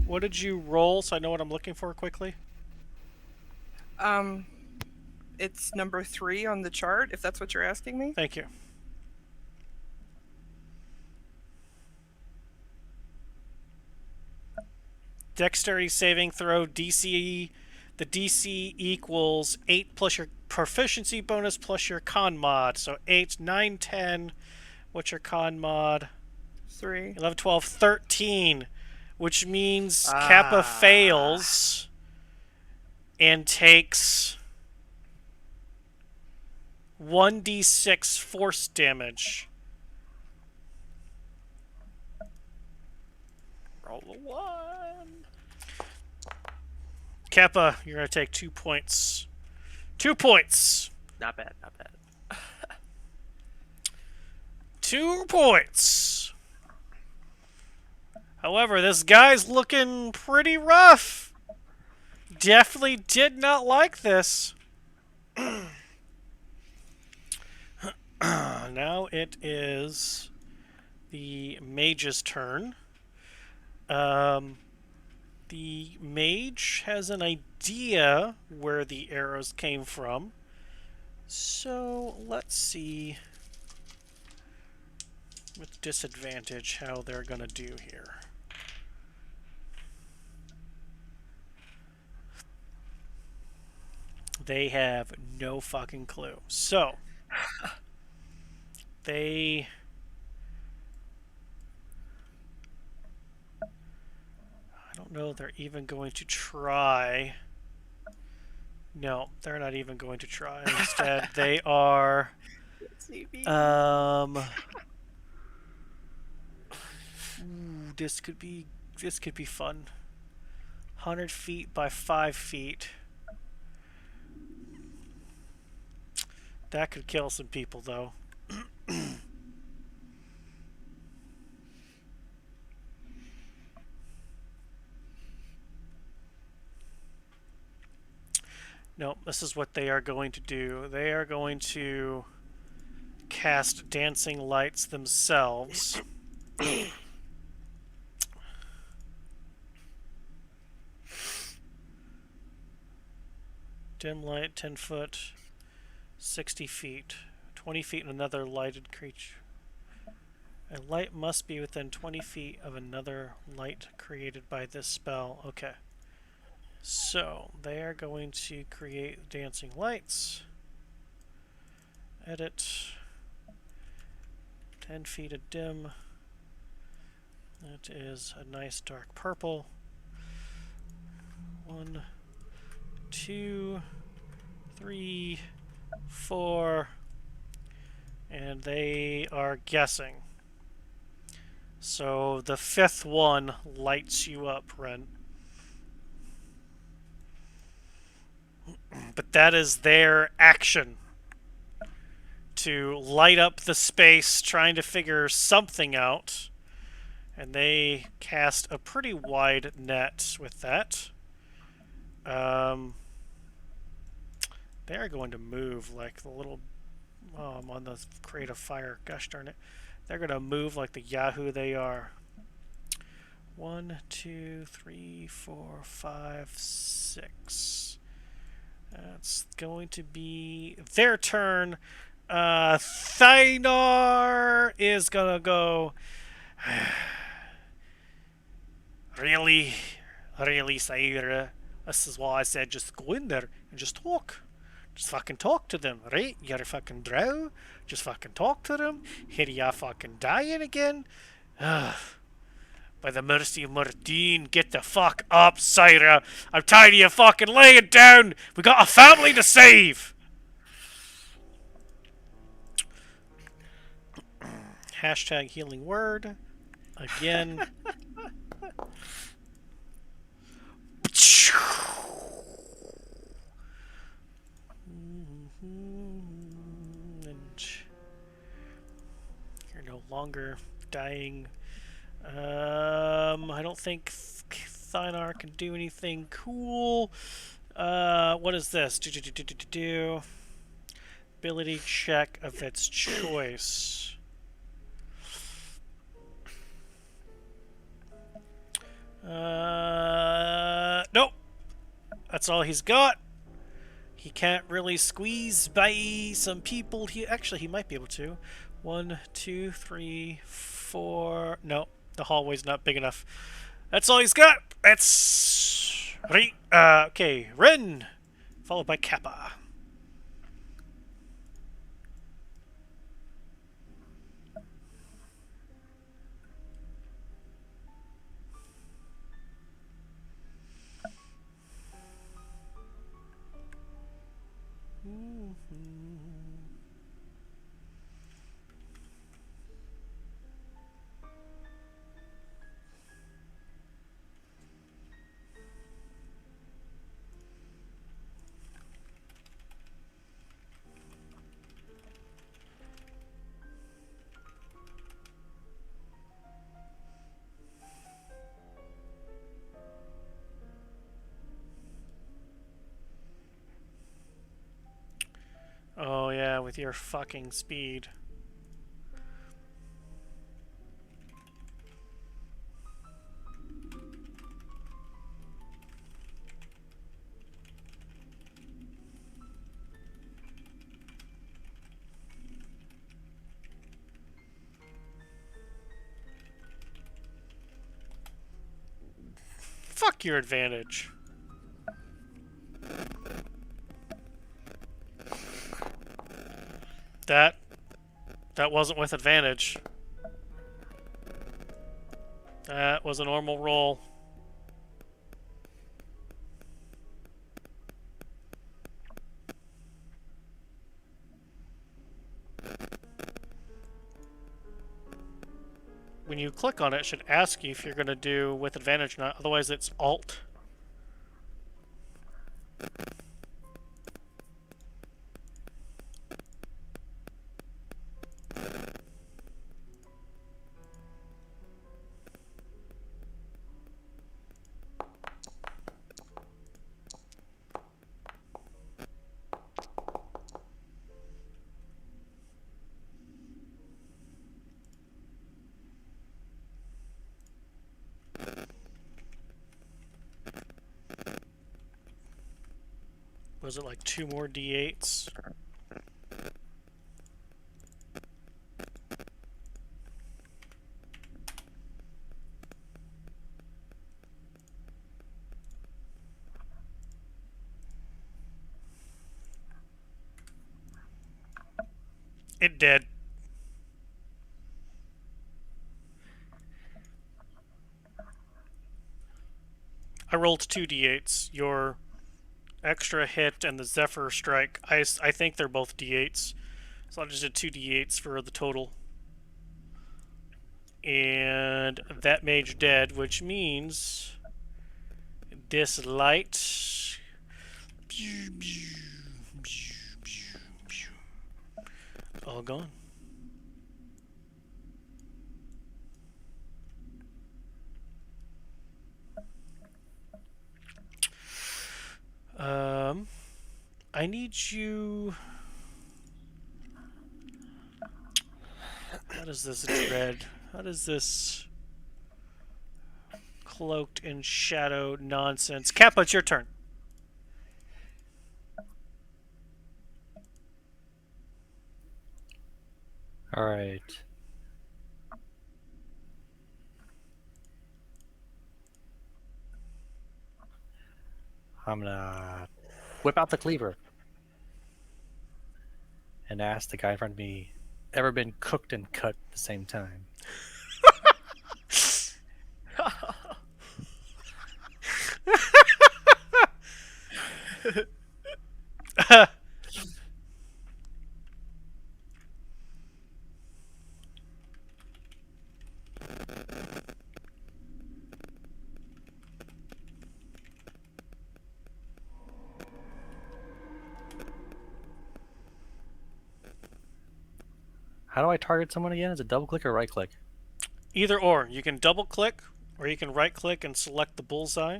what did you roll so I know what I'm looking for quickly? It's number 3 on the chart, if that's what you're asking me. Thank you. Dexterity saving throw DC. The DC equals 8 plus your proficiency bonus plus your con mod. So 8, 9, 10. What's your con mod? 3. 11, 12, 13. Which means Kappa fails and takes 1d6 force damage. Roll a 1. Kappa, you're going to take 2 points. 2 points. Not bad. Not bad. 2 points. However, this guy's looking pretty rough. Definitely did not like this. Now it is the mage's turn. The mage has an idea where the arrows came from. So let's see with disadvantage how they're going to do here. They have no fucking clue. So, I don't know if they're even going to try. No, they're not even going to try. Instead, they are. Ooh, this could be fun. 100 feet by 5 feet. That could kill some people, though. No, this is what they are going to do. They are going to cast dancing lights themselves. Dim light, 10 foot, 60 feet, 20 feet, and another lighted creature. A light must be within 20 feet of another light created by this spell. Okay. So they are going to create dancing lights. Edit. 10 feet of dim. That is a nice dark purple. 1, 2, 3, 4. And they are guessing. So the 5th one lights you up, Ren. But that is their action. To light up the space, trying to figure something out. And they cast a pretty wide net with that. They are going to move like the little... Oh, I'm on the crate of fire. Gosh darn it. They're going to move like the Yahoo they are. 1, 2, 3, 4, 5, 6. That's going to be their turn. Thynar is going to go... Really, Sire. This is why I said just go in there and just talk. Just fucking talk to them, right? You're a fucking drow. Just fucking talk to them. Here you are fucking dying again. By the mercy of Mordine, get the fuck up, Sire. I'm tired of you fucking laying down. We got a family to save. Hashtag healing word. Again. And you're no longer dying. I don't think Thynar can do anything cool. What is this? Ability check of its choice. Nope. That's all he's got. He can't really squeeze by some people. He might be able to. 1, 2, 3, 4. No, the hallway's not big enough. That's all he's got. That's right. Okay, Ren, followed by Kappa. Oh yeah, with your fucking speed. Fuck your advantage. That wasn't with advantage. That was a normal roll. When you click on it, it should ask you if you're going to do with advantage or not. Otherwise, it's Alt. Was it like 2 more D8s? It did. I rolled 2d8s. Your extra hit and the Zephyr strike, I think they're both d8s. So I just did 2d8s for the total. And that mage dead, which means this light all gone. I need you. How does this dread? How does this cloaked in shadow nonsense? Kappa, it's your turn. All right. I'm gonna whip out the cleaver and ask the guy in front of me, ever been cooked and cut at the same time? How do I target someone again? Is it double click or right click? Either or. You can double click, or you can right click and select the bullseye.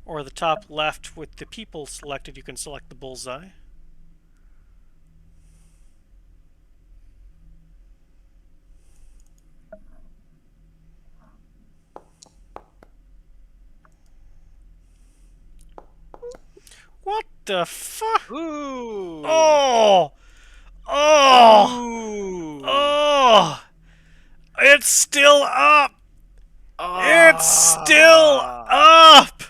Or the top left with the people selected, you can select the bullseye. What the fuck? Ooh. Oh! Oh! Ooh. Oh! It's still up! It's still up!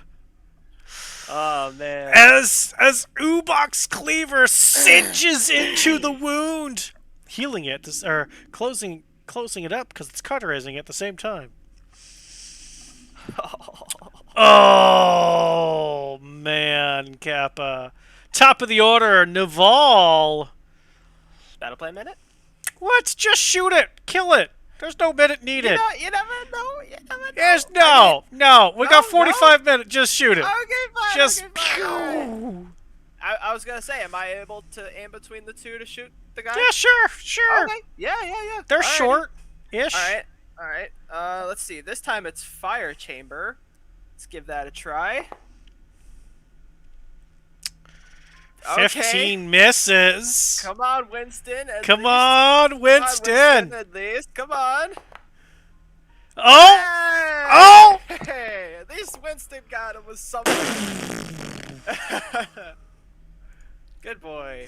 Oh man. As Ubok's cleaver singes into the wound, healing it, or closing it up because it's cauterizing at the same time. Oh man, Kappa. Top of the order, Naval. Battle play minute? What? Just shoot it. Kill it. There's no minute needed. You never know. You never know. Yes, no. No. We got No, 45 minutes. Just shoot it. Okay, fine. Just. Okay, fine. All right. I was gonna say, am I able to aim between the two to shoot the guy? Yeah, sure. Okay. Yeah. They're Alrighty. short-ish. All right. Let's see. This time it's fire chamber. Let's give that a try. 15 misses. Come on, Winston. Come on, Winston. At least. Come on. Oh! Hey! Oh! Hey, at least Winston got him with something. Good boy.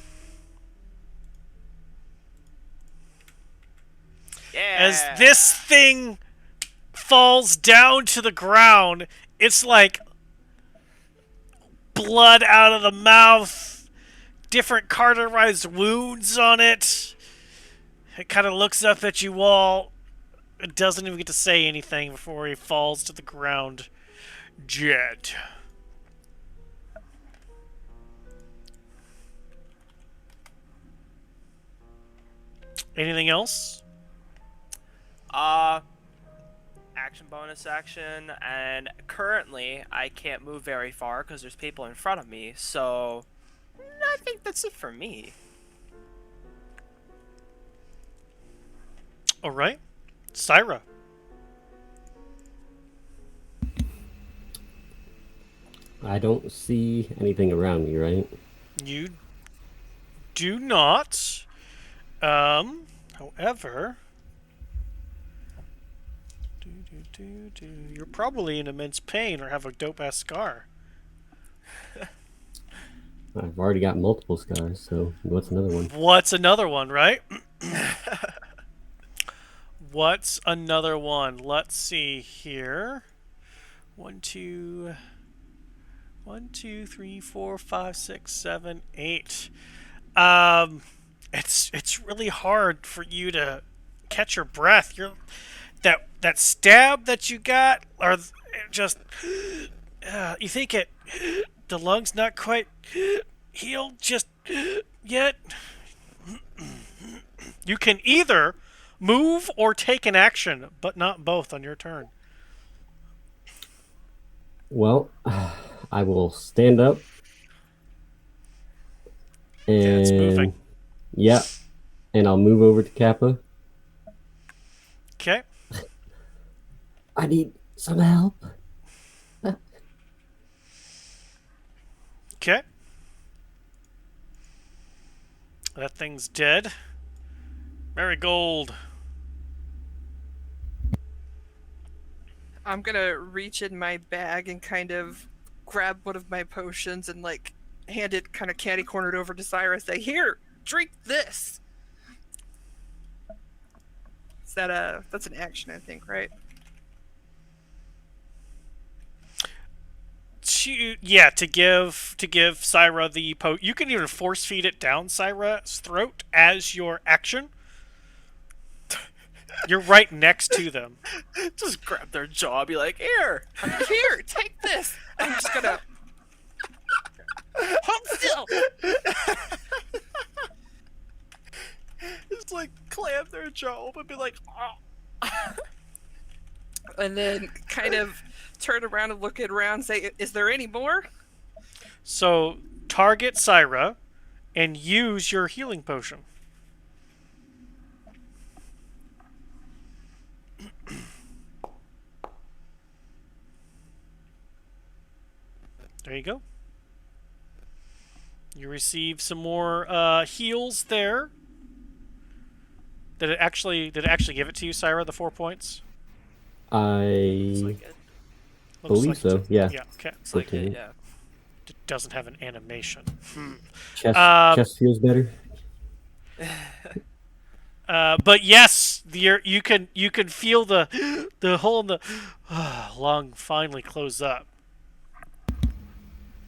Yeah. As this thing falls down to the ground, it's like blood out of the mouth, different cauterized wounds on it. It kind of looks up at you all. It doesn't even get to say anything before he falls to the ground dead. Anything else? Action bonus action, and currently I can't move very far because there's people in front of me, so I think that's it for me. Alright. Syra. I don't see anything around me, right? You do not. However, you're probably in immense pain or have a dope-ass scar. I've already got multiple scars, so what's another one? What's another one, right? What's another one? Let's see here. 1, 2, 3, 4, 5, 6, 7, 8. it's really hard for you to catch your breath. You're that stab that you got, or just you think the lungs not quite healed just yet. You can either move or take an action, but not both on your turn. Well, I will stand up Yeah, it's moving. and yeah, and I'll move over to Kappa. Okay. I need some help. Okay. That thing's dead. Marigold. I'm gonna reach in my bag and kind of grab one of my potions and like hand it kind of candy cornered over to Cyrus. Say, "Here, drink this." Is that that's an action, I think, right? To give Syra the you can even force feed it down Syra's throat as your action. You're right next to them. Just grab their jaw, be like, "Here." Here, take this. I'm just gonna hold still. Just like clamp their jaw open, be like, "Oh." And then kind of turn around and look it around and say, "Is there any more?" So target Syra and use your healing potion. There you go. You receive some more heals there. Did it actually give it to you, Syra, the 4 points? It's I like it. Looks believe like so. it. Yeah. Yeah, okay. It's like it. 14. Yeah. It doesn't have an animation. Chest feels better. But yes, you can feel the hole in the lung finally close up.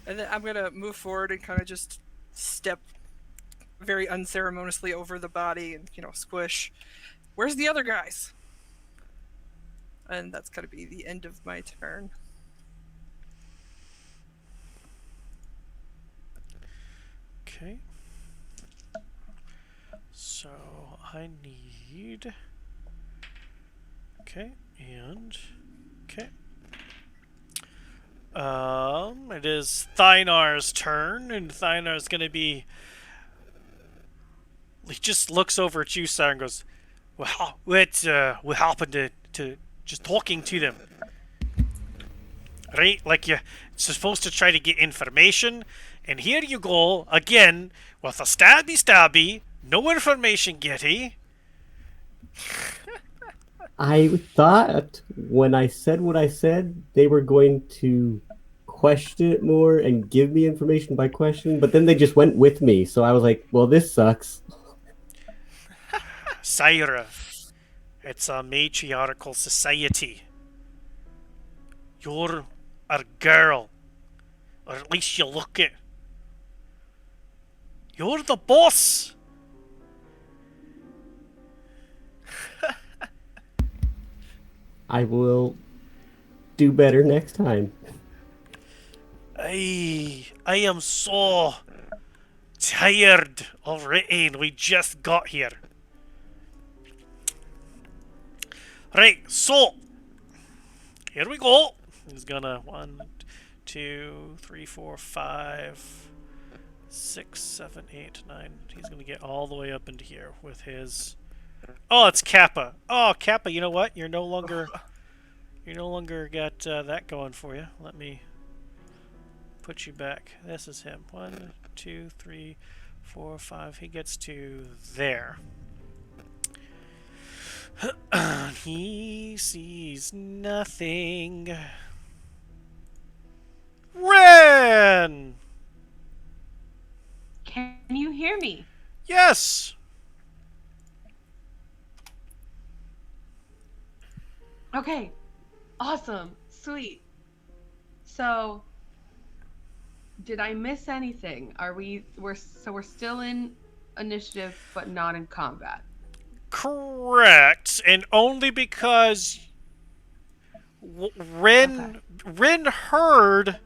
And then I'm gonna move forward and kind of just step very unceremoniously over the body and squish. Where's the other guys? And that's gonna be the end of my turn. Okay. So I need. Okay, and okay. It is Thynar's turn, and Thynar's gonna be. He just looks over at you, sir, and goes, "Well, what happened to just talking to them? Right? Like you're supposed to try to get information, and here you go again with a stabby, no information getty." I thought when I said what I said, they were going to question it more and give me information by question, but then they just went with me. So I was like, well, this sucks. Syra, it's a matriarchal society. You're a girl, or at least you look it. You're the boss. I will do better next time. I am so tired already, and we just got here. Right, so here we go. He's gonna 1, 2, 3, 4, 5, 6, 7, 8, 9. He's gonna get all the way up into here with his. Oh, it's Kappa. Oh, Kappa. You know what? You're no longer got that going for you. Let me put you back. This is him. 1, 2, 3, 4, 5. He gets to there. He sees nothing. Ren! Can you hear me? Yes! Okay. Awesome. Sweet. So, did I miss anything? We're still in initiative, but not in combat. Correct, and only because Okay. Rin heard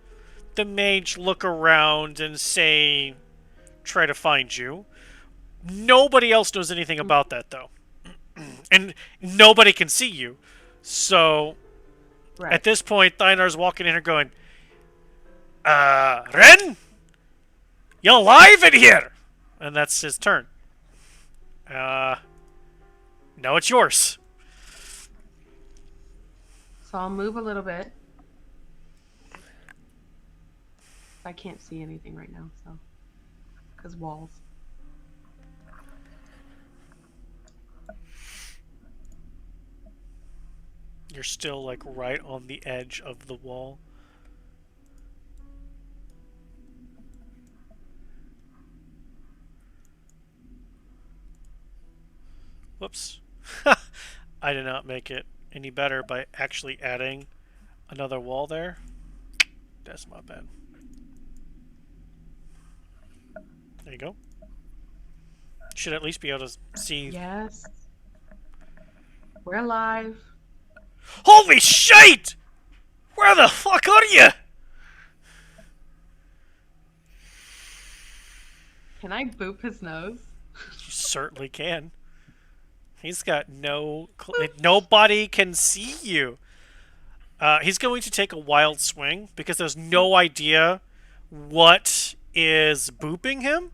the mage look around and say, "Try to find you." Nobody else knows anything Mm, about that though, and nobody can see you. So at right. this point, Thinar's walking in here going, Ren, you alive in here?" And that's his turn. Uh, now it's yours. So I'll move a little bit. I can't see anything right now, so because walls. You're still like right on the edge of the wall. Whoops. I did not make it any better by actually adding another wall there. That's my bad. There you go. Should at least be able to see. Yes. We're alive. Holy shit! Where the fuck are you? Can I boop his nose? You certainly can. He's got nobody can see you. He's going to take a wild swing because there's no idea what is booping him.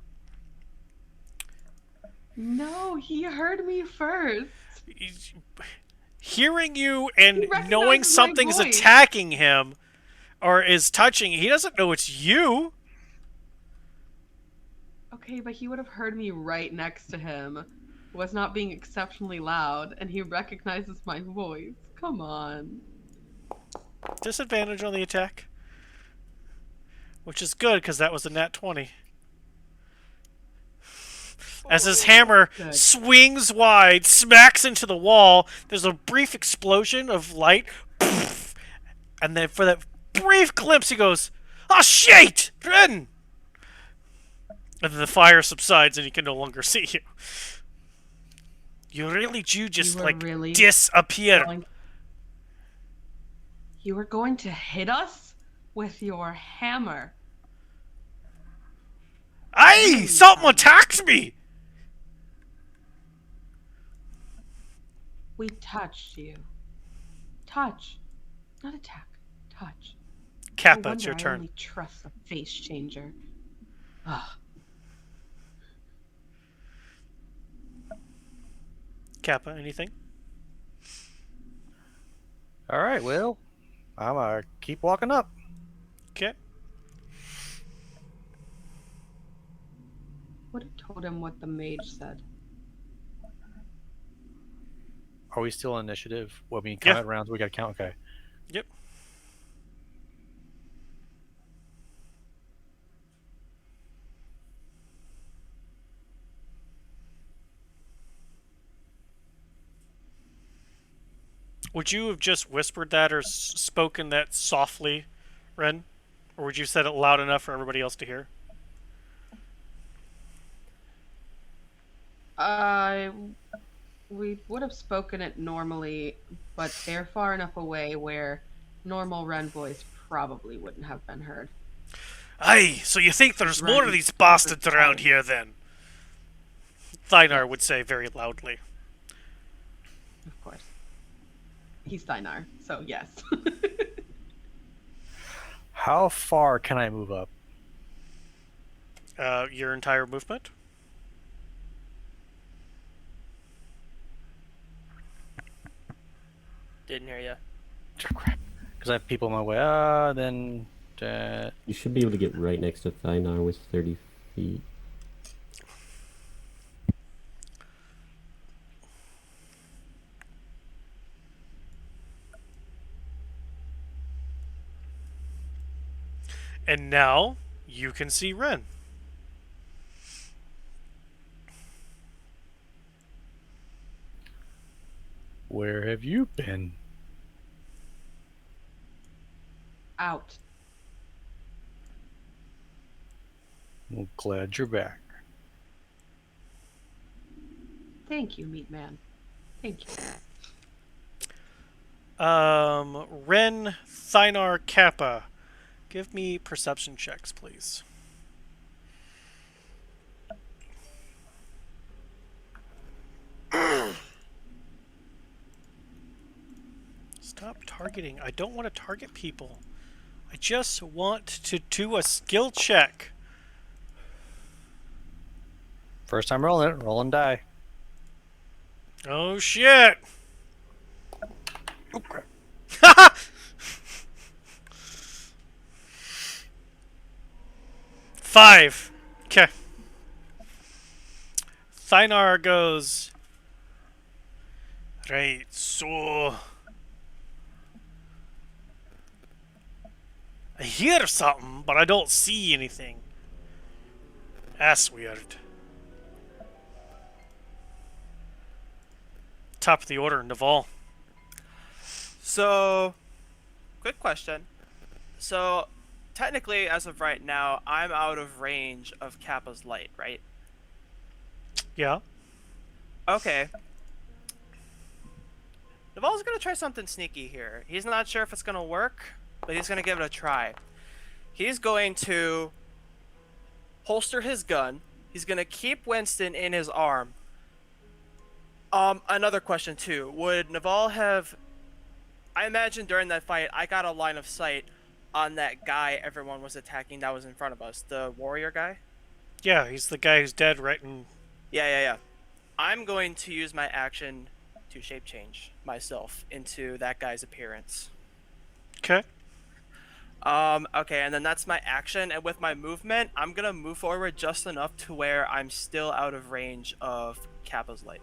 No, he heard me first. Hearing you He and knowing recognizes my something's voice. attacking him or is touching, he doesn't know it's you. Okay, but he would have heard me right next to him. Was not being exceptionally loud, and he recognizes my voice. Come on. Disadvantage on the attack. Which is good because that was a nat 20. As his hammer Good. swings wide, smacks into the wall, there's a brief explosion of light. And then for that brief glimpse, he goes, "Oh shit! Ren!" And then the fire subsides and he can no longer see you. You really do just You were like really disappear. You were going to hit us with your hammer. Aye! Something attacked me! We touched you. Touch, not attack. Touch. Kappa, No it's wonder your I turn. only trust a face changer. Ugh. Kappa, anything? All right, well, I'm gonna keep walking up. Okay. Would have told him what the mage said. Are we still in initiative? Well, I mean, Yeah. count rounds. We got to count. Okay. Yep. Would you have just whispered that or spoken that softly, Ren? Or would you have said it loud enough for everybody else to hear? We would have spoken it normally, but they're far enough away where normal Ren voice probably wouldn't have been heard. Aye, so you think there's more of Ren these bastards super around tight. here then? Thynar Yes. would say very loudly. Of course. He's Steinar, so yes. How far can I move up? Your entire movement? Didn't hear you. Crap. Because I have people in my way. Then. You should be able to get right next to Thynar with 30 feet. And now you can see Ren. Where have you been? Out. Well, glad you're back. Thank you, Meat Man. Thank you. Ren, Thynar, Kappa. Give me perception checks, please. Stop targeting. I don't want to target people. I just want to do a skill check. First time rolling it. Roll and die. Oh shit! Oh, crap. 5. Okay. Thynar goes. Right, so. I hear something, but I don't see anything. That's weird. Top of the order, Naval. So, quick question. So, technically, as of right now, I'm out of range of Kappa's light, right? Yeah. Okay. Naval's gonna try something sneaky here. He's not sure if it's gonna work, but he's gonna give it a try. He's going to holster his gun. He's gonna keep Winston in his arm. Another question too. Would Naval have? I imagine during that fight, I got a line of sight on that guy everyone was attacking that was in front of us, the warrior guy. Yeah, he's the guy who's dead right in. Yeah. I'm going to use my action to shape change myself into that guy's appearance. Okay. Okay, and then that's my action, and with my movement, I'm gonna move forward just enough to where I'm still out of range of Kappa's light.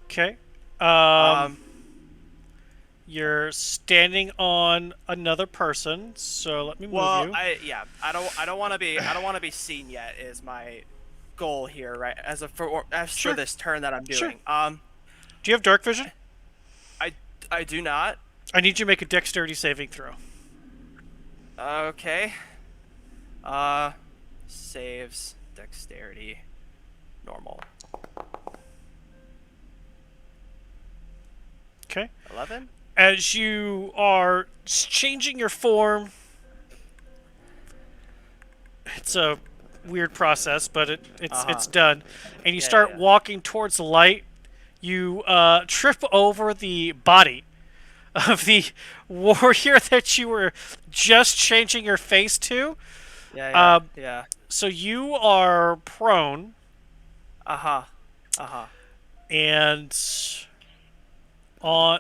Okay. Um, You're standing on another person, so let me move well, you. I don't want to be seen yet. Is my goal here, right? For Sure. this turn that I'm Sure. doing. Do you have dark vision? I do not. I need you to make a dexterity saving throw. Okay. Saves dexterity, normal. Okay. 11. As you are changing your form, it's a weird process, but it's done. And you start Yeah. walking towards the light. You trip over the body of the warrior that you were just changing your face to. Yeah. So you are prone, Uh-huh. and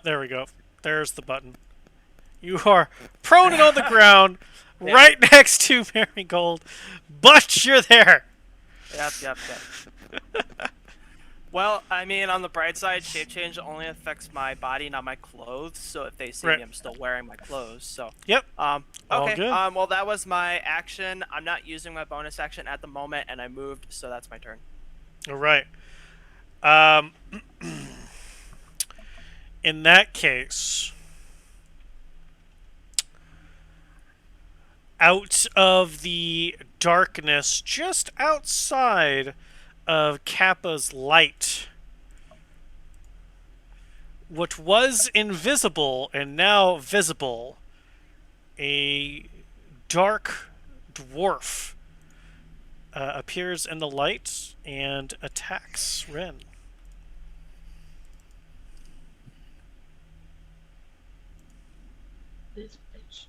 there we go. There's the button. You are prone and on the ground, Yeah. right next to Marigold, but you're there. Yep. Well, I mean, on the bright side, shape change only affects my body, not my clothes. So if they see Right. me, I'm still wearing my clothes. So Yep. All All good. well, that was my action. I'm not using my bonus action at the moment, and I moved, so that's my turn. All right. In that case, out of the darkness, just outside of Kappa's light, what was invisible and now visible, a dark dwarf appears in the light and attacks Ren. This bitch.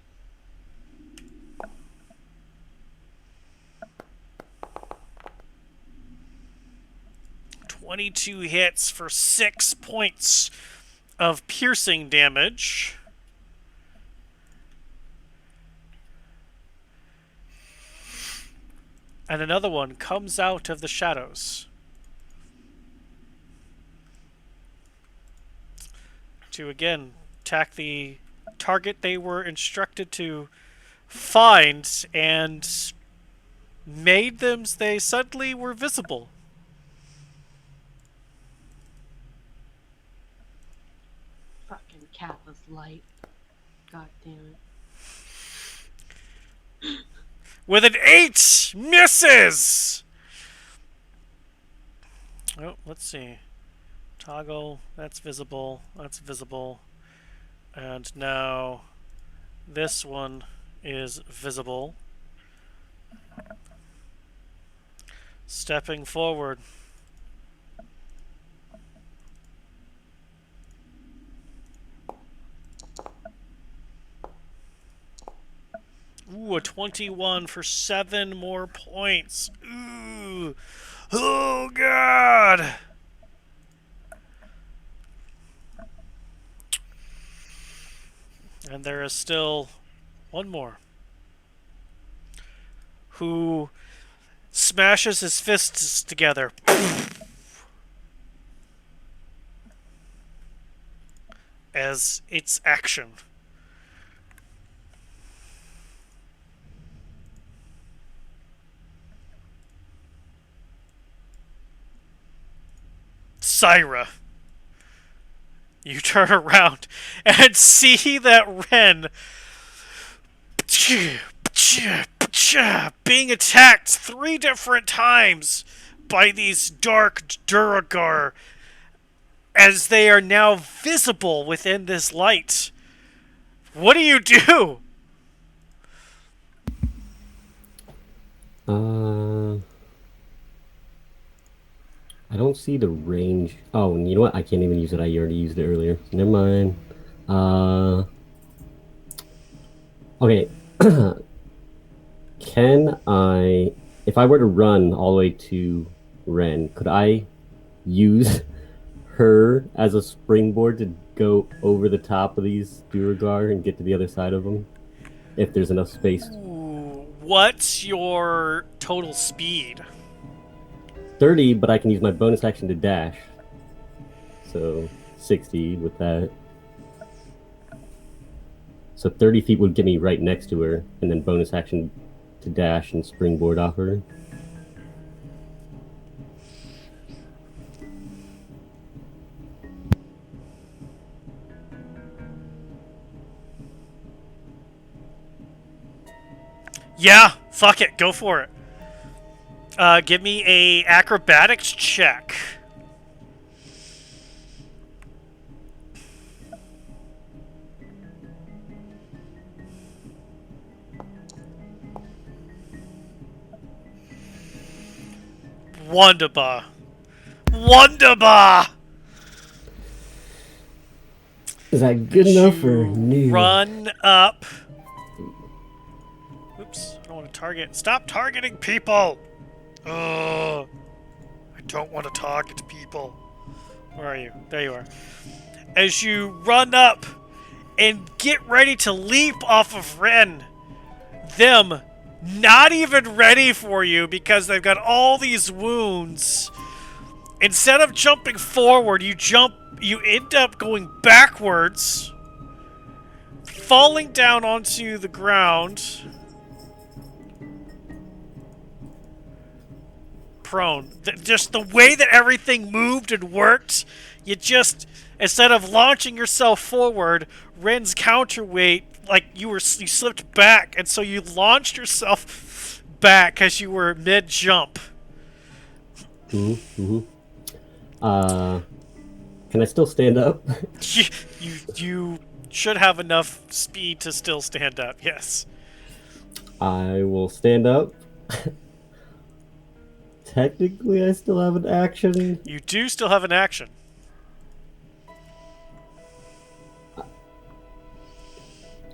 "22 hits for 6 points of piercing damage. And another one comes out of the shadows to again attack the target they were instructed to find, and made them, they suddenly were visible. Fucking Kappa's light. God damn it. With an 8, misses. Oh, let's see. Toggle. That's visible. That's visible. And now this one is visible. Stepping forward. Ooh, a 21 for 7 more points. Ooh. Oh, God. And there is still one more. Who smashes his fists together. As its action. Syra. You turn around and see that Ren being attacked 3 different times by these dark Duragar as they are now visible within this light. What do you do? I don't see the range. Oh, you know what? I can't even use it. I already used it earlier. Never mind. Okay. Can I, if I were to run all the way to Ren, could I use her as a springboard to go over the top of these Duragar and get to the other side of them? If there's enough space. Ooh, what's your total speed? 30, but I can use my bonus action to dash. So 60 with that. So 30 feet would get me right next to her, and then bonus action to dash and springboard off her. Yeah, fuck it, go for it. Give me a acrobatics check. Wonderbar. Wonderbar! Is that good enough for new? Run up. Oops, I don't want to target. Stop targeting people! Ugh. I don't want to target people. Where are you? There you are. As you run up and get ready to leap off of Ren, them not even ready for you because they've got all these wounds. Instead of jumping forward, you end up going backwards, falling down onto the ground, prone. Just the way that everything moved and worked, you just, instead of launching yourself forward, Ren's counterweight, like you slipped back, and so you launched yourself back as you were mid-jump. Mm-hmm. Can I still stand up? You should have enough speed to still stand up, yes. I will stand up. Technically, I still have an action. You do still have an action.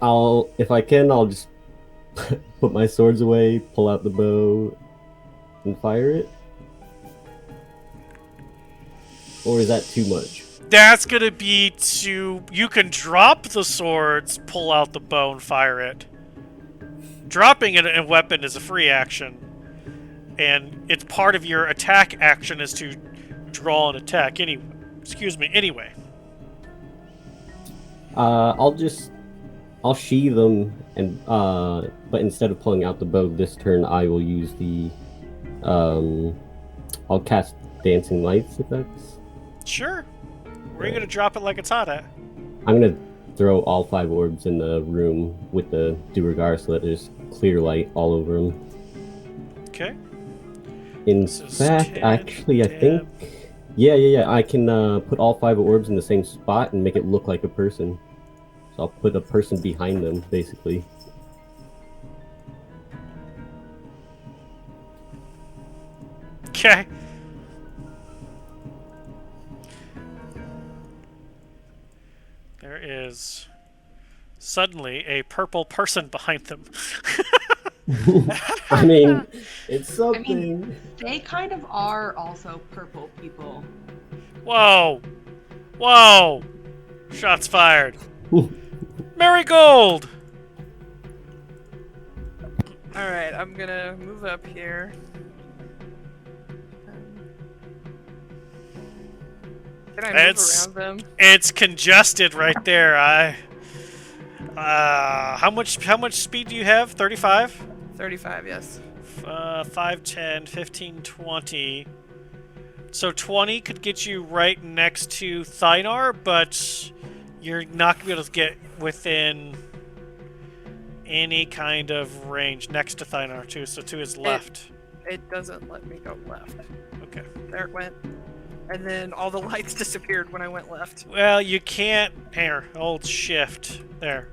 If I can, I'll just put my swords away, pull out the bow, and fire it. Or is that too much? That's gonna be to... You can drop the swords, pull out the bow, and fire it. Dropping a weapon is a free action. And it's part of your attack action is to draw an attack. Anyway. I'll sheathe them, and but instead of pulling out the bow this turn, I will use the I'll cast Dancing Lights if that's... Sure. Where are you gonna drop it like it's hot at? I'm gonna throw all 5 orbs in the room with the Duragar so that there's clear light all over them. Okay. In This is fact, 10, actually, I think Yeah. I can put all 5 orbs in the same spot and make it look like a person. So I'll put a person behind them, basically. Okay. There is suddenly a purple person behind them. I mean, it's I mean, something. they kind of are also purple people. Whoa! Whoa! Shots fired. Marigold! All right, I'm gonna move up here. Can I move It's around them? it's congested right there. How much speed do you have? 35? 35, yes. 5, 10, 15, 20. So 20 could get you right next to Thynar, but you're not going to be able to get within any kind of range next to Thynar, too. So to his left. It doesn't let me go left. Okay. There it went. And then all the lights disappeared when I went left. Well, you can't. Here, hold shift. There.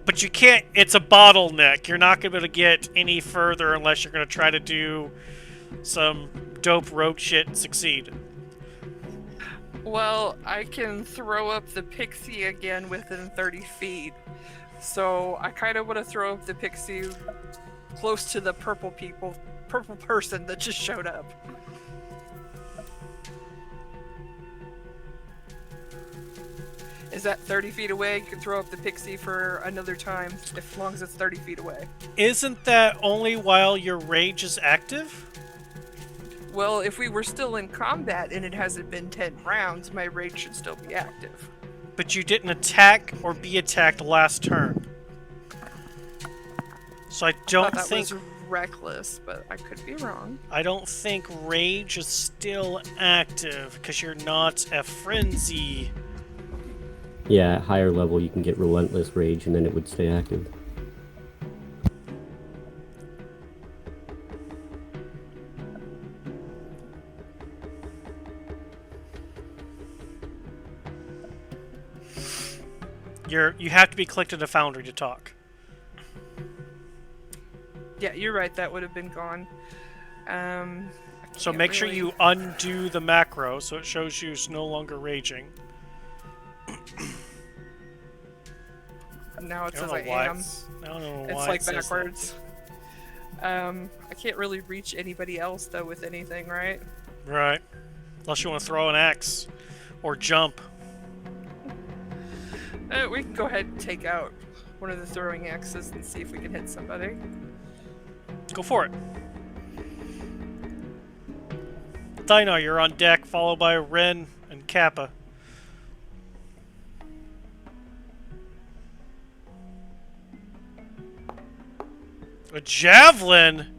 But you can't. It's a bottleneck. You're not going to be able to get any further unless you're going to try to do some dope rogue shit and succeed. Well, I can throw up the pixie again within 30 feet. So I kind of want to throw up the pixie close to the purple person that just showed up. Is that 30 feet away? You can throw up the pixie for another time, as long as it's 30 feet away. Isn't that only while your rage is active? Well, if we were still in combat and it hasn't been 10 rounds, my rage should still be active. But you didn't attack or be attacked last turn. So I don't Thought that think was reckless, but I could be wrong. I don't think rage is still active because you're not a frenzy. Yeah, at higher level you can get relentless rage and then it would stay active. You have to be clicked into Foundry to talk. Yeah, you're right. That would have been gone. So can't make sure really- you undo the macro so it shows you it's no longer raging. Now it I says don't I know why am. I don't know It's why like it says that. backwards. I can't really reach anybody else though with anything, right? Right. Unless you want to throw an axe or jump. We can go ahead and take out one of the throwing axes and see if we can hit somebody. Go for it. Dino, you're on deck, followed by Ren and Kappa. A javelin?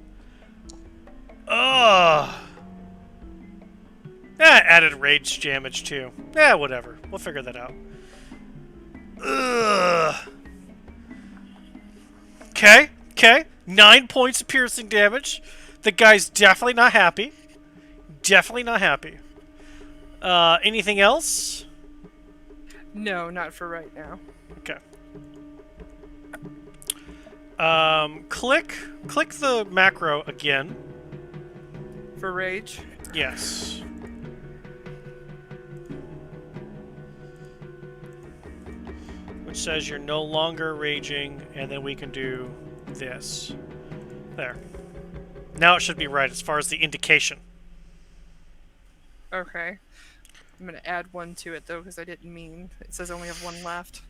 Ugh. Added rage damage too. Yeah, whatever. We'll figure that out. Ugh. Okay. 9 points of piercing damage. The guy's definitely not happy. Anything else? No, not for right now. Okay. Click the macro again. For rage. Yes. Which says you're no longer raging, and then we can do this. There. Now it should be right as far as the indication. Okay. I'm gonna add one to it though because I didn't mean. It says I only have one left.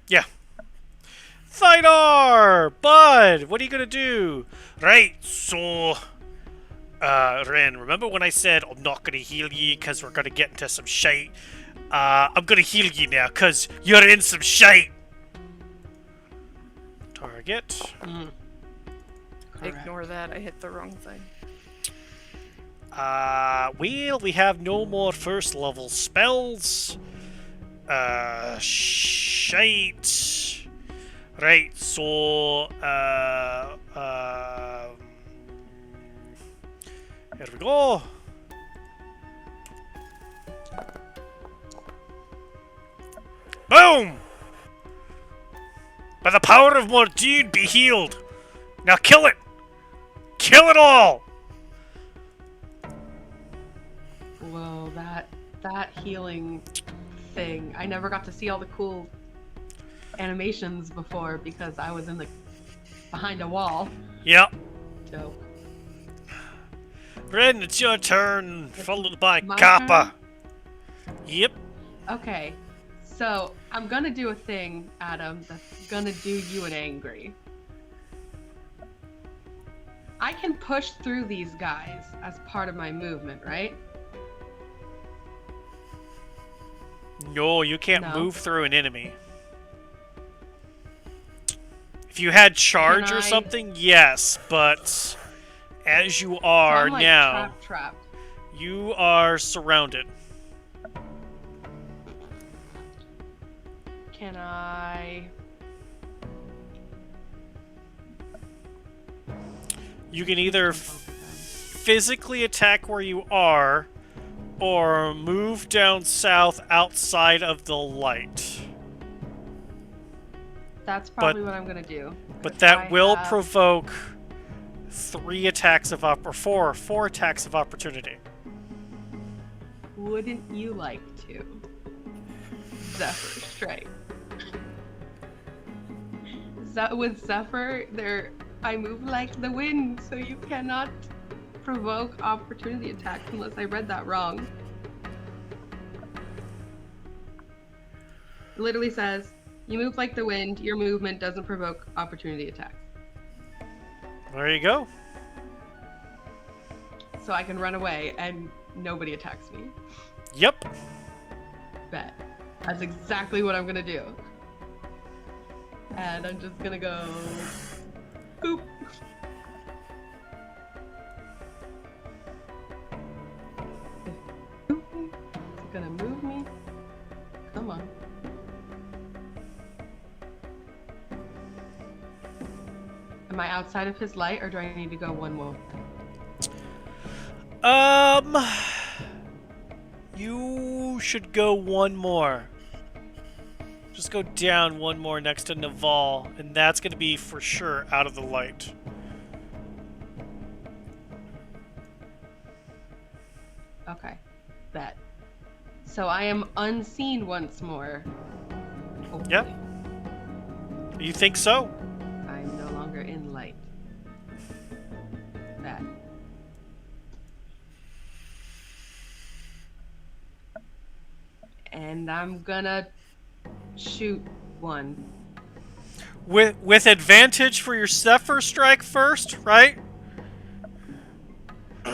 Yeah. Thydar! Bud! What are you gonna do? Right, so... Ren, remember when I said I'm not gonna heal ye because we're gonna get into some shite? I'm gonna heal you now because you're in some shite! Target. Ignore that. I hit the wrong thing. Well, we have no more first level spells. Shite. Right, so, here we go. Boom! By the power of Mordine, be healed! Now kill it! Kill it all! Whoa, that healing thing. I never got to see all the cool animations before because I was behind a wall. Yep. Dope. Ren, it's your turn, followed by My Kappa. Yep. Okay, so I'm gonna do a thing, Adam, that's gonna do you an angry. I can push through these guys as part of my movement, right? No, you can't No. move through an enemy. If you had charge Can or I- something, yes, but as you So are I'm like now, trapped. you are surrounded. Can I? You can either physically attack where you are, or move down south outside of the light. That's probably what I'm gonna do. But I that will have- provoke 3 attacks of four attacks of opportunity. Wouldn't you like to? Zephyr strike. With Zephyr, I move like the wind, so you cannot provoke opportunity attacks unless I read that wrong. It literally says, you move like the wind, your movement doesn't provoke opportunity attacks. There you go. So I can run away and nobody attacks me. Yep. Bet. That's exactly what I'm gonna do. And I'm just gonna go boop. It's gonna move me. Come on. Am I outside of his light or do I need to go one more? You should go one more. Just go down one more next to Naval, and that's going to be for sure out of the light. Okay. Bet. So I am unseen once more. Hopefully. Yep. You think so? I'm no longer in light. Bet. And I'm gonna shoot one. With advantage for your Zephyr strike first, right?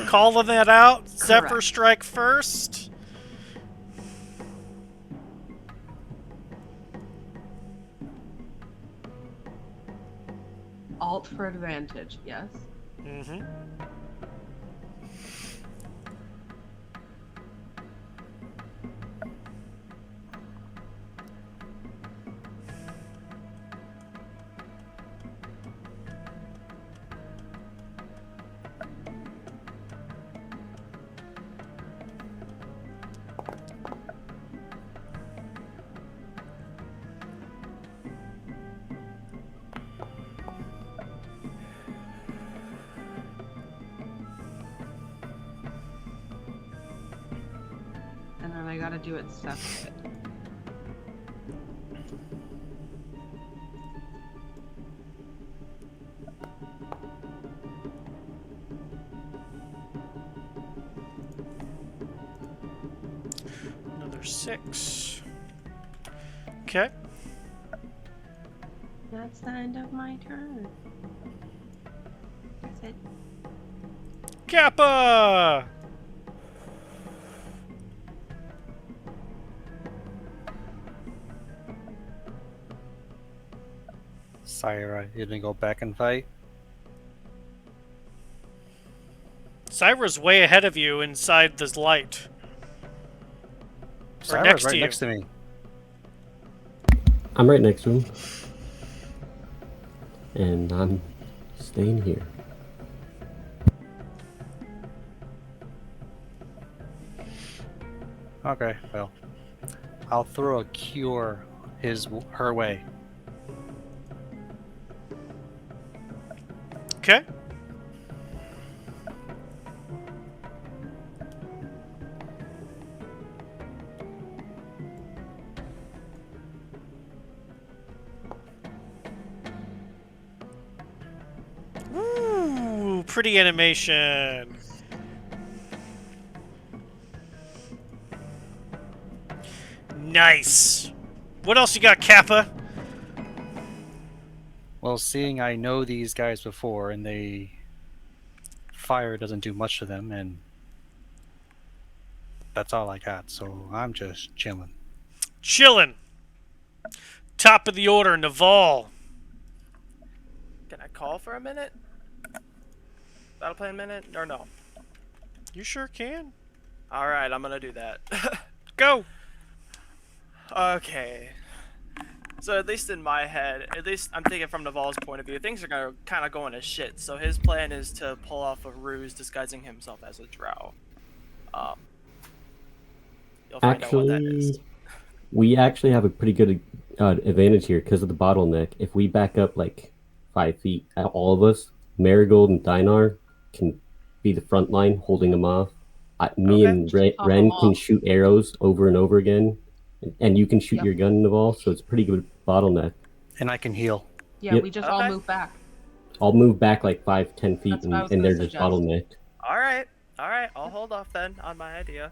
Calling that out. Zephyr Correct. strike first. Alt for advantage, yes. Mm-hmm. And then I gotta do it separate. Another 6. Okay. That's the end of my turn. That's it. Kappa! Syra, you gonna go back and fight? Syra's way ahead of you inside this light. Syra's next right to you. next to me. I'm right next to him. And I'm staying here. Okay, well, I'll throw a cure her way. Okay. Ooh, pretty animation. Nice. What else you got, Kappa? Well, seeing I know these guys before and fire doesn't do much to them, and that's all I got. So I'm just chilling. Chillin'. Top of the order, Naval. Can I call for a minute? Battle plan minute or no? You sure can. All right, I'm gonna do that. Go. Okay. So at least in my head, at least I'm thinking from Naval's point of view, things are gonna kind of going to shit. So his plan is to pull off a ruse disguising himself as a drow. Um, you'll find out what that is. Actually, we actually have a pretty good advantage here because of the bottleneck. If we back up like 5 feet, all of us, Marigold and Dinar can be the front line holding them off. Me Okay. and Top 'em Ren can off. shoot arrows over and over again, and you can shoot Yep. your gun in the ball, so it's a pretty good bottleneck. And I can heal. Yeah, Yep. we just all Okay. move back. I'll move back like 5-10 feet, That's what I was and gonna they're just suggest. bottlenecked. All right. I'll hold off then on my idea.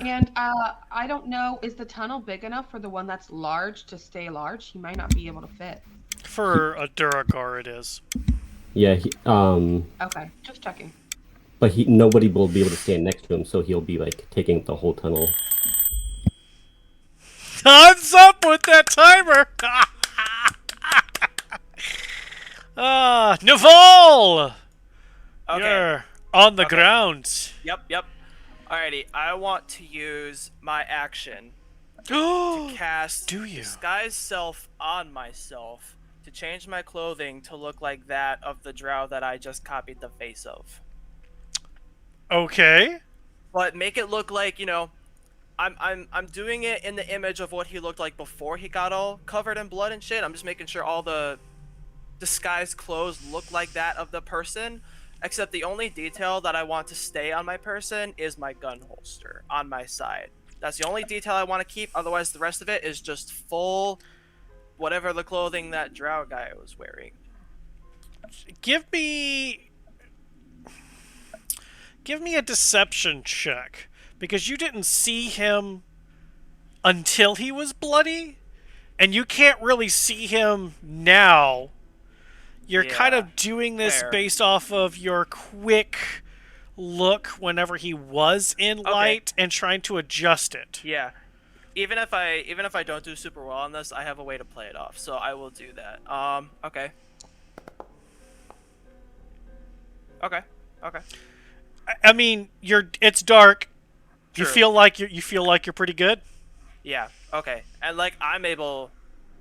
And I don't know, is the tunnel big enough for the one that's large to stay large? He might not be able to fit. For a Duragar, it is. Yeah, Okay, just checking. but nobody will be able to stand next to him, so he'll be like taking the whole tunnel. Time's up with that timer. Naval. Okay. You're on the Okay. ground. Yep. Alrighty. I want to use my action Oh, cast do you? disguise self on myself to change my clothing to look like that of the drow that I just copied the face of. Okay. But make it look like, I'm doing it in the image of what he looked like before he got all covered in blood and shit. I'm just making sure all the disguised clothes look like that of the person, except the only detail that I want to stay on my person is my gun holster on my side. That's the only detail I want to keep. Otherwise, the rest of it is just full whatever the clothing that drow guy was wearing. Give me a deception check because you didn't see him until he was bloody, and you can't really see him now. You're kind Yeah, of doing this fair. based off of your quick look whenever he was in light and trying to adjust it. Yeah. Even if I don't do super well on this, I have a way to play it off, so I will do that. Okay. Okay. I mean, it's dark. You True. feel like you're pretty good. Yeah. Okay. And like I'm able.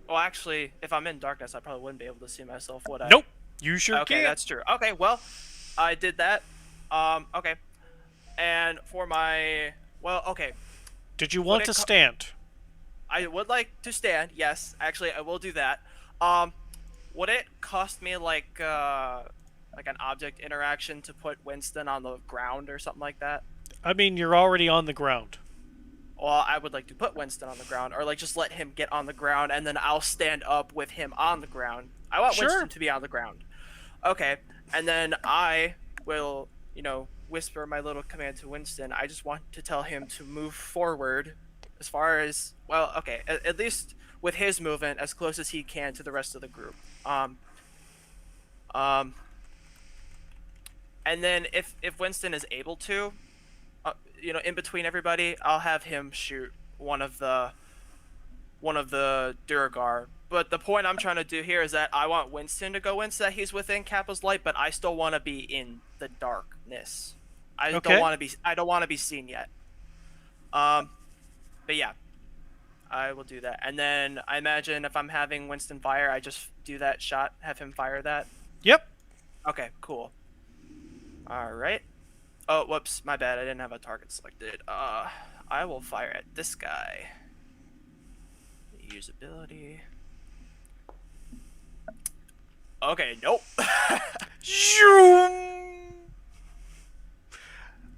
Well, actually, if I'm in darkness, I probably wouldn't be able to see myself, would I? Nope. You sure Okay, can. that's true. Okay, well, I did that. Okay. And for my okay, Did you want to stand? I would like to stand. Yes, actually, I will do that. Would it cost me like an object interaction to put Winston on the ground or something like that? I mean, you're already on the ground. Well, I would like to put Winston on the ground, or like just let him get on the ground, and then I'll stand up with him on the ground. I want Sure. Winston to be on the ground. Okay, and then I will, whisper my little command to Winston. I just want to tell him to move forward as far as, well, okay, at least with his movement as close as he can to the rest of the group. And then if Winston is able to, in between everybody, I'll have him shoot one of the Duragar. But the point I'm trying to do here is that I want Winston to go in so that he's within Kappa's light, but I still want to be in the darkness. I Okay. don't want to be seen yet. But yeah, I will do that. And then I imagine if I'm having Winston fire, I just do that shot, have him fire that. Yep. Okay, cool. All right. Oh, whoops, my bad. I didn't have a target selected. I will fire at this guy. Usability. Okay, nope. Zoom!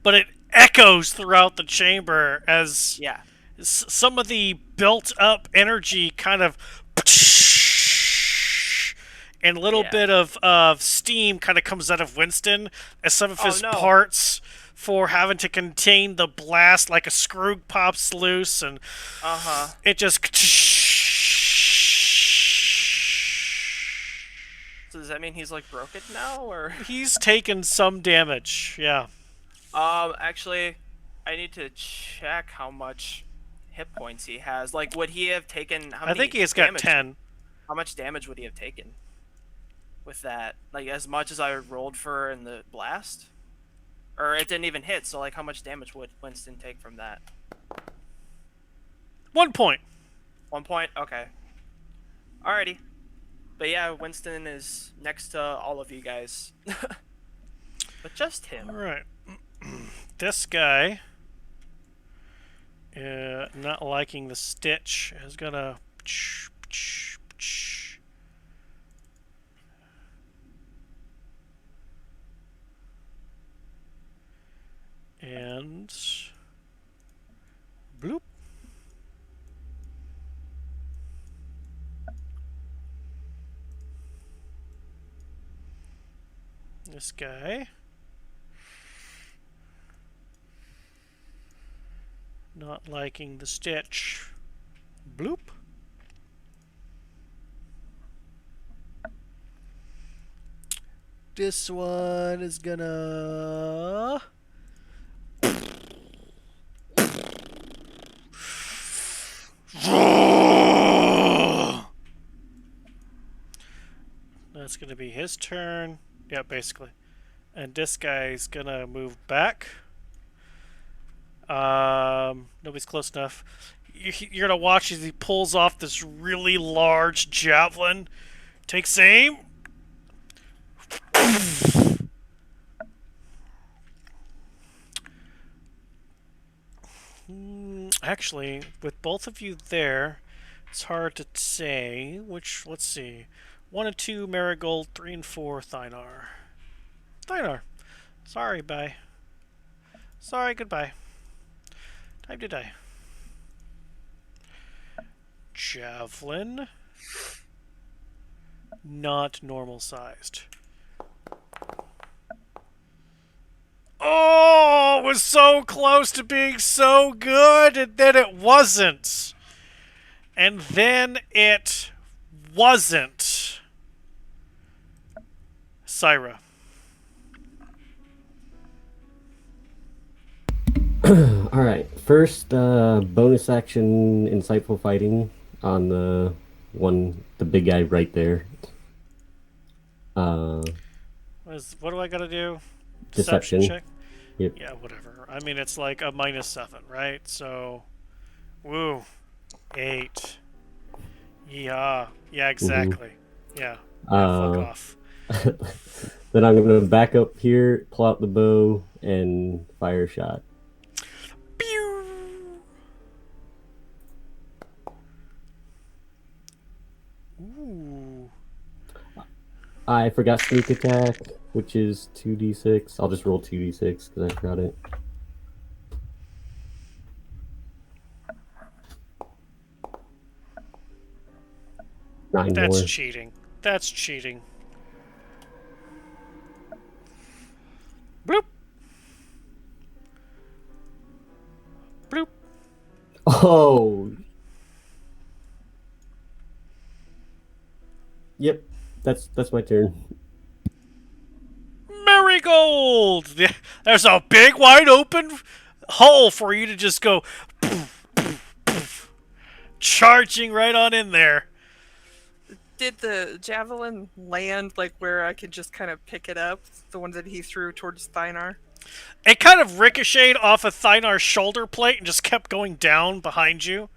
But it echoes throughout the chamber as Yeah. some of the built-up energy kind of and a little Yeah. bit of steam kind of comes out of Winston as some of Oh, his no. parts for having to contain the blast, like a screw pops loose, and it just. So does that mean he's like broken now, or? He's taken some damage, yeah. Actually, I need to check how much hit points he has. Like, would he have taken how I many think he has got damage? 10. How much damage would he have taken with that? Like, as much as I rolled for in the blast, or it didn't even hit. So, like, how much damage would Winston take from that? 1 point. 1 point. Okay. Alrighty. But yeah, Winston is next to all of you guys. But just him. Alright. This guy, not liking the stitch, is gonna. And. Bloop. This guy. Not liking the stitch. Bloop. This one is gonna. That's gonna be his turn. Yeah, basically. And this guy's gonna move back. Nobody's close enough. You're gonna watch as he pulls off this really large javelin. Takes aim. Actually, with both of you there, it's hard to say which. Let's see. 1 and 2 Marigold, 3 and 4 Thynar. Thynar. Sorry, bye. Sorry, goodbye. Time to die. Javelin. Not normal sized. Oh, it was so close to being so good, and then it wasn't. And then it wasn't. Syra. All right. First, bonus action, insightful fighting on the big guy right there. What do I gotta do? Deception. Check? Yep. Yeah, whatever. I mean, it's like a -7, right? So, woo. 8. Yeah. Yeah, exactly. Yeah. Fuck off. Then I'm going to back up here, pull out the bow, and fire a shot. Pew! Ooh. I forgot sneak attack, which is 2d6. I'll just roll 2d6 because I forgot it. That's more. cheating. That's cheating. Bloop. Bloop. Oh. Yep. That's my turn. Marigold! There's a big wide open hole for you to just go poof, poof, poof, charging right on in there. Did the javelin land like where I could just kind of pick it up? The one that he threw towards Thynar? It kind of ricocheted off of Thynar's shoulder plate and just kept going down behind you.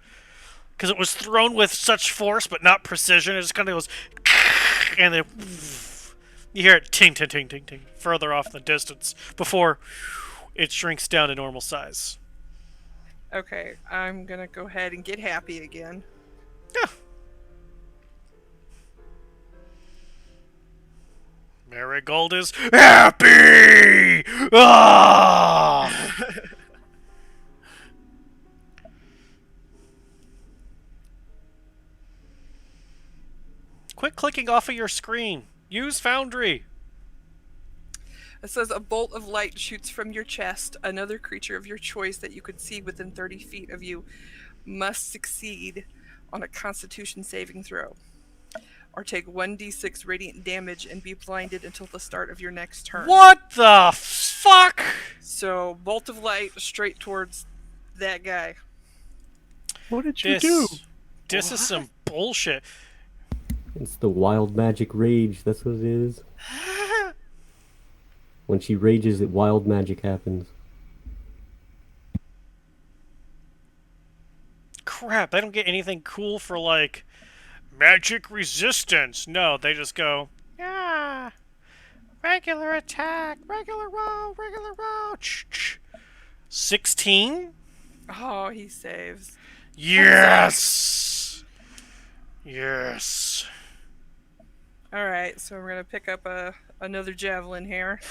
Because it was thrown with such force but not precision. It just kind of goes... And then... You hear it ting, ting, ting, ting, ting, further off in the distance before it shrinks down to normal size. Okay, I'm gonna go ahead and get happy again. Yeah. Marigold is happy! Ah! Quit clicking off of your screen. Use Foundry. It says a bolt of light shoots from your chest. Another creature of your choice that you could see within 30 feet of you must succeed on a Constitution saving throw, or take 1d6 radiant damage and be blinded until the start of your next turn. What the fuck? So, bolt of light straight towards that guy. What did you do? This is some bullshit. It's the wild magic rage. That's what it is. When she rages, wild magic happens. Crap, I don't get anything cool for, like, magic resistance. No, they just go, yeah, regular attack, regular roll, regular roll. 16? Oh, he saves. Yes! Yes. Alright, so we're gonna pick up another javelin here.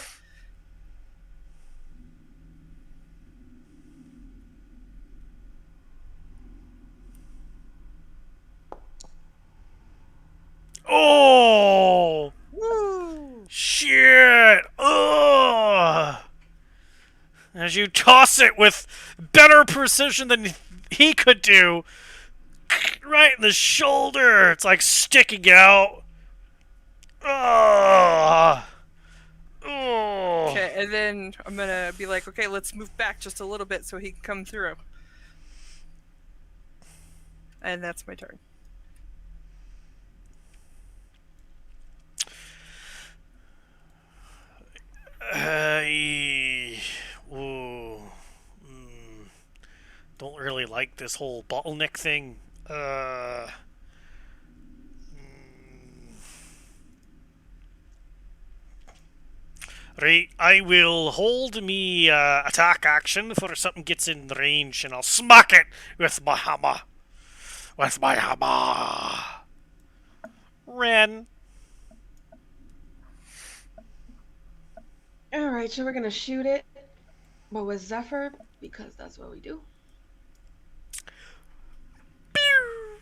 Oh! Woo! Shit! Ugh! As you toss it with better precision than he could do, right in the shoulder. It's like sticking out. Ugh! Oh! Okay, and then I'm gonna be like, okay, let's move back just a little bit so he can come through. And that's my turn. Ooh. Don't really like this whole bottleneck thing. Right, I will hold me attack action for something gets in range, and I'll smack it with my hammer. With my hammer. Ren. Alright, so we're gonna shoot it, but with Zephyr, because that's what we do. Pew!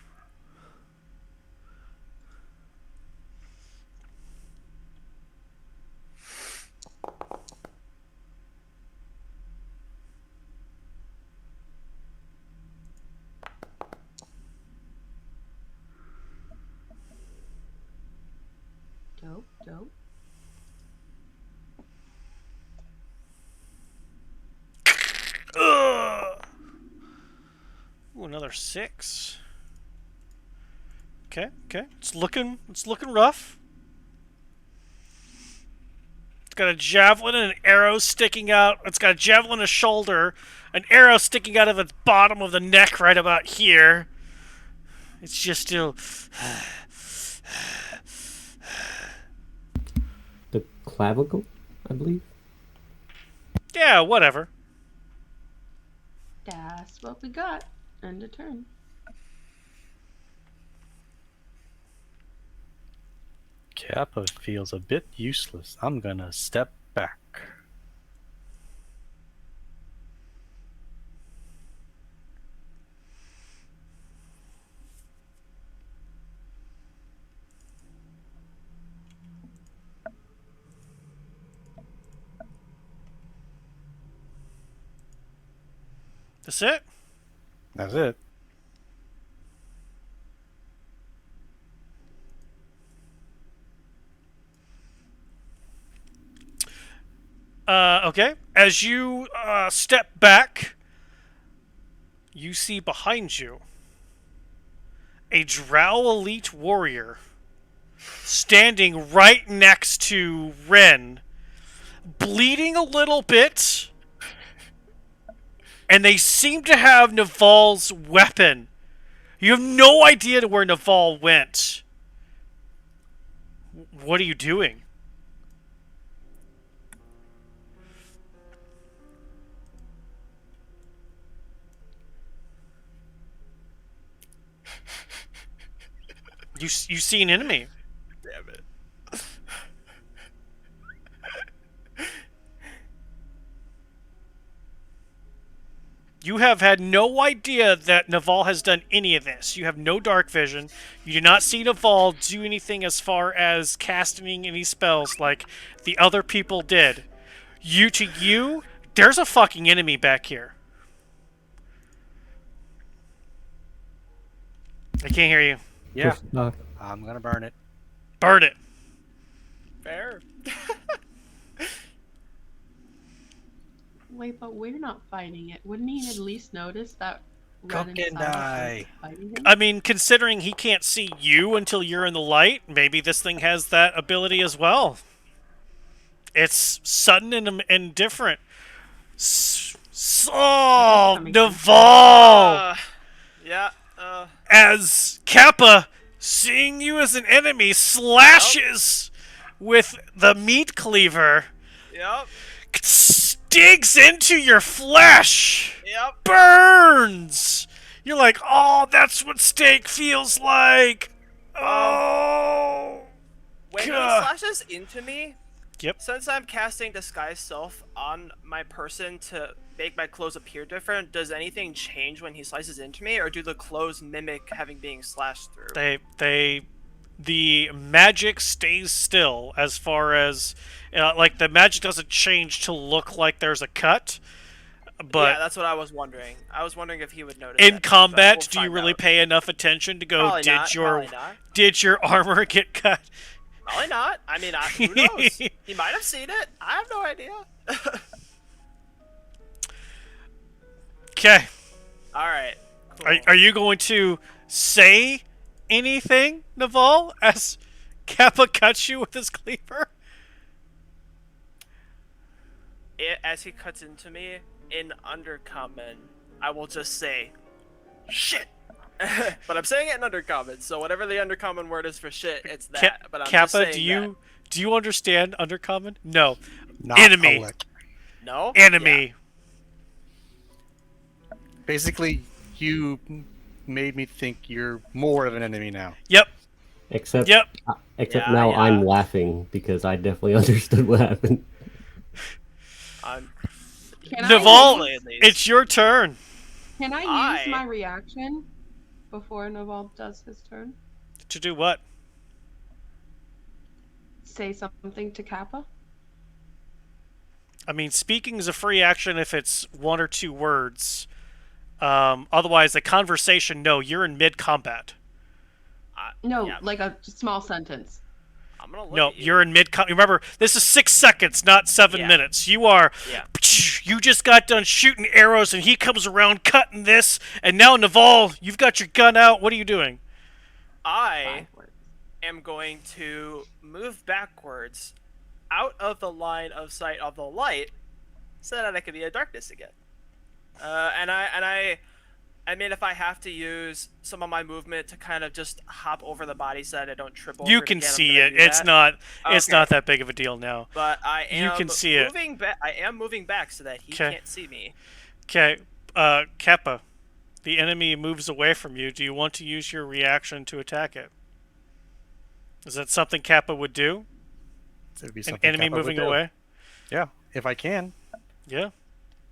Dope, dope. Ugh. Ooh, another 6. Okay, okay. It's looking rough. It's got a javelin and an arrow sticking out. It's got a javelin, a shoulder, an arrow sticking out of its bottom of the neck right about here. It's just still. The clavicle, I believe. Yeah, whatever. That's what we got. End of turn. Kappa feels a bit useless. I'm gonna step back. That's it? That's it. Okay. As you step back, you see behind you a Drow elite warrior standing right next to Ren, bleeding a little bit, and they seem to have Naval's weapon. You have no idea where Naval went. What are you doing? You see an enemy. Damn it. You have had no idea that Naval has done any of this. You have no dark vision. You do not see Naval do anything as far as casting any spells like the other people did. To you, there's a fucking enemy back here. I can't hear you. Yeah, Push knock. I'm gonna burn it. Burn it. Fair. Wait, but we're not fighting it. Wouldn't he at least notice that Red Cook and and Cyrus die. are fighting him? I mean, considering he can't see you until you're in the light, maybe this thing has that ability as well. It's sudden and different. Oh, Naval! Yeah. As Kappa, seeing you as an enemy, slashes with the meat cleaver, Yep. digs into your flesh, Yep. burns. You're like, oh, that's what steak feels like. Oh. When he God. slashes into me, Yep. since I'm casting Disguise Self on my person to make my clothes appear different, does anything change when he slices into me, or do the clothes mimic having being slashed through? The magic stays still as far as, like, the magic doesn't change to look like there's a cut. But yeah, that's what I was wondering. I was wondering if he would notice. in that, combat, but do you we'll really find out. pay enough attention to go? Probably not, probably not. Did your armor get cut? Probably not. I mean, who knows? He might have seen it. I have no idea. Okay. All right. Cool. Are you going to say anything, Naval, as Kappa cuts you with his cleaver? As he cuts into me in Undercommon, I will just say, shit. But I'm saying it in Undercommon, so whatever the Undercommon word is for shit, it's that. But I'm just Kappa, saying do you understand Undercommon? No. Not Enemy. a lick. no. Enemy. Basically, you made me think you're more of an enemy now. Yep. Except Yep. Yeah, now yeah. I'm laughing because I definitely understood what happened. Can I Naval, Hopefully, at least. it's your turn. Can I I- use my reaction before Naval does his turn? To do what? Say something to Kappa? I mean, speaking is a free action if it's one or two words. Otherwise, a conversation, no, you're in mid-combat. No, yeah. like a small sentence. I'm gonna look No, at you. you're in mid-combat. Remember, this is 6 seconds, not 7 Yeah. minutes. You are... Yeah. You just got done shooting arrows, and he comes around cutting this, and now, Naval, you've got your gun out. What are you doing? I Backwards. am going to move backwards out of the line of sight of the light so that I can be in darkness again. I mean, if I have to use some of my movement to kind of just hop over the body so that I don't trip over You it can again, I'm see gonna it. do It's that. not. It's Okay. not that big of a deal now. But I am. You can see it. moving I am moving back so that he 'Kay. can't see me. Okay, Kappa, the enemy moves away from you. Do you want to use your reaction to attack it? Is that something Kappa would do? It would be An something enemy Kappa would moving do. away? Yeah, if I can. Yeah.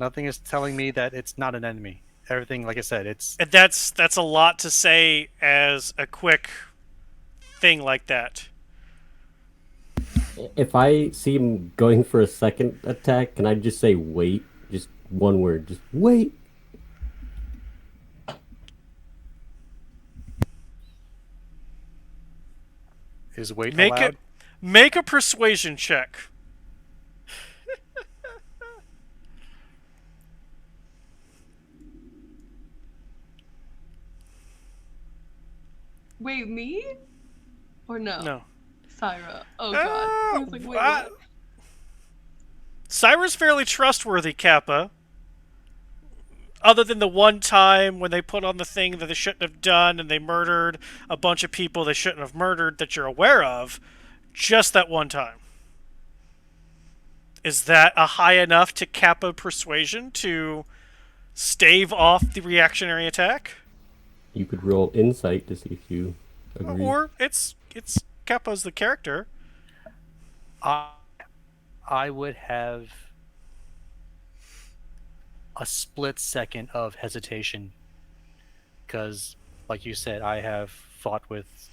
Nothing is telling me that it's not an enemy. Everything, like I said, it's And that's a lot to say as a quick thing like that. If I see him going for a second attack, can I just say wait? Just one word. Just wait. is wait Make allowed. make a persuasion check. Wait, me? Or no? No. Syra. Oh god. I was like, wait, Ah, what? Cyra's fairly trustworthy, Kappa. Other than the one time when they put on the thing that they shouldn't have done and they murdered a bunch of people they shouldn't have murdered that you're aware of, just that one time. Is that a high enough to Kappa persuasion to stave off the reactionary attack? You could roll insight to see if you Agreed. Or it's Kappa's the character. I I would have a split second of hesitation because, like you said, I have fought with,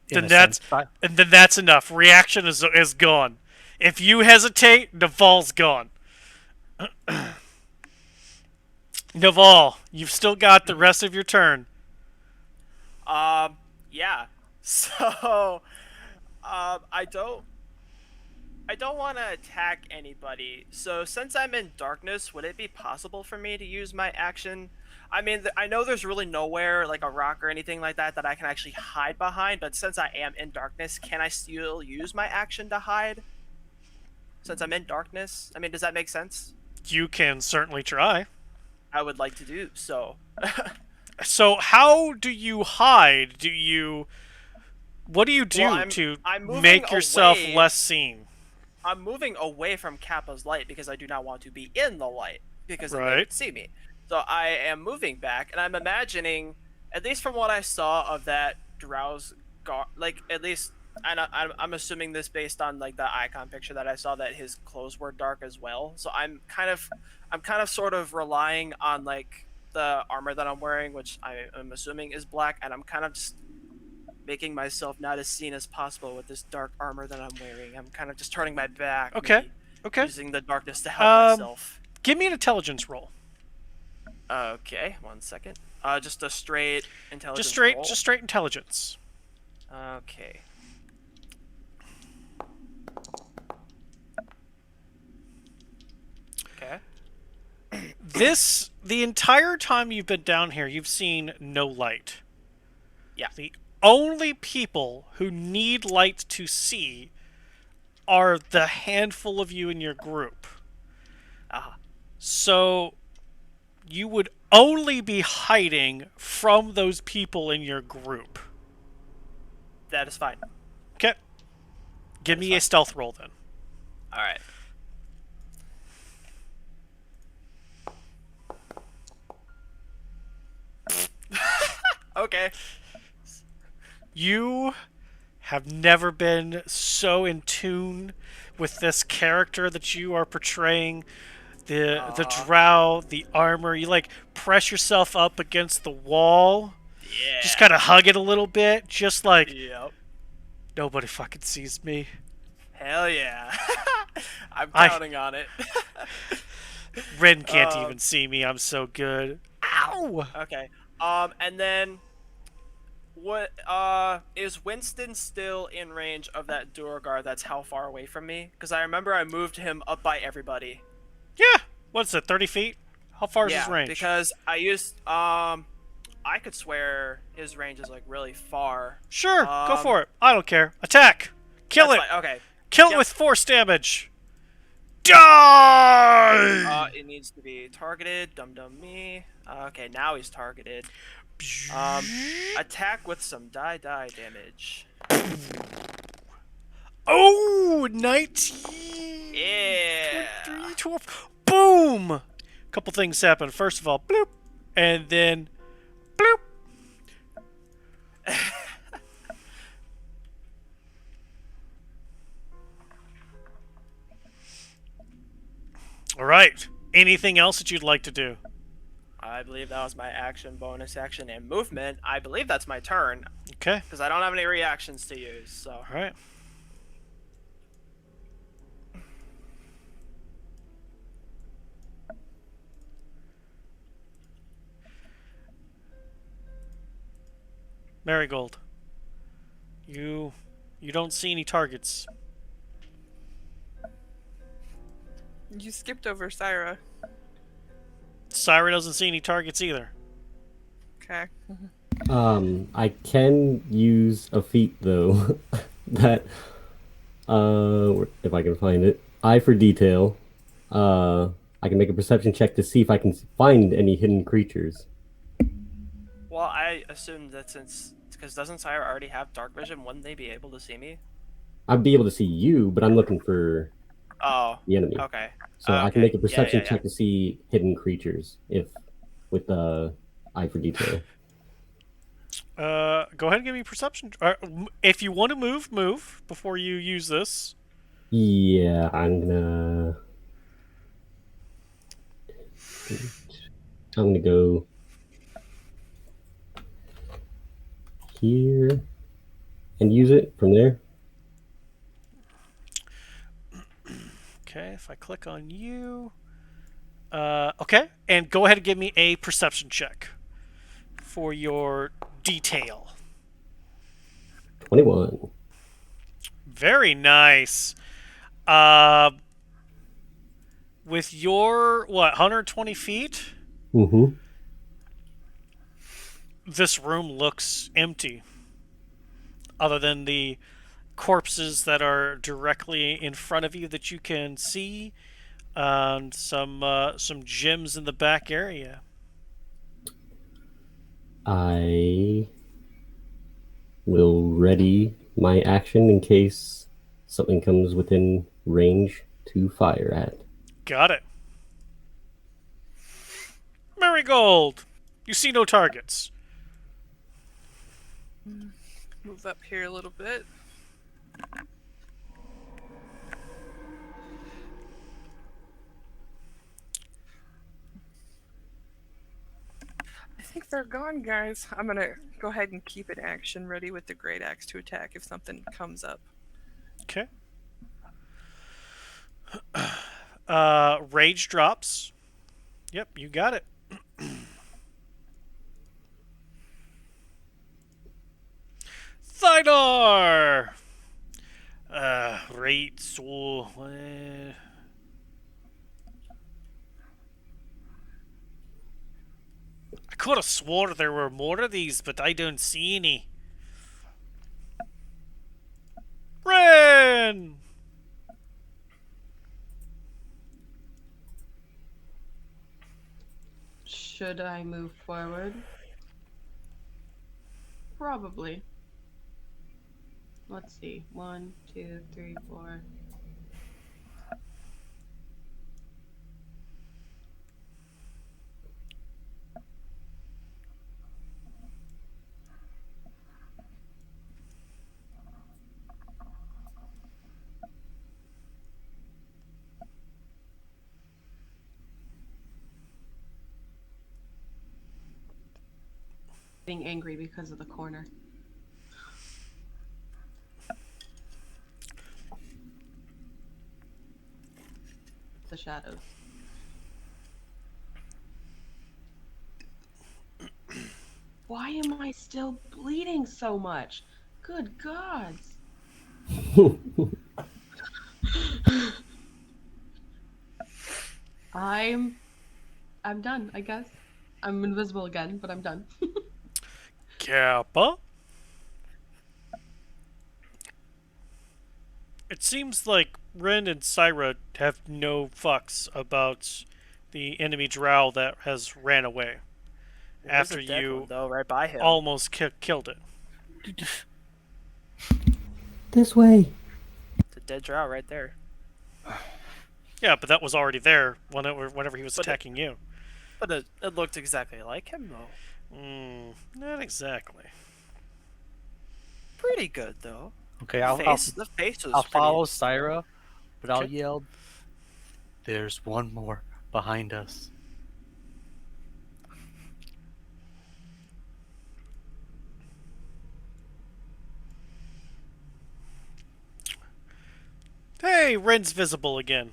in Then a sense, that's enough. Reaction is gone. If you hesitate, Naval's gone. Naval, you've still got the rest of your turn. Yeah. So, I don't want to attack anybody. So since I'm in darkness, would it be possible for me to use my action? I mean, I know there's really nowhere like a rock or anything like that I can actually hide behind. But since I am in darkness, can I still use my action to hide? Since I'm in darkness, I mean, does that make sense? You can certainly try. I would like to do so. So how do you hide? What do you do Well, to I'm moving make yourself away. less seen? I'm moving away from Kappa's light because I do not want to be in the light because then they Right. would see me. So I am moving back, and I'm imagining, at least from what I saw of that drowse guard, like at least, and I'm assuming this based on like the icon picture that I saw that his clothes were dark as well. So I'm kind of sort of relying on like the armor that I'm wearing, which I am assuming is black, and I'm kind of just making myself not as seen as possible with this dark armor that I'm wearing. I'm kind of just turning my back, Okay. maybe Okay. using the darkness to help myself. Give me an intelligence roll. Okay, 1 second. Just a straight intelligence roll. Just straight intelligence. Okay. Okay. The entire time you've been down here, you've seen no light. Yeah. The only people who need light to see are the handful of you in your group. Uh-huh. So you would only be hiding from those people in your group. That is fine. Okay. Give me a stealth roll then. All right. Okay. You have never been so in tune with this character that you are portraying. The drow, the armor, you like press yourself up against the wall. Yeah. Just kind of hug it a little bit, just like Yep. nobody fucking sees me. Hell yeah. I'm counting on it. Ren can't even see me. I'm so good. Ow! Okay. And then what is Winston still in range of that Duergar that's how far away from me? Because I remember I moved him up by everybody. Yeah. What's it? 30 feet? How far is his range? Because I used I could swear his range is like really far. Sure, go for it. I don't care. Attack. Kill it. Okay. Kill it with force damage. Die! It needs to be targeted. Dum dum me. Okay, now he's targeted. Attack with some die damage. Oh, 19. Yeah. 3, 12. Boom! Couple things happen. First of all, bloop, and then bloop. All right. Anything else that you'd like to do? I believe that was my action, bonus action, and movement. I believe that's my turn Okay. because I don't have any reactions to use. So. All right. Marigold. You don't see any targets. You skipped over Syra. Syra doesn't see any targets either. Okay. I can use a feat though that if I can find it. Eye for detail. I can make a perception check to see if I can find any hidden creatures. Well, I assume that since because doesn't Sire already have dark vision, wouldn't they be able to see me? I'd be able to see you, but I'm looking for Oh. the enemy. Okay. So I can Okay. make a perception Yeah. check to see hidden creatures if with the eye for detail. Go ahead and give me perception. If you want to move before you use this. Yeah, I'm gonna go here and use it from there. Okay, if I click on you. Okay, and go ahead and give me a perception check for your detail. 21. Very nice. Uh, with your, what, 120 feet? Mm-hmm. This room looks empty, other than the corpses that are directly in front of you that you can see, and some gems in the back area. I will ready my action in case something comes within range to fire at. Got it. Marigold! You see no targets. Move up here a little bit. I think they're gone, guys. I'm gonna go ahead and keep an action ready with the great axe to attack if something comes up. Okay. Rage drops. Yep, you got it. Thydar! Right, so... I could have swore there were more of these, but I don't see any. Ren! Should I move forward? Probably. Let's see. 1, 2, 3, 4. Getting angry because of the corner. The shadows. Why am I still bleeding so much? Good gods. I'm done, I guess. I'm invisible again, but I'm done. Kappa? It seems like Ren and Syra have no fucks about the enemy drow that has ran away There's after a dead you one, though, right by him. almost killed it. This way. The dead drow right there. Yeah, but that was already there whenever he was But attacking you. But it looked exactly like him, though. Not exactly. Pretty good, though. Okay, The face was I'll pretty... follow Syra, but I'll Okay. yell, "There's one more behind us." Hey, Ren's visible again.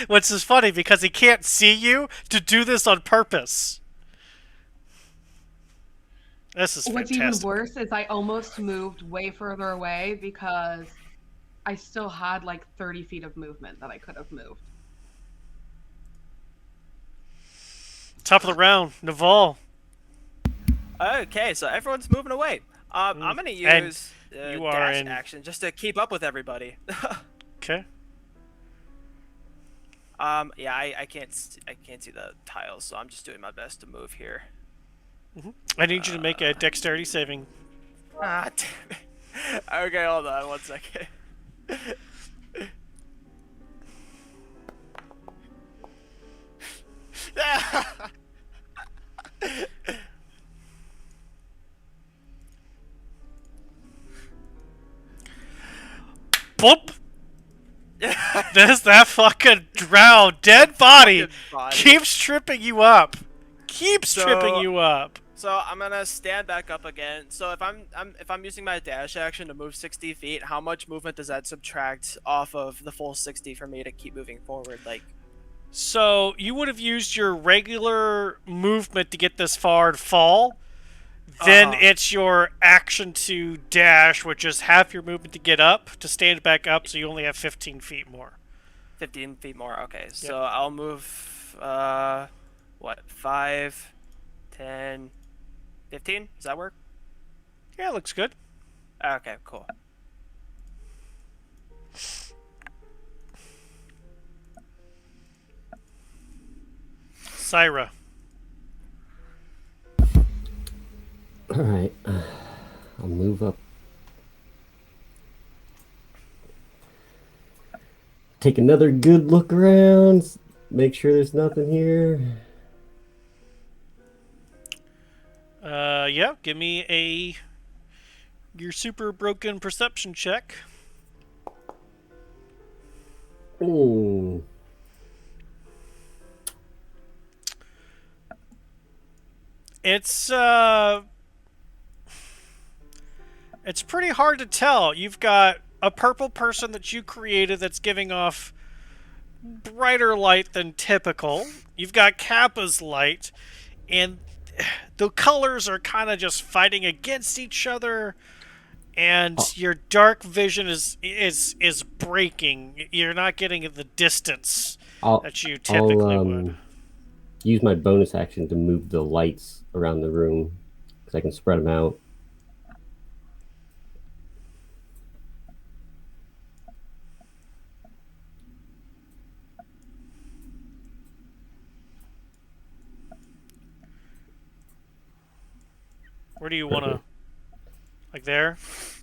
Which is funny because he can't see you to do this on purpose. This is What's fantastic. even worse is I almost moved way further away because I still had like 30 feet of movement that I could have moved. Top of the round, Naval. Okay, so everyone's moving away. I'm gonna And use you are dash in- action just to keep up with everybody. Okay. Yeah, I can't see the tiles, so I'm just doing my best to move here. I need you to make a dexterity saving. Ah, damn it. Okay, hold on 1 second. Yeah. Boop! There's that fucking drowned dead body Fucking body. keeps tripping you up. Keeps tripping So- you up. So I'm gonna stand back up again. So if I'm using my dash action to move 60 feet, how much movement does that subtract off of the full 60 for me to keep moving forward? Like, So you would have used your regular movement to get this far and fall. Then it's your action to dash, which is half your movement to get up, to stand back up, so you only have 15 feet more. 15 feet more. Okay, so Yep. I'll move. What? 5, 10, 15? Does that work? Yeah, looks good. Okay, cool. Syra. All right. I'll move up. Take another good look around. Make sure there's nothing here. Yeah, give me your super broken perception check. Ooh. It's pretty hard to tell. You've got a purple person that you created that's giving off brighter light than typical. You've got Kappa's light, and the colors are kind of just fighting against each other. And your dark vision is breaking. You're not getting the distance that you typically would. Use my bonus action to move the lights around the room because I can spread them out. Where do you want to? Like there?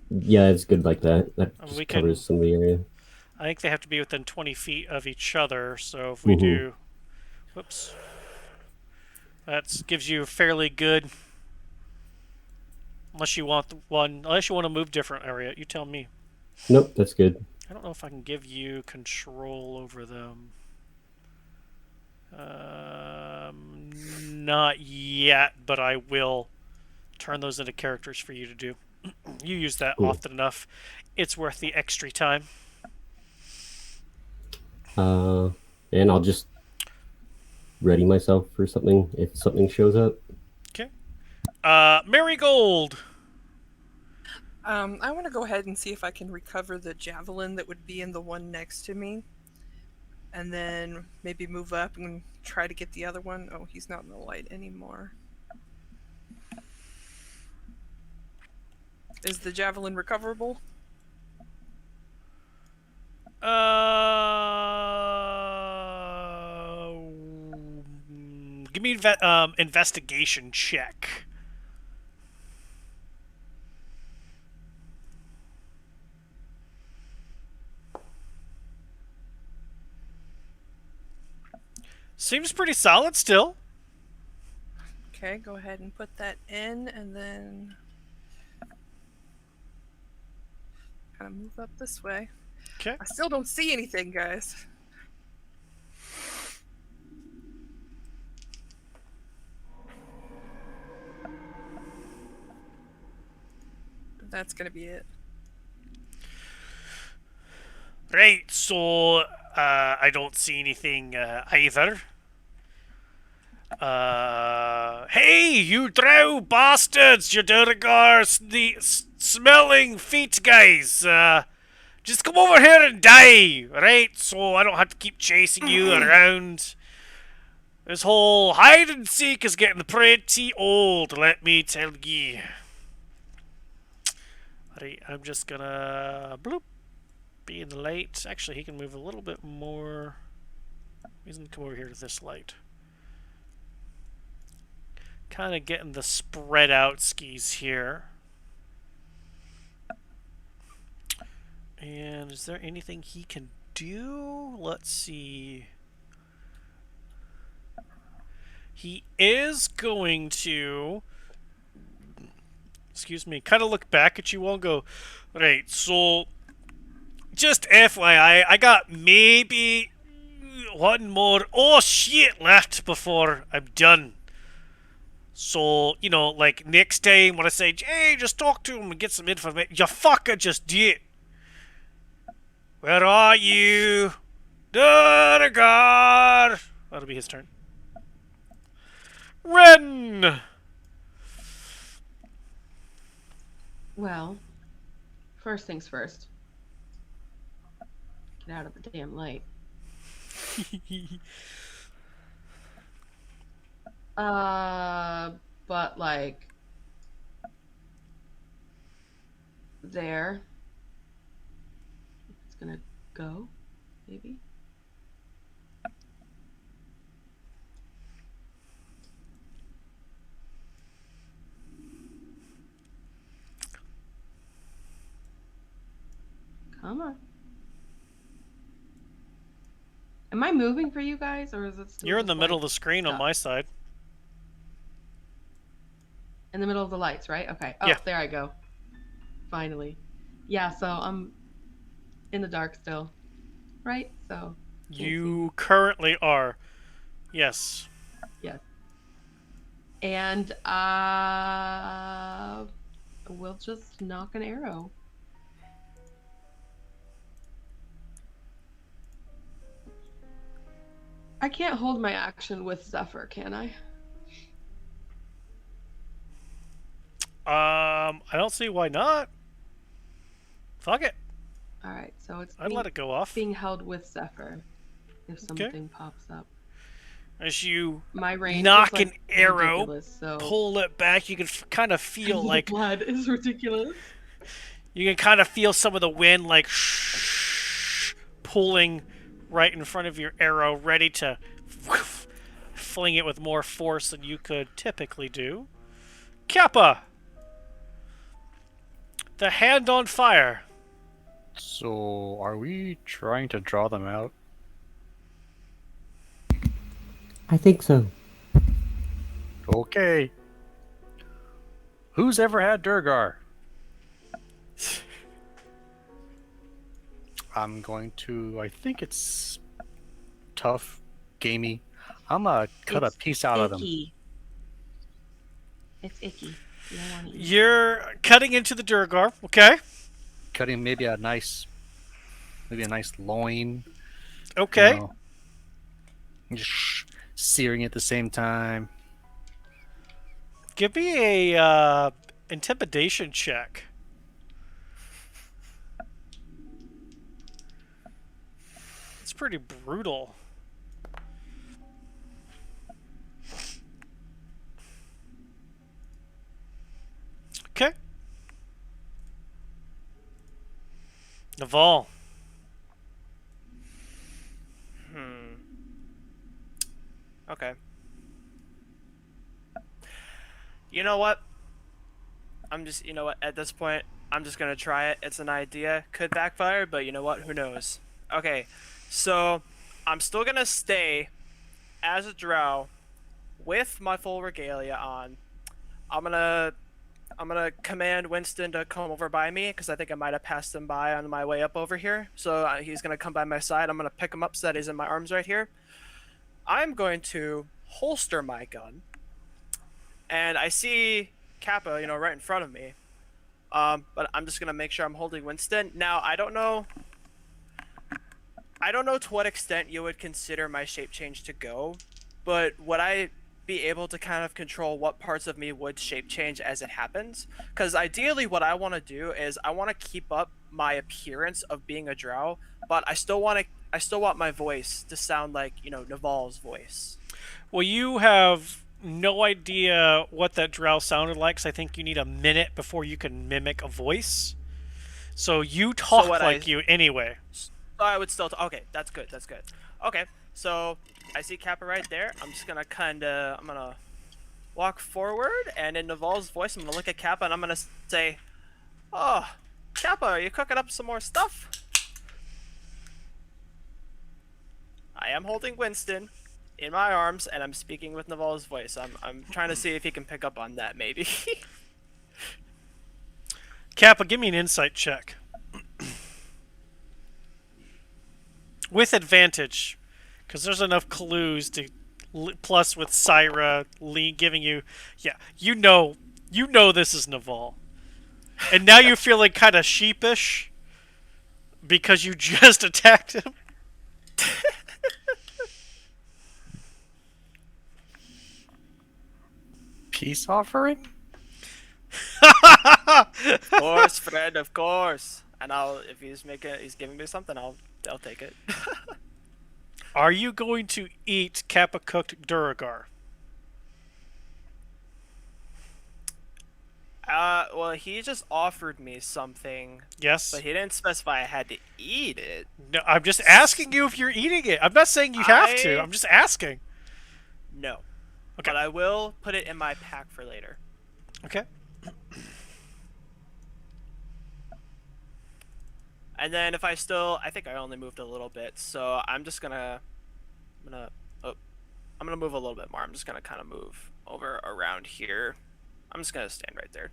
Yeah, it's good like that. That just covers some of the area. I think they have to be within 20 feet of each other. So if we do, whoops, that gives you a fairly good. Unless you want to move different area, you tell me. Nope, that's good. I don't know if I can give you control over them. Not yet, but I will turn those into characters for you to do. You use that often enough. It's worth the extra time. And I'll just ready myself for something if something shows up. Okay. Marigold. I want to go ahead and see if I can recover the javelin that would be in the one next to me. And then maybe move up and try to get the other one. Oh, he's not in the light anymore. Is the javelin recoverable? Give me investigation check. Seems pretty solid still. Okay, go ahead and put that in, and then kind of move up this way. Okay. I still don't see anything, guys. That's gonna be it. Right, so I don't see anything either. Hey, you drow bastards, you Durgar smelling feet guys. Just come over here and die, right? So I don't have to keep chasing you around. This whole hide and seek is getting pretty old, let me tell ye. Alright, I'm just gonna bloop. Be in the light. Actually, he can move a little bit more. He's gonna come over here to this light. Kind of getting the spread out skis here. And is there anything he can do? Let's see. he is going to, excuse me, kind of look back at you all and go, right, so just FYI, I got maybe one more oh shit left before I'm done. So, like next time when I say, hey, just talk to him and get some information, you fucker just did. Where are you? Durgar! That'll be his turn. Ren! Well, first things first. Get out of the damn light. But like there. It's gonna go, maybe. Come on. Am I moving for you guys, or is it still You're in just, the middle of like, the screen on stuck? my side. In the middle of the lights, right? Okay. Oh, Yeah. there I go. Finally. Yeah, so I'm in the dark still. Right? So can't see You me. currently are. Yes. Yes. And we'll just knock an arrow. I can't hold my action with Zephyr, can I? I don't see why not. Fuck it. All right, so it's I'd let it go off. being held with Zephyr if Okay. something pops up. As you My range knock is like an arrow, ridiculous, so pull it back, you can kind of feel the like blood is ridiculous. you can kind of feel some of the wind like pulling right in front of your arrow, ready to fling it with more force than you could typically do. Kappa! The hand on fire. So, are we trying to draw them out? I think so. Okay. Who's ever had Durgar? I'm going to. I think it's tough, gamey. I'm gonna cut a piece out of them. Icky. It's icky. You don't want to eat. You're cutting into the Durgar, okay? Cutting maybe a nice loin. Okay. You know, just searing at the same time. Give me a intimidation check. It's pretty brutal. Okay. Naval. Okay. You know what? At this point, I'm just gonna try it. It's an idea. Could backfire, but you know what? Who knows? Okay, so I'm still gonna stay as a drow with my full regalia on. I'm gonna command Winston to come over by me because I think I might have passed him by on my way up over here. So he's gonna come by my side. I'm gonna pick him up so that he's in my arms right here. I'm going to holster my gun, and I see Kappa, right in front of me. But I'm just gonna make sure I'm holding Winston. Now I don't know to what extent you would consider my shape change to go, but would I be able to kind of control what parts of me would shape change as it happens? Because ideally what I want to do is I want to keep up my appearance of being a drow, but I still want my voice to sound like, Naval's voice. Well, you have no idea what that drow sounded like, because I think you need a minute before you can mimic a voice. So you talk like you anyway. I would still okay, that's good. Okay, so I see Kappa right there. I'm just gonna I'm gonna walk forward, and in Naval's voice, I'm gonna look at Kappa and I'm gonna say, "Oh, Kappa, are you cooking up some more stuff?" I am holding Winston. in my arms, and I'm speaking with Naval's voice. I'm trying to see if he can pick up on that, maybe. Kappa, give me an insight check. With advantage. Because there's enough clues to... Plus with Syra giving you... Yeah, you know this is Naval. And now you're feeling kind of sheepish. Because you just attacked him. Peace offering? Of course, Fred, of course. And if he's giving me something, I'll take it. Are you going to eat Kappa cooked Duragar? Well, he just offered me something, Yes? but he didn't specify I had to eat it. No, I'm just asking you if you're eating it. I'm not saying you have to. I'm just asking. No. Okay. But I will put it in my pack for later. Okay. And then if I think I only moved a little bit, so I'm gonna move a little bit more. I'm just gonna kind of move over around here. I'm just gonna stand right there.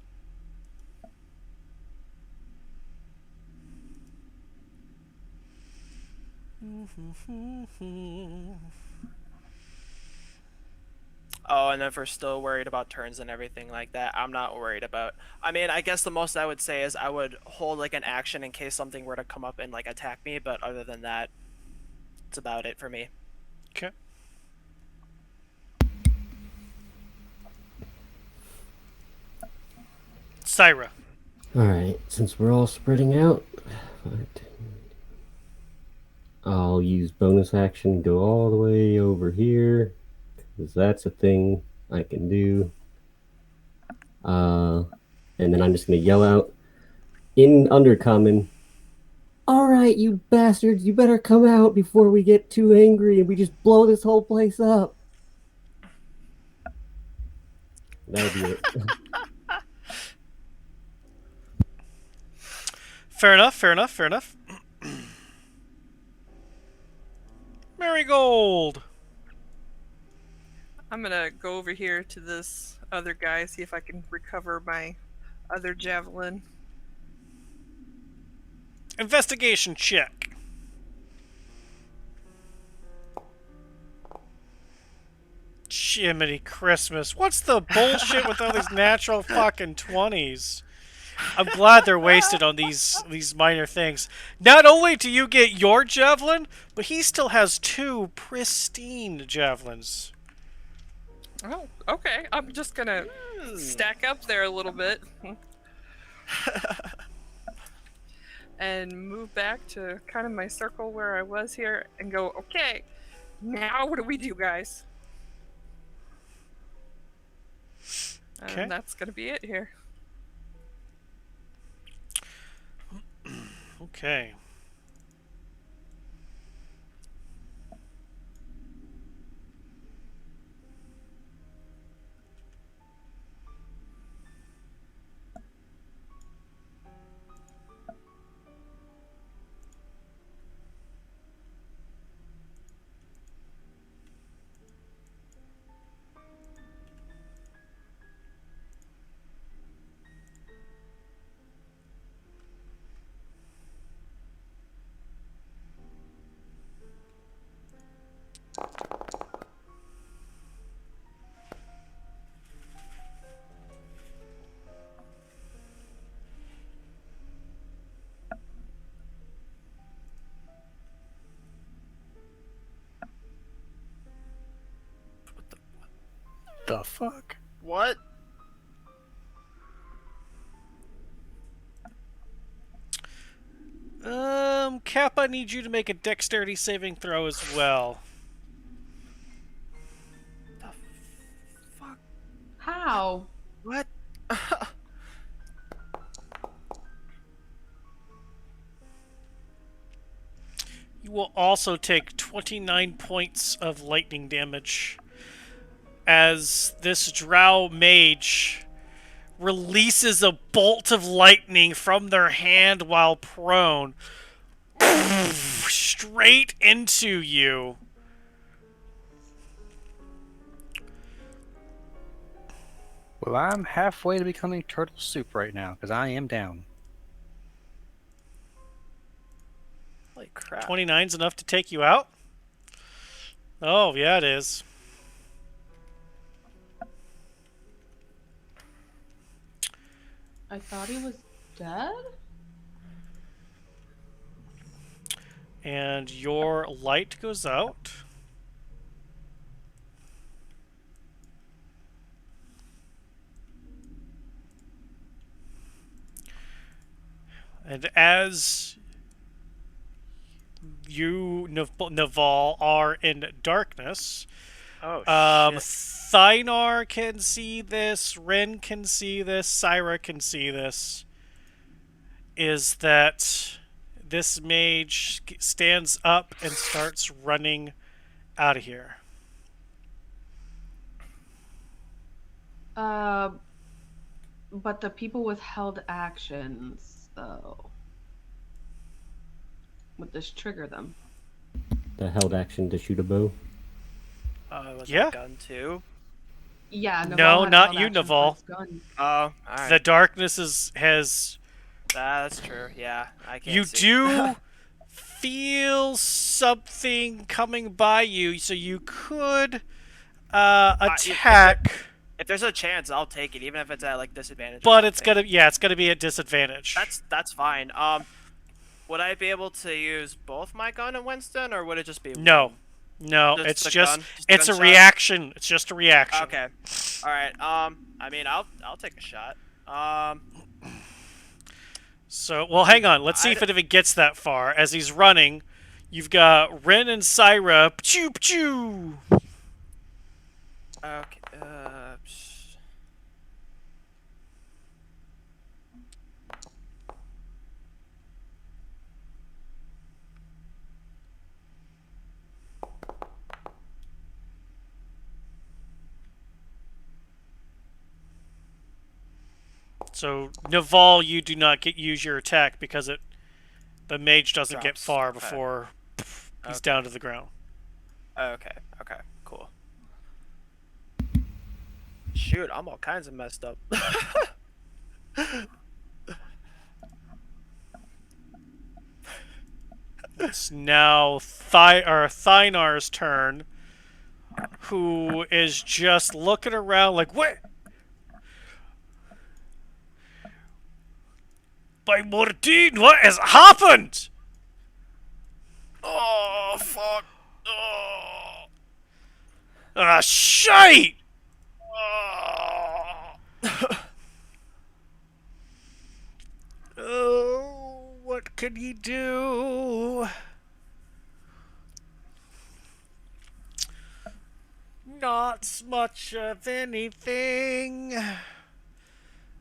Oh, and if we're still worried about turns and everything like that, I'm not worried about. I mean, I guess the most I would say is I would hold like an action in case something were to come up and like attack me, but other than that, it's about it for me. Okay. Syra. Alright, since we're all spreading out, I'll use bonus action, go all the way over here, because that's a thing I can do. And then I'm just going to yell out in Undercommon, "Alright, you bastards, you better come out before we get too angry and we just blow this whole place up." That'll be it. Fair enough. Marigold. I'm gonna go over here to this other guy, see if I can recover my other javelin. Investigation check. Jiminy Christmas. What's the bullshit with all these natural fucking 20s? I'm glad they're wasted on these minor things. Not only do you get your javelin, but he still has 2 pristine javelins. Oh, okay. I'm just gonna stack up there a little bit. And move back to kind of my circle where I was here and go, okay, now what do we do, guys? Okay. And that's gonna be it here. Okay. The fuck? What? Kappa, I need you to make a dexterity saving throw as well. The fuck? How? What? You will also take 29 points of lightning damage as this drow mage releases a bolt of lightning from their hand while prone straight into you. Well, I'm halfway to becoming turtle soup right now because I am down. Holy crap. 29's enough to take you out? Oh, yeah, it is. I thought he was dead? And your light goes out. And as you, Naval, are in darkness, Oh shit. Thynar can see this, Ren can see this, Syra can see this, is that this mage stands up and starts running out of here. But the people with held actions, though. Would this trigger them? The held action to shoot a bow. Was Yeah. a gun too? Yeah, Naval No, had a not held you, action for Naval. his gun. Oh, alright. The darkness has. That's true. Yeah, I can't You see. do feel something coming by you, so you could attack, If there's a chance, I'll take it, even if it's at like disadvantage. but it's gonna be at disadvantage. That's fine. Would I be able to use both my gun and Winston, or would it just be No, one? no, Just it's the just gun? Just the it's a gunshot? reaction. It's just a reaction. Okay. All right. I mean, I'll take a shot. So, well, hang on. Let's see if it even gets that far. As he's running, you've got Ren and Syra. Pchoo, pchoo. Okay. So, Naval, you do not use your attack because the mage doesn't get Drops. far Okay. before he's Okay. down to the ground. Okay. Okay. Cool. Shoot, I'm all kinds of messed up. It's now Thynar's turn, who is just looking around like, what? By Mordine, what has happened? Oh fuck! Oh. Ah, shite! Oh, what can he do? Not much of anything.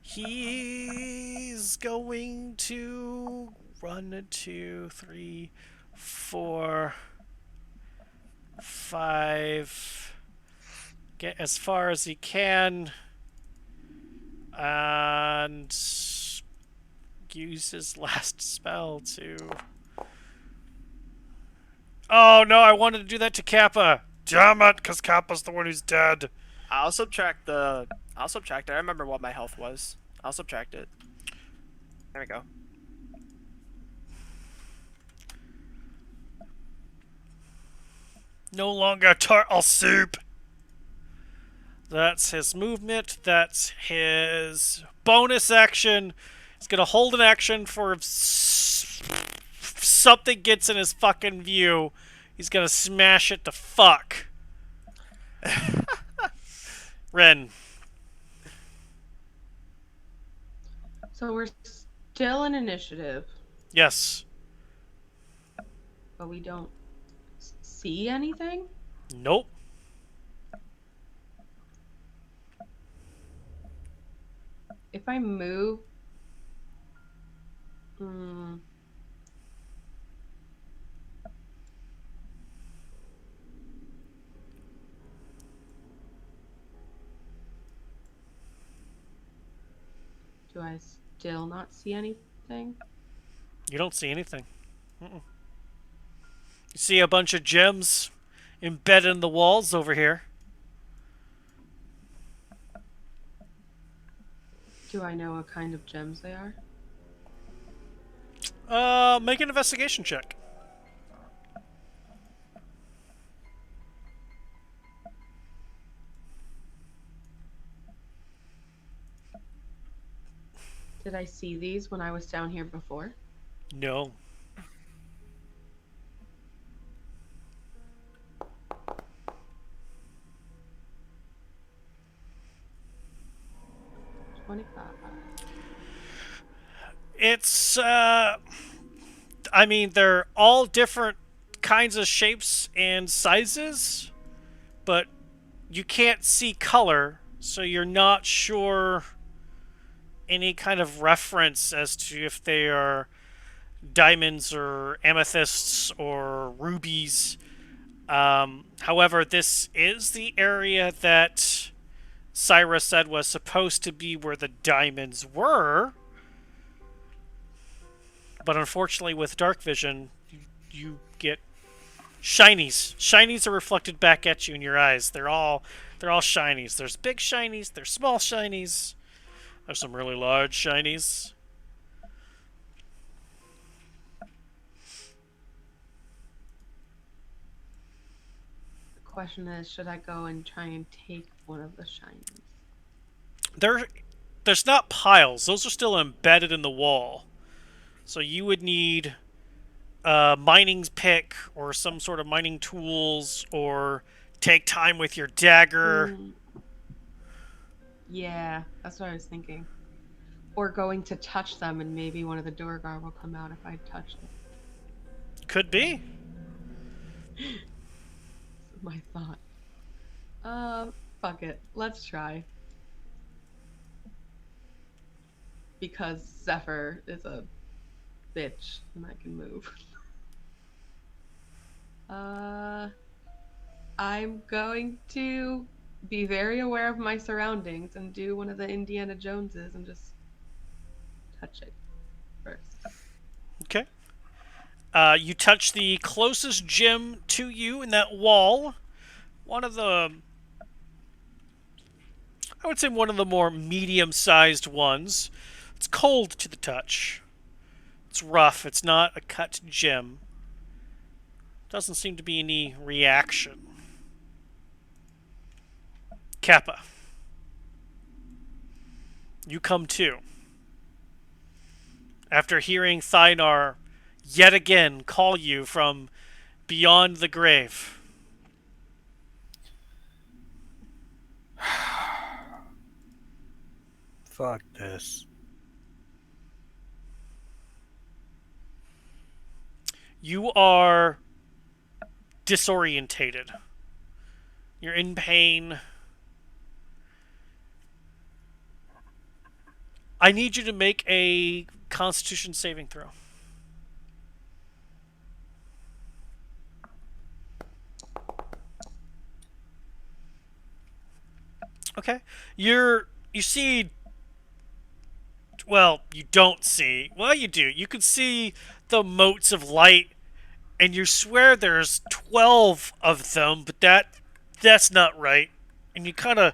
He's going to run 2, 3, 4, 5. Get as far as he can. And use his last spell to... Oh no, I wanted to do that to Kappa. Damn it, because Kappa's the one who's dead. I'll subtract it. I remember what my health was. I'll subtract it. There we go. No longer turtle soup. That's his movement. That's his bonus action. He's gonna hold an action for if something gets in his fucking view. He's gonna smash it to fuck. Ren. So we're still in initiative, Yes. but we don't see anything? Nope. If I move... Hmm. Do I still not see anything? You don't see anything. You see a bunch of gems embedded in the walls over here. Do I know what kind of gems they are? Make an investigation check. Did I see these when I was down here before? No. It's, I mean, they're all different kinds of shapes and sizes, but you can't see color, so you're not sure any kind of reference as to if they are diamonds or amethysts or rubies. However, this is the area that Cyrus said was supposed to be where the diamonds were. But unfortunately, with dark vision, you get shinies. Shinies are reflected back at you in your eyes. They're all shinies. There's big shinies. There's small shinies. There's some really large shinies. The question is, should I go and try and take one of the shinies? There's not piles. Those are still embedded in the wall. So you would need a mining pick or some sort of mining tools, or take time with your dagger. Yeah, that's what I was thinking. Or going to touch them, and maybe one of the Durgar will come out if I touch them. Could be. That's my thought. Fuck it. Let's try. Because Zephyr is a bitch and I can move. I'm going to be very aware of my surroundings and do one of the Indiana Joneses and just touch it first. Okay. You touch the closest gem to you in that wall. One of the, I would say one of the more medium-sized ones. It's cold to the touch. It's rough. It's not a cut gem. Doesn't seem to be any reaction. Kappa. You come to. After hearing Thynar yet again call you from beyond the grave. Fuck this. You are disorientated. You're in pain. I need you to make a Constitution saving throw. Okay. You see, well, you don't see. Well, you do. You can see the motes of light, and you swear there's 12 of them, but that's not right. And you kind of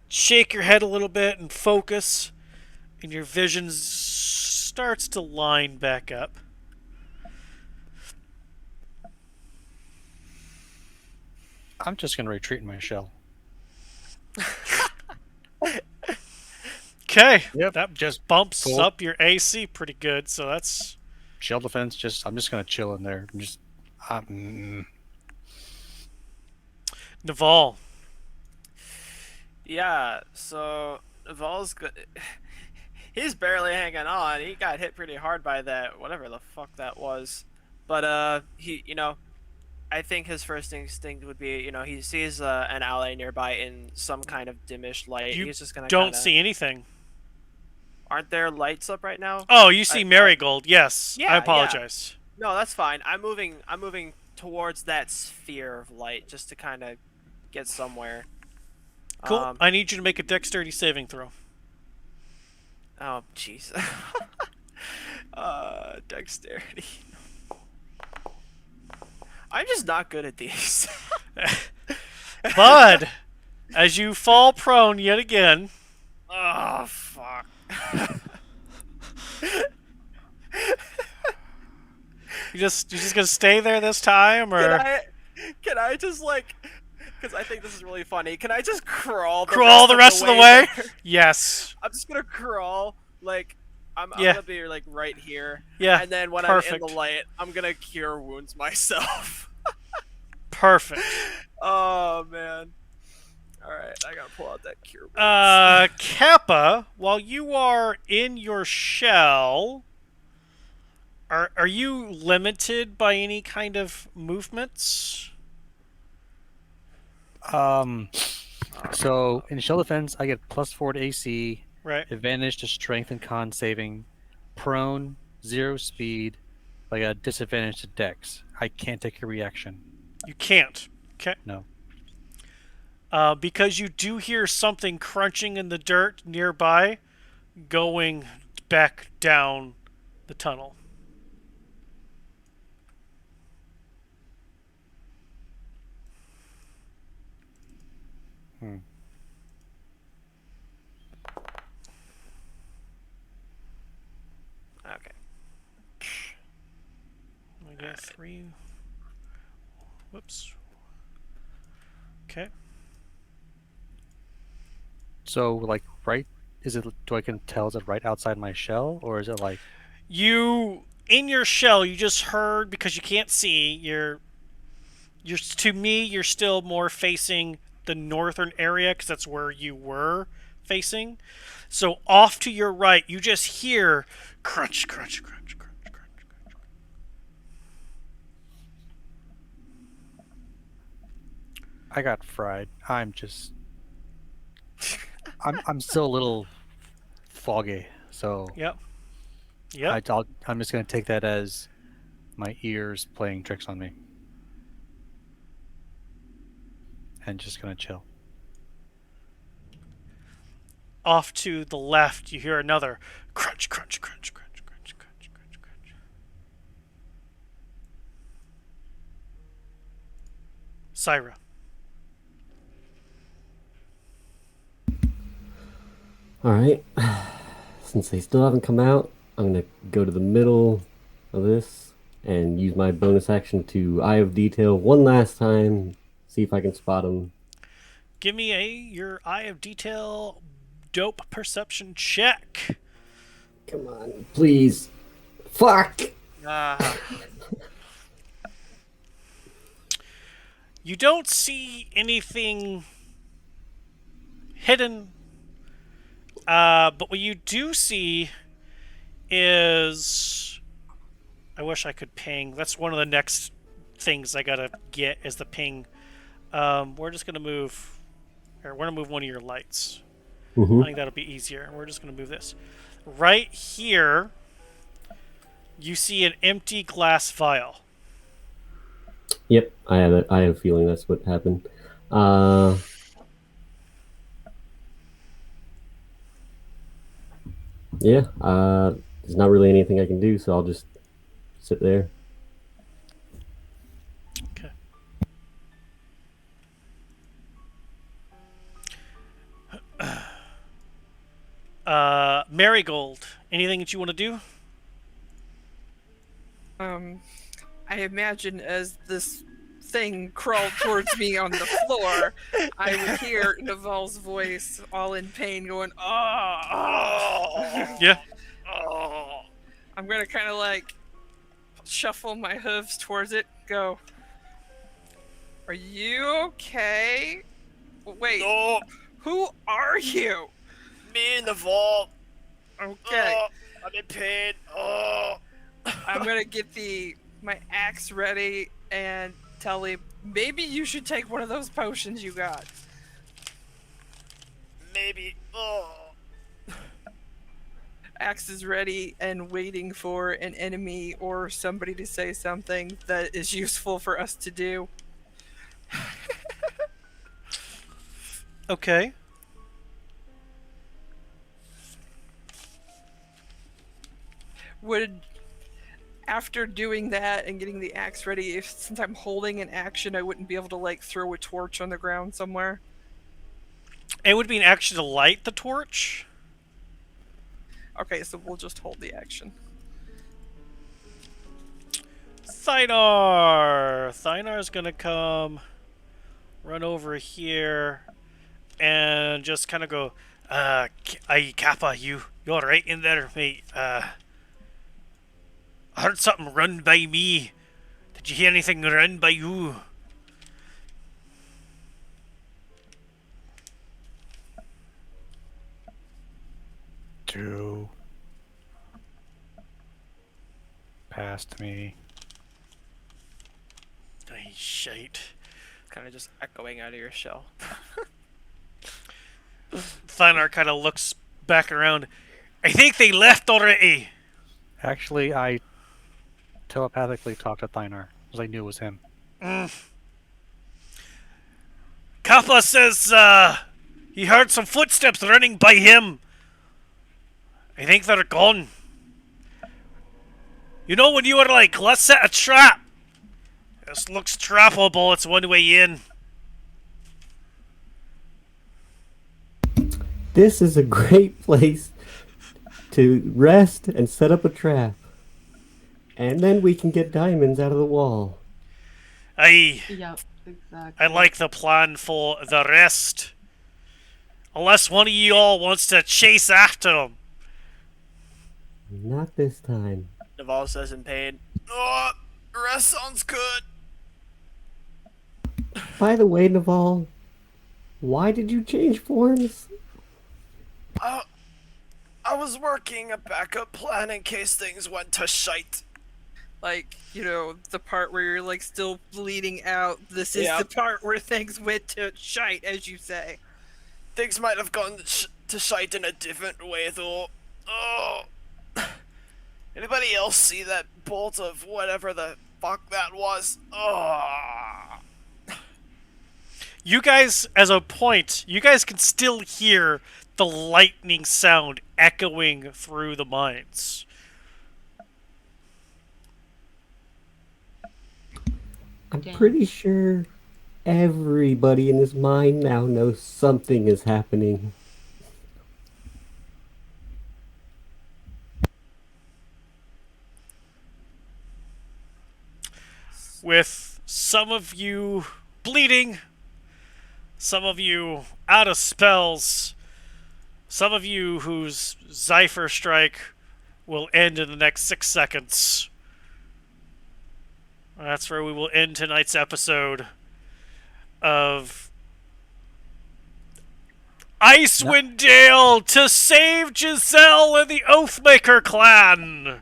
shake your head a little bit and focus, and your vision starts to line back up. I'm just gonna retreat in my shell. Okay. Yep. That Just bumps cool. up your AC pretty good, so that's shell defense. I'm just gonna chill in there. Naval. Yeah, so Naval's good. He's barely hanging on. He got hit pretty hard by that, whatever the fuck that was. But I think his first instinct would be, he sees an ally nearby in some kind of dimish light. You He's just gonna don't kinda... see anything. Aren't there lights up right now? Oh, you see Marigold. Yes. Yeah, I apologize. No, that's fine. I'm moving towards that sphere of light just to kind of get somewhere. Cool. I need you to make a dexterity saving throw. Oh, jeez. Dexterity. I'm just not good at these. Bud, as you fall prone yet again, Oh fuck. You just gonna stay there this time, Can or I just like, because I think this is really funny. Can I just crawl the crawl rest the of the rest of the way way? there? Yes. I'm just gonna crawl like I'm Yeah. gonna be like right here, Yeah. and then when I'm in the Perfect. light, I'm gonna cure wounds myself. Perfect. Oh man. All right, I gotta pull out that cure wounds. Kappa, while you are in your shell, are you limited by any kind of movements? Um, so Uh, in shell defense, I get +4 to AC, Right. advantage to strength and con saving, prone, 0 speed, but I got a disadvantage to dex. I can't take a reaction. You can't. Okay. No. Because you do hear something crunching in the dirt nearby, going back down the tunnel. Hmm. okay. We get 3. Whoops. Okay. So like right, is it? Do I can tell is it right outside my shell, or is it like? You in your shell, you just heard because you can't see. You're to me, you're still more facing the northern area because that's where you were facing. So off to your right, you just hear crunch, crunch, crunch, crunch, crunch. I got fried. I'm still a little foggy, so Yep. Yep. I'm just gonna take that as my ears playing tricks on me, and just gonna chill. Off to the left, you hear another crunch, crunch, crunch, crunch, crunch, crunch, crunch, crunch. Syra. All right. Since they still haven't come out, I'm gonna go to the middle of this and use my bonus action to Eye of Detail one last time. See if I can spot them. Give me your eye of detail dope perception check. Come on, please. Fuck. Uh, You don't see anything hidden, but what you do see is, I wish I could ping. That's one of the next things I gotta get is the ping. We're just gonna move. Here, we're gonna move one of your lights. I think that'll be easier. We're just gonna move this. Right here, you see an empty glass vial. Yep, I have a feeling that's what happened. Yeah, there's not really anything I can do, so I'll just sit there. Okay. Marigold, anything that you want to do? I imagine as this thing crawled towards me on the floor, I would hear Naval's voice, all in pain, going, "Oh!" Yeah. oh. I'm gonna kind of like shuffle my hooves towards it. Go. Are you okay? Wait. No, Who are you? me in the vault. Okay. I'm in pain. Oh. I'm gonna get my axe ready and tell him maybe you should take one of those potions you got. Maybe. Oh. Axe is ready and waiting for an enemy or somebody to say something that is useful for us to do. Okay. Would after doing that and getting the axe ready, if since I'm holding an action, I wouldn't be able to like throw a torch on the ground somewhere. It would be an action to light the torch. Okay, so we'll just hold the action. Thinar's gonna come, run over here, and just kind of go, aye, Kappa, you're right in there, mate. I heard something run by me. Did you hear anything run by you? Two. Past me. Aye, shite. Kind of just echoing out of your shell. Thinar kind of looks back around. I think they left already. Actually, I telepathically talked to Thynar, because I knew it was him. Kappa says, he heard some footsteps running by him. I think they're gone. You know when you were like, let's set a trap. This looks trappable, it's one way in. This is a great place to rest and set up a trap. And then we can get diamonds out of the wall. Aye, Yep, exactly. I like the plan for the rest. Unless one of you all wants to chase after them. Not this time. Naval says in pain, "Oh, rest sounds good." By the way, Naval, why did you change forms? I was working a backup plan in case things went to shite. Like, you know, the part where you're like still bleeding out. This is Yeah. the part where things went to shite, as you say. Things might have gone to shite in a different way, though. Oh. Anybody else see that bolt of whatever the fuck that was? Oh. You guys, as a point, you guys can still hear the lightning sound echoing through the mines. I'm Damn. pretty sure everybody in this mine now knows something is happening. With some of you bleeding, some of you out of spells, some of you whose Zephyr Strike will end in the next 6 seconds. That's where we will end tonight's episode of Icewind Dale to save Giselle and the Oathmaker clan.